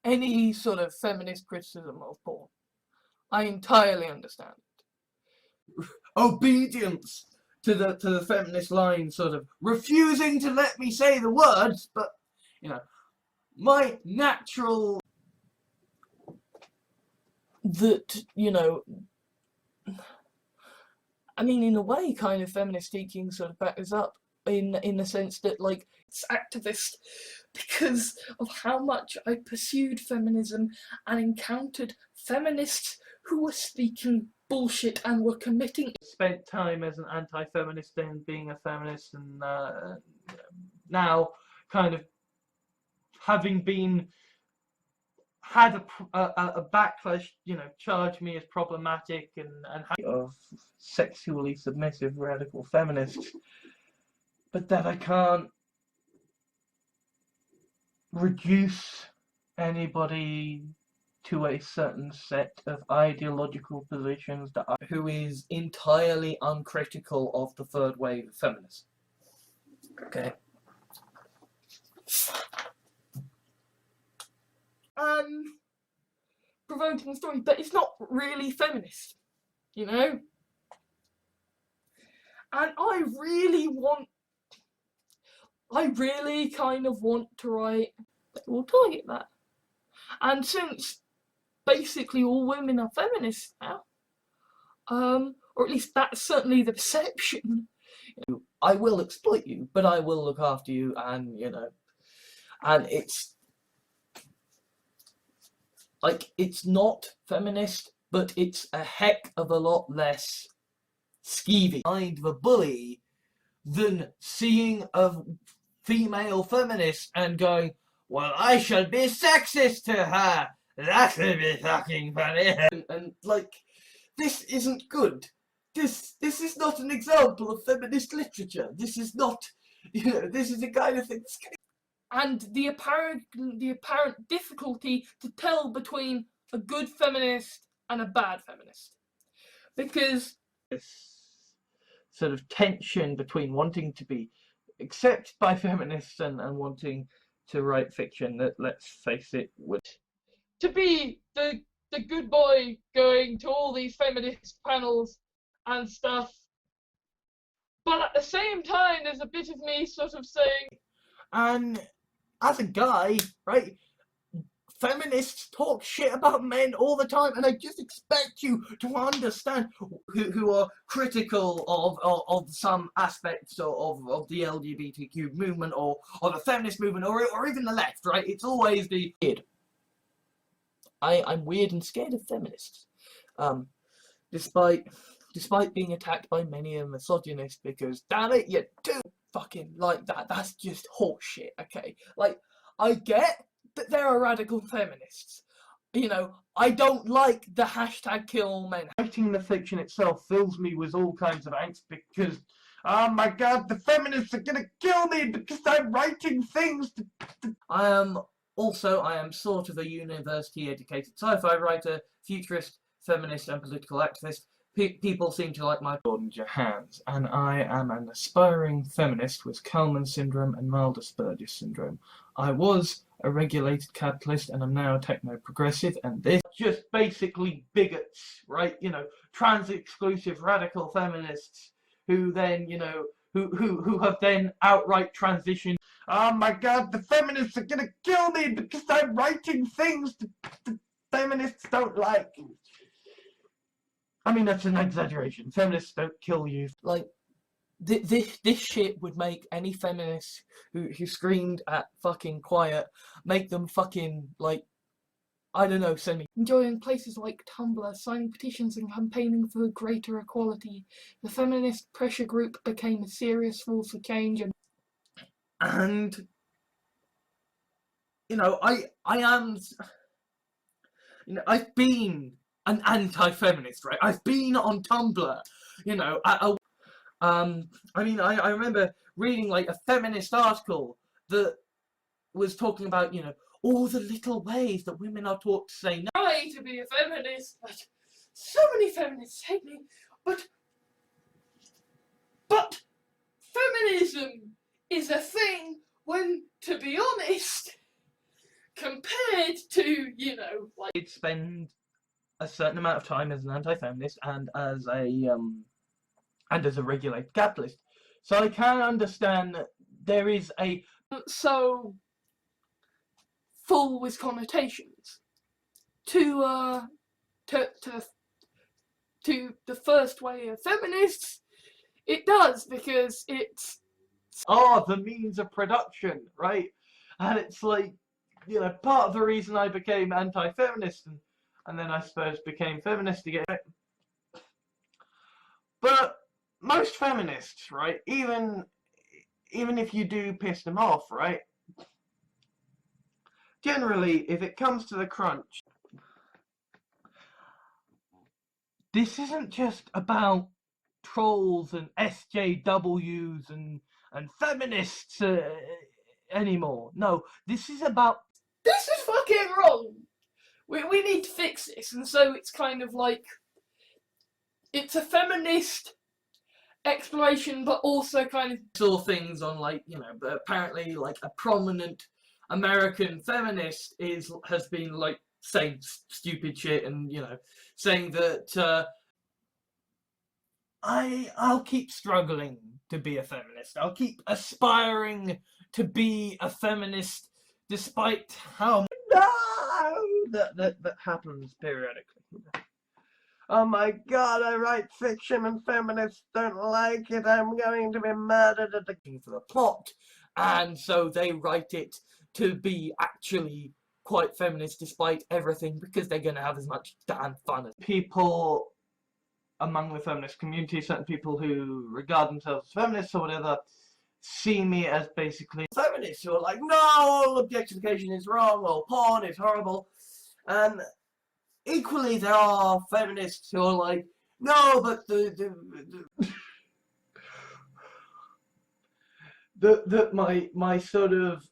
any sort of feminist criticism of porn. I entirely understand it. Obedience to the feminist line, sort of refusing to let me say the words, but you know, my natural that, you know, I mean, in a way, kind of feminist teaching sort of backs up in the sense that, like, it's activist because of how much I pursued feminism and encountered feminists who were speaking bullshit and were committing. Spent time as an anti-feminist, then being a feminist, and now kind of having been had a backlash, you know, charged me as problematic and of sexually submissive radical feminists, but that I can't reduce anybody to a certain set of ideological positions that who is entirely uncritical of the third wave of feminism. Okay. Provoking story, but it's not really feminist, you know? And I really kind of want to write that will target that. And since basically all women are feminists now, or at least that's certainly the perception. I will exploit you, but I will look after you, and you know, and it's like, it's not feminist, but it's a heck of a lot less skeevy kind of a bully than seeing a female feminist and going, well, I shall be sexist to her. That would be fucking funny. And like, this isn't good. This is not an example of feminist literature. This is not, you know, this is the kind of thing. And the apparent difficulty to tell between a good feminist and a bad feminist. Because this sort of tension between wanting to be accepted by feminists and wanting to write fiction that, let's face it, would to be the good boy going to all these feminist panels and stuff. But at the same time, there's a bit of me sort of saying, and as a guy, right, feminists talk shit about men all the time, and I just expect you to understand who are critical of some aspects of the LGBTQ movement or the feminist movement or even the left, right? It's always the weird. I'm weird and scared of feminists, despite being attacked by many a misogynist, because damn it, you do fucking like that. That's just horseshit, okay? Like, I get that there are radical feminists. You know, I don't like the hashtag kill all men. Writing the fiction itself fills me with all kinds of angst because, oh my god, the feminists are gonna kill me because I'm writing things. I am sort of a university-educated sci-fi writer, futurist, feminist, and political activist. People seem to like my Jahans, and I am an aspiring feminist with Kalman syndrome and mild Asperger's syndrome. I was a regulated capitalist and I'm now a techno-progressive, and this just basically bigots, right? You know, trans-exclusive radical feminists who then, you know, who have then outright transitioned. Oh my god, the feminists are gonna kill me because I'm writing things the feminists don't like. I mean, that's an exaggeration. Feminists don't kill you. Like, this shit would make any feminist who screamed at fucking quiet, make them fucking, like, I don't know, send me. Enjoying places like Tumblr, signing petitions and campaigning for greater equality, the feminist pressure group became a serious force for change. And, you know, I am, you know, I've been an anti-feminist, right? I've been on Tumblr, you know, I mean, I remember reading, like, a feminist article that was talking about, you know, all the little ways that women are taught to say no. Try to be a feminist, but so many feminists hate me, but feminism is a thing when, to be honest, compared to, you know, like... I'd spend a certain amount of time as an anti-feminist and as a regulated capitalist. So I can understand that there is a... So full with connotations to the first way of feminists. It does, because it's the means of production, right? And it's like, you know, part of the reason I became anti-feminist and then I suppose became feminist again. But most feminists, right, even if you do piss them off, right, generally, if it comes to the crunch, this isn't just about trolls and SJWs and feminists anymore. No, this is about... This is fucking wrong. We need to fix this, and so it's kind of like, it's a feminist exploration, but also kind of... Saw things on, like, you know, but apparently, like, a prominent American feminist has been, like, saying stupid shit and, you know, saying that I'll keep struggling to be a feminist. I'll keep aspiring to be a feminist despite how that happens periodically. Oh my god, I write fiction and feminists don't like it. I'm going to be murdered at the... for the plot, and so they write it to be actually quite feminist despite everything because they're going to have as much damn fun as people among the feminist community, certain people who regard themselves as feminists or whatever, see me as basically feminists who are like, no, all objectification is wrong, or porn is horrible. And equally there are feminists who are like, no, but my sort of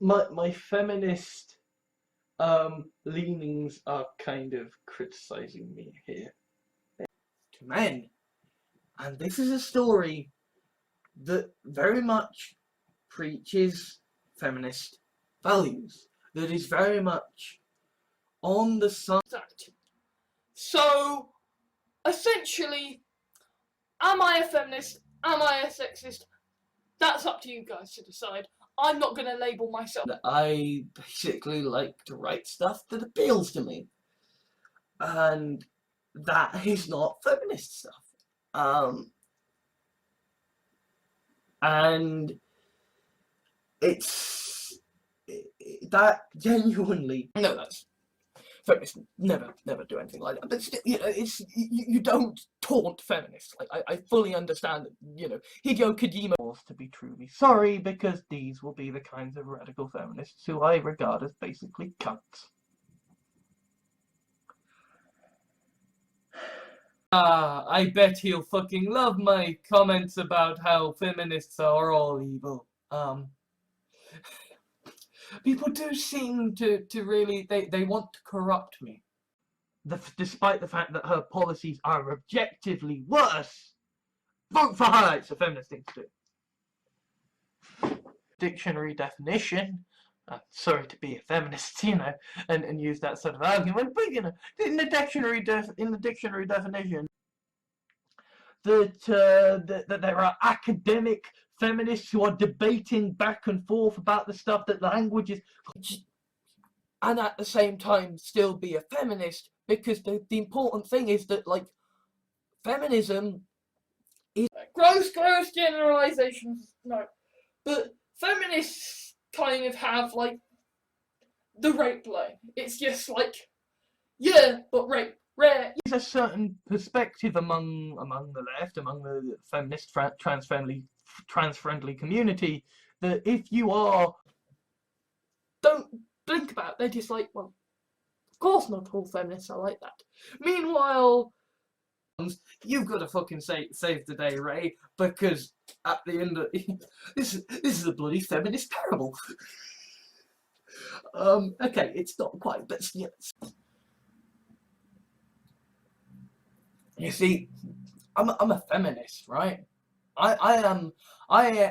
my feminist leanings are kind of criticizing me here. To men. And this is a story that very much preaches feminist values. That is very much on the side. So, essentially, am I a feminist? Am I a sexist? That's up to you guys to decide. I'm not going to label myself. I basically like to write stuff that appeals to me. And that is not feminist stuff. And it's that genuinely, no, that's feminists never do anything like that. But still, you know, it's you don't taunt feminists. Like I fully understand that, you know, Hideo Kojima to be truly sorry, because these will be the kinds of radical feminists who I regard as basically cunts. I bet he'll fucking love my comments about how feminists are all evil. People do seem to really, they want to corrupt me. Despite the fact that her policies are objectively worse, vote for her. It's a feminist thing to do. Dictionary definition. Sorry to be a feminist, you know, and use that sort of argument, but you know, in the dictionary definition, that there are academic feminists who are debating back and forth about the stuff that language is, and at the same time still be a feminist, because the important thing is that, like, feminism is gross generalizations, no. But feminists kind of have, like, the rape line. It's just like, yeah, but rape, rare. There's a certain perspective among the left, among the feminist, trans-friendly community, that if you are... Don't blink about it, they're just like, well, of course not all feminists are like that. Meanwhile, you've got to fucking save the day, Ray, because at the end of this is a bloody feminist parable. Okay, it's not quite, but yes. You see, I'm a feminist, right? I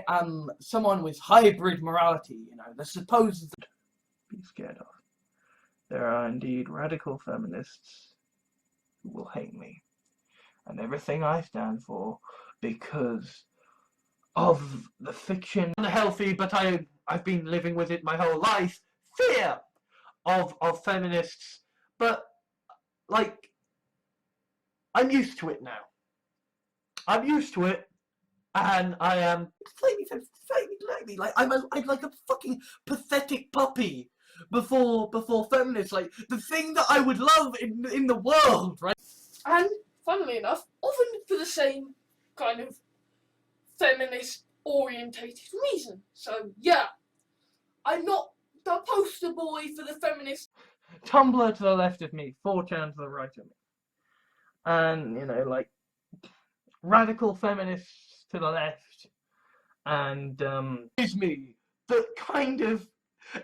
am someone with hybrid morality. You know, the supposed be scared of. There are indeed radical feminists who will hate me and everything I stand for, because of the fiction, unhealthy, but I've been living with it my whole life, fear of feminists. But, like, I'm used to it now. I'm used to it, and I am slightly like I'm like a fucking pathetic puppy before feminists, like the thing that I would love in the world, right? and funnily enough, often for the same kind of feminist orientated reason. So yeah, I'm not the poster boy for the feminist. Tumblr to the left of me, 4chan to the right of me. And, you know, like, radical feminists to the left. And, is me that kind of,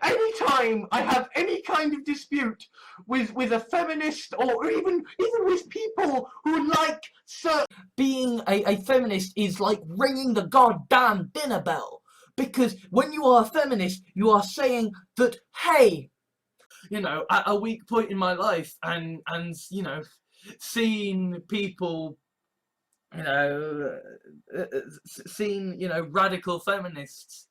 anytime I have any kind of dispute with a feminist, or even with people who like certain... Being a feminist is like ringing the goddamn dinner bell. Because when you are a feminist, you are saying that, hey, you know, at a weak point in my life, and you know, seeing people, you know, seeing, you know, radical feminists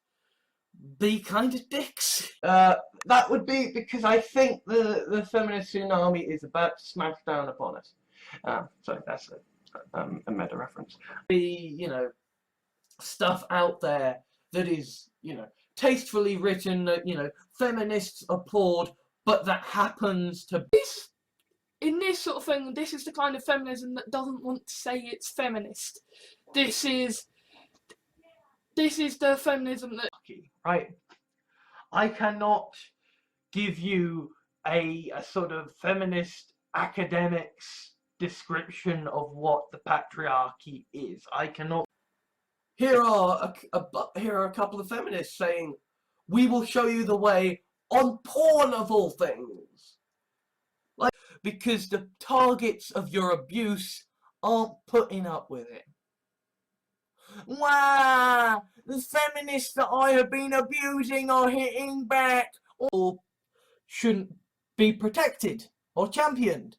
be kind of dicks. That would be because I think the feminist tsunami is about to smash down upon us. So that's a meta reference. You know, stuff out there that is, you know, tastefully written, that, you know, feminists applaud, but that happens to be... In this sort of thing, this is the kind of feminism that doesn't want to say it's feminist. This is the feminism that... Right. I cannot give you a sort of feminist academics description of what the patriarchy is. I cannot... Here are a couple of feminists saying, we will show you the way on porn of all things. Like, because the targets of your abuse aren't putting up with it. Wow, the feminists that I have been abusing are hitting back, or shouldn't be protected or championed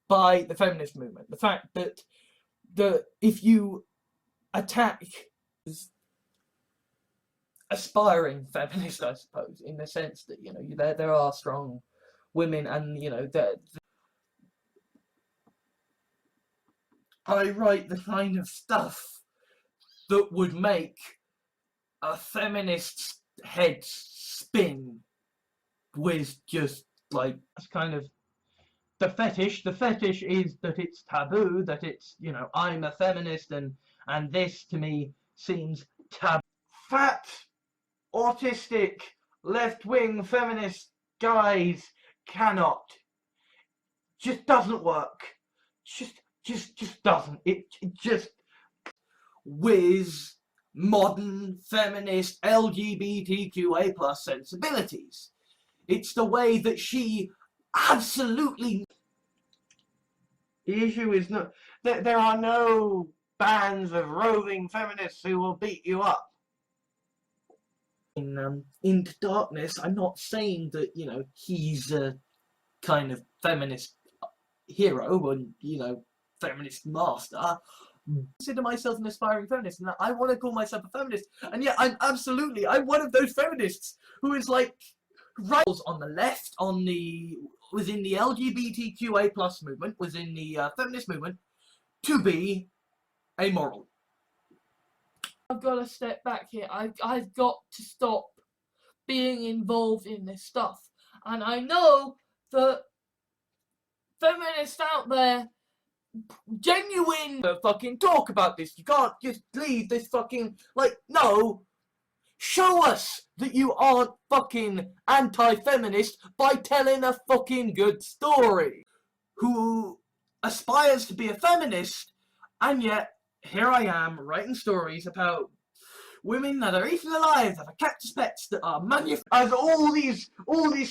by the feminist movement. The fact that if you attack aspiring feminists, I suppose, in the sense that, you know, there are strong women, and, you know, that I write the kind of stuff that would make a feminist's head spin with just, like, that's kind of the fetish. The fetish is that it's taboo, that it's, you know, I'm a feminist, and this to me seems taboo. Fat, autistic, left-wing feminist guys cannot. Just doesn't work. Just doesn't. It just... With modern feminist LGBTQA+ sensibilities. It's the way that she absolutely... The issue is not that there are no bands of roving feminists who will beat you up. Into Darkness, I'm not saying that, you know, he's a kind of feminist hero and, you know, feminist master. consider myself an aspiring feminist, and that I want to call myself a feminist, and yet I'm one of those feminists who is like right on the left, was in the LGBTQA plus movement, was in the feminist movement, to be amoral. I've got to step back here. I've got to stop being involved in this stuff, and I know that feminists out there genuine fucking talk about this. You can't just leave this fucking, like, no. Show us that you aren't fucking anti-feminist by telling a fucking good story. Who aspires to be a feminist, and yet here I am writing stories about women that are eaten alive, that are cactus pets, that are as all these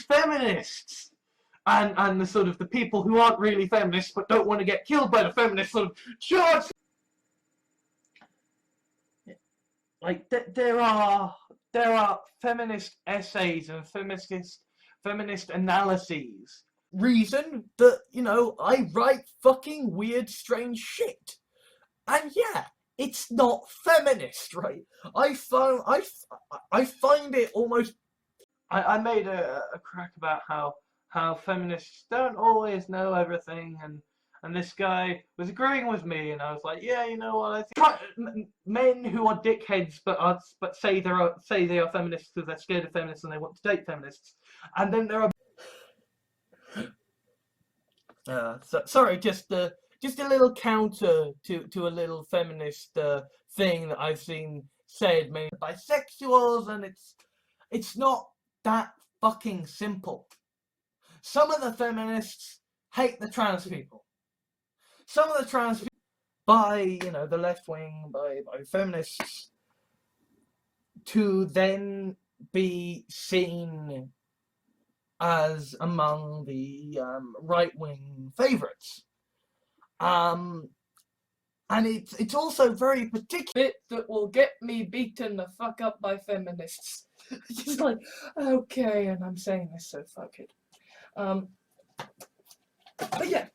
feminists and the sort of the people who aren't really feminists but don't want to get killed by the feminists sort of charge. Like there are feminist essays and feminist analyses. Reason that, you know, I write fucking weird, strange shit. And yeah, it's not feminist, right? I find it almost... I made a crack about how feminists don't always know everything, and this guy was agreeing with me, and I was like, yeah, you know what, I think men who are dickheads but say they are feminists because they're scared of feminists and they want to date feminists, and then there are sorry, just a little counter to a little feminist thing that I've seen said mainly by bisexuals, and it's not that fucking simple. Some of the feminists hate the trans people. Some of the trans people, by, you know, the left wing, by feminists, to then be seen as among the right-wing favourites. And it's also very particular bit that will get me beaten the fuck up by feminists. Just like, okay, and I'm saying this, so fuck it. But yeah,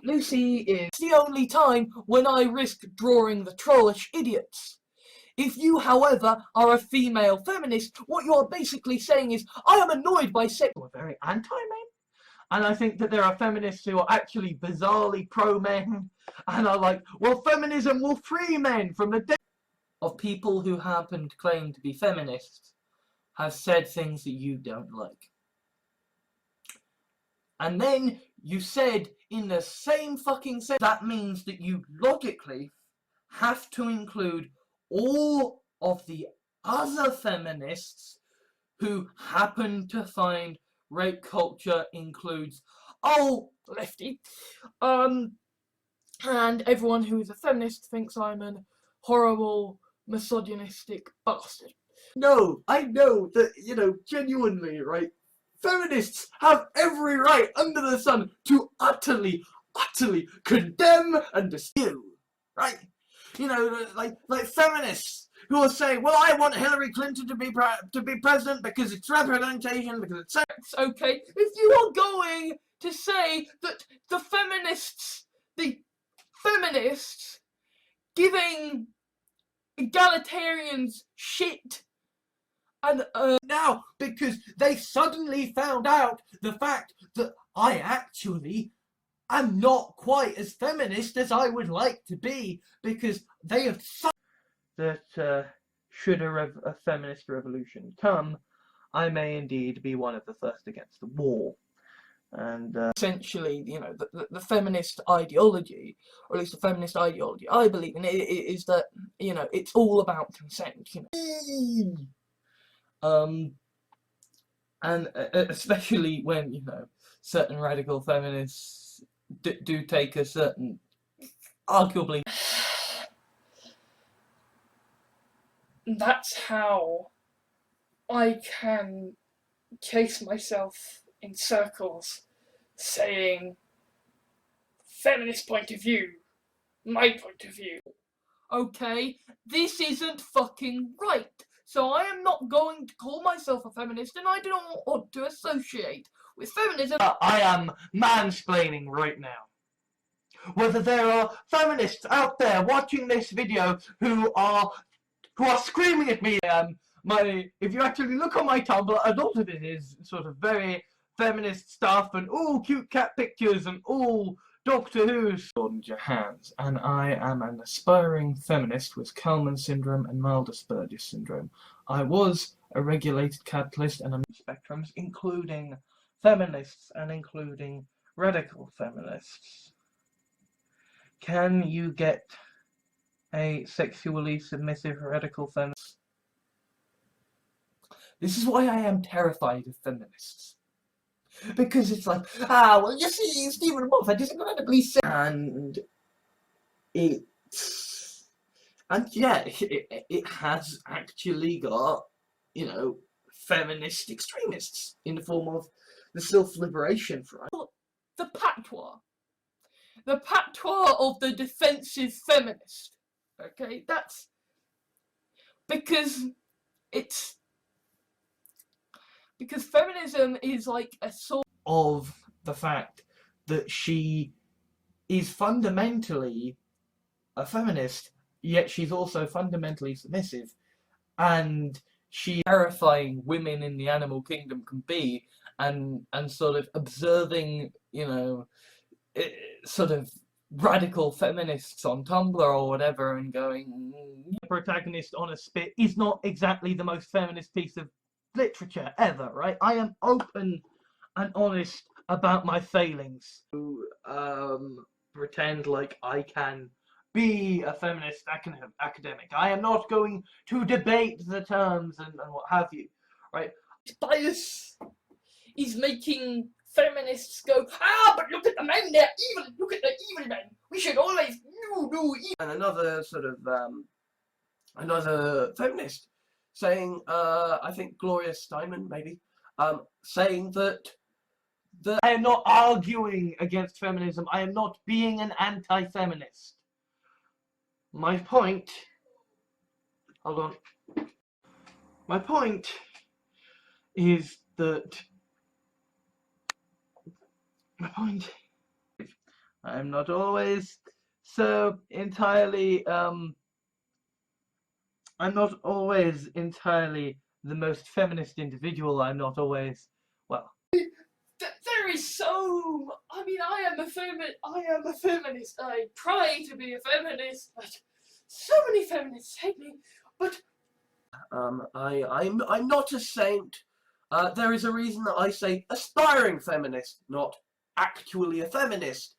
Lucy is the only time when I risk drawing the trollish idiots. If you, however, are a female feminist, what you are basically saying is, I am annoyed by sex. who are very anti-men. And I think that there are feminists who are actually bizarrely pro-men and are like, well, feminism will free men from the of people who happen to claim to be feminists have said things that you don't like. And then you said in the same fucking sentence, that means that you logically have to include all of the other feminists who happen to find rape culture includes, oh, lefty, and everyone who is a feminist thinks I'm an horrible, misogynistic bastard. No, I know that, you know, genuinely, right, feminists have every right under the sun to utterly condemn and dispute, right? You know, like feminists who will say, well, I want Hillary Clinton to be president because it's representation, because it's sex. Okay, if you are going to say that the feminists giving egalitarians shit, and now, because they suddenly found out the fact that I actually am not quite as feminist as I would like to be, because they have that should a feminist revolution come, I may indeed be one of the first against the wall. And essentially, you know, the feminist ideology, or at least the feminist ideology I believe in, is that, you know, it's all about consent, you know. And especially when, you know, certain radical feminists do take a certain, arguably... That's how I can chase myself in circles saying, feminist point of view, my point of view. Okay, this isn't fucking right. So I am not going to call myself a feminist, and I do not want to associate with feminism. I am mansplaining right now. whether there are feminists out there watching this video who are screaming at me. If you actually look on my Tumblr, a lot of it is sort of very feminist stuff and all cute cat pictures and all Doctor Who's. Jahans, and I am an aspiring feminist with Kalman syndrome and mild Asperger's syndrome. I was a regulated capitalist and spectrums, including feminists and including radical feminists. Can you get a sexually submissive radical feminist? This is why I am terrified of feminists. Because it's like, well, you see, Stephen Moffat is incredibly sick. And it has actually got, you know, feminist extremists in the form of the Self-Liberation Front. The patois of the defensive feminist. Okay, that's because feminism is like a sort of the fact that she is fundamentally a feminist, yet she's also fundamentally submissive, and she's terrifying women in the animal kingdom can be, and sort of observing, you know, sort of radical feminists on Tumblr or whatever, and going, protagonist on a spit is not exactly the most feminist piece of literature ever, right? I am open and honest about my failings. Pretend like I can be a feminist academic. I am not going to debate the terms and what have you, right? bias is making feminists go, but look at the men, they're evil, look at the evil men, we should always do evil. And another sort of, another feminist saying, I think Gloria Steinem maybe, saying that I am not arguing against feminism. I am not being an anti-feminist. My point... Hold on. My point is that... I'm not always so entirely... I'm not always entirely the most feminist individual. I'm not always... well... There is so... I mean, I am a feminist. I try to be a feminist, but so many feminists hate me. But I'm not a saint. There is a reason that I say aspiring feminist, not actually a feminist,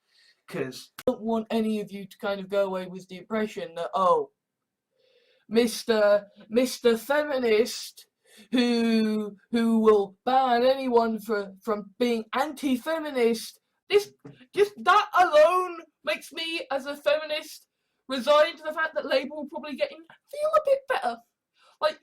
because I don't want any of you to kind of go away with the impression that, oh, Mr. Feminist who will ban anyone from being anti-feminist, just that alone makes me, as a feminist, resign to the fact that Labour will probably feel a bit better. Like,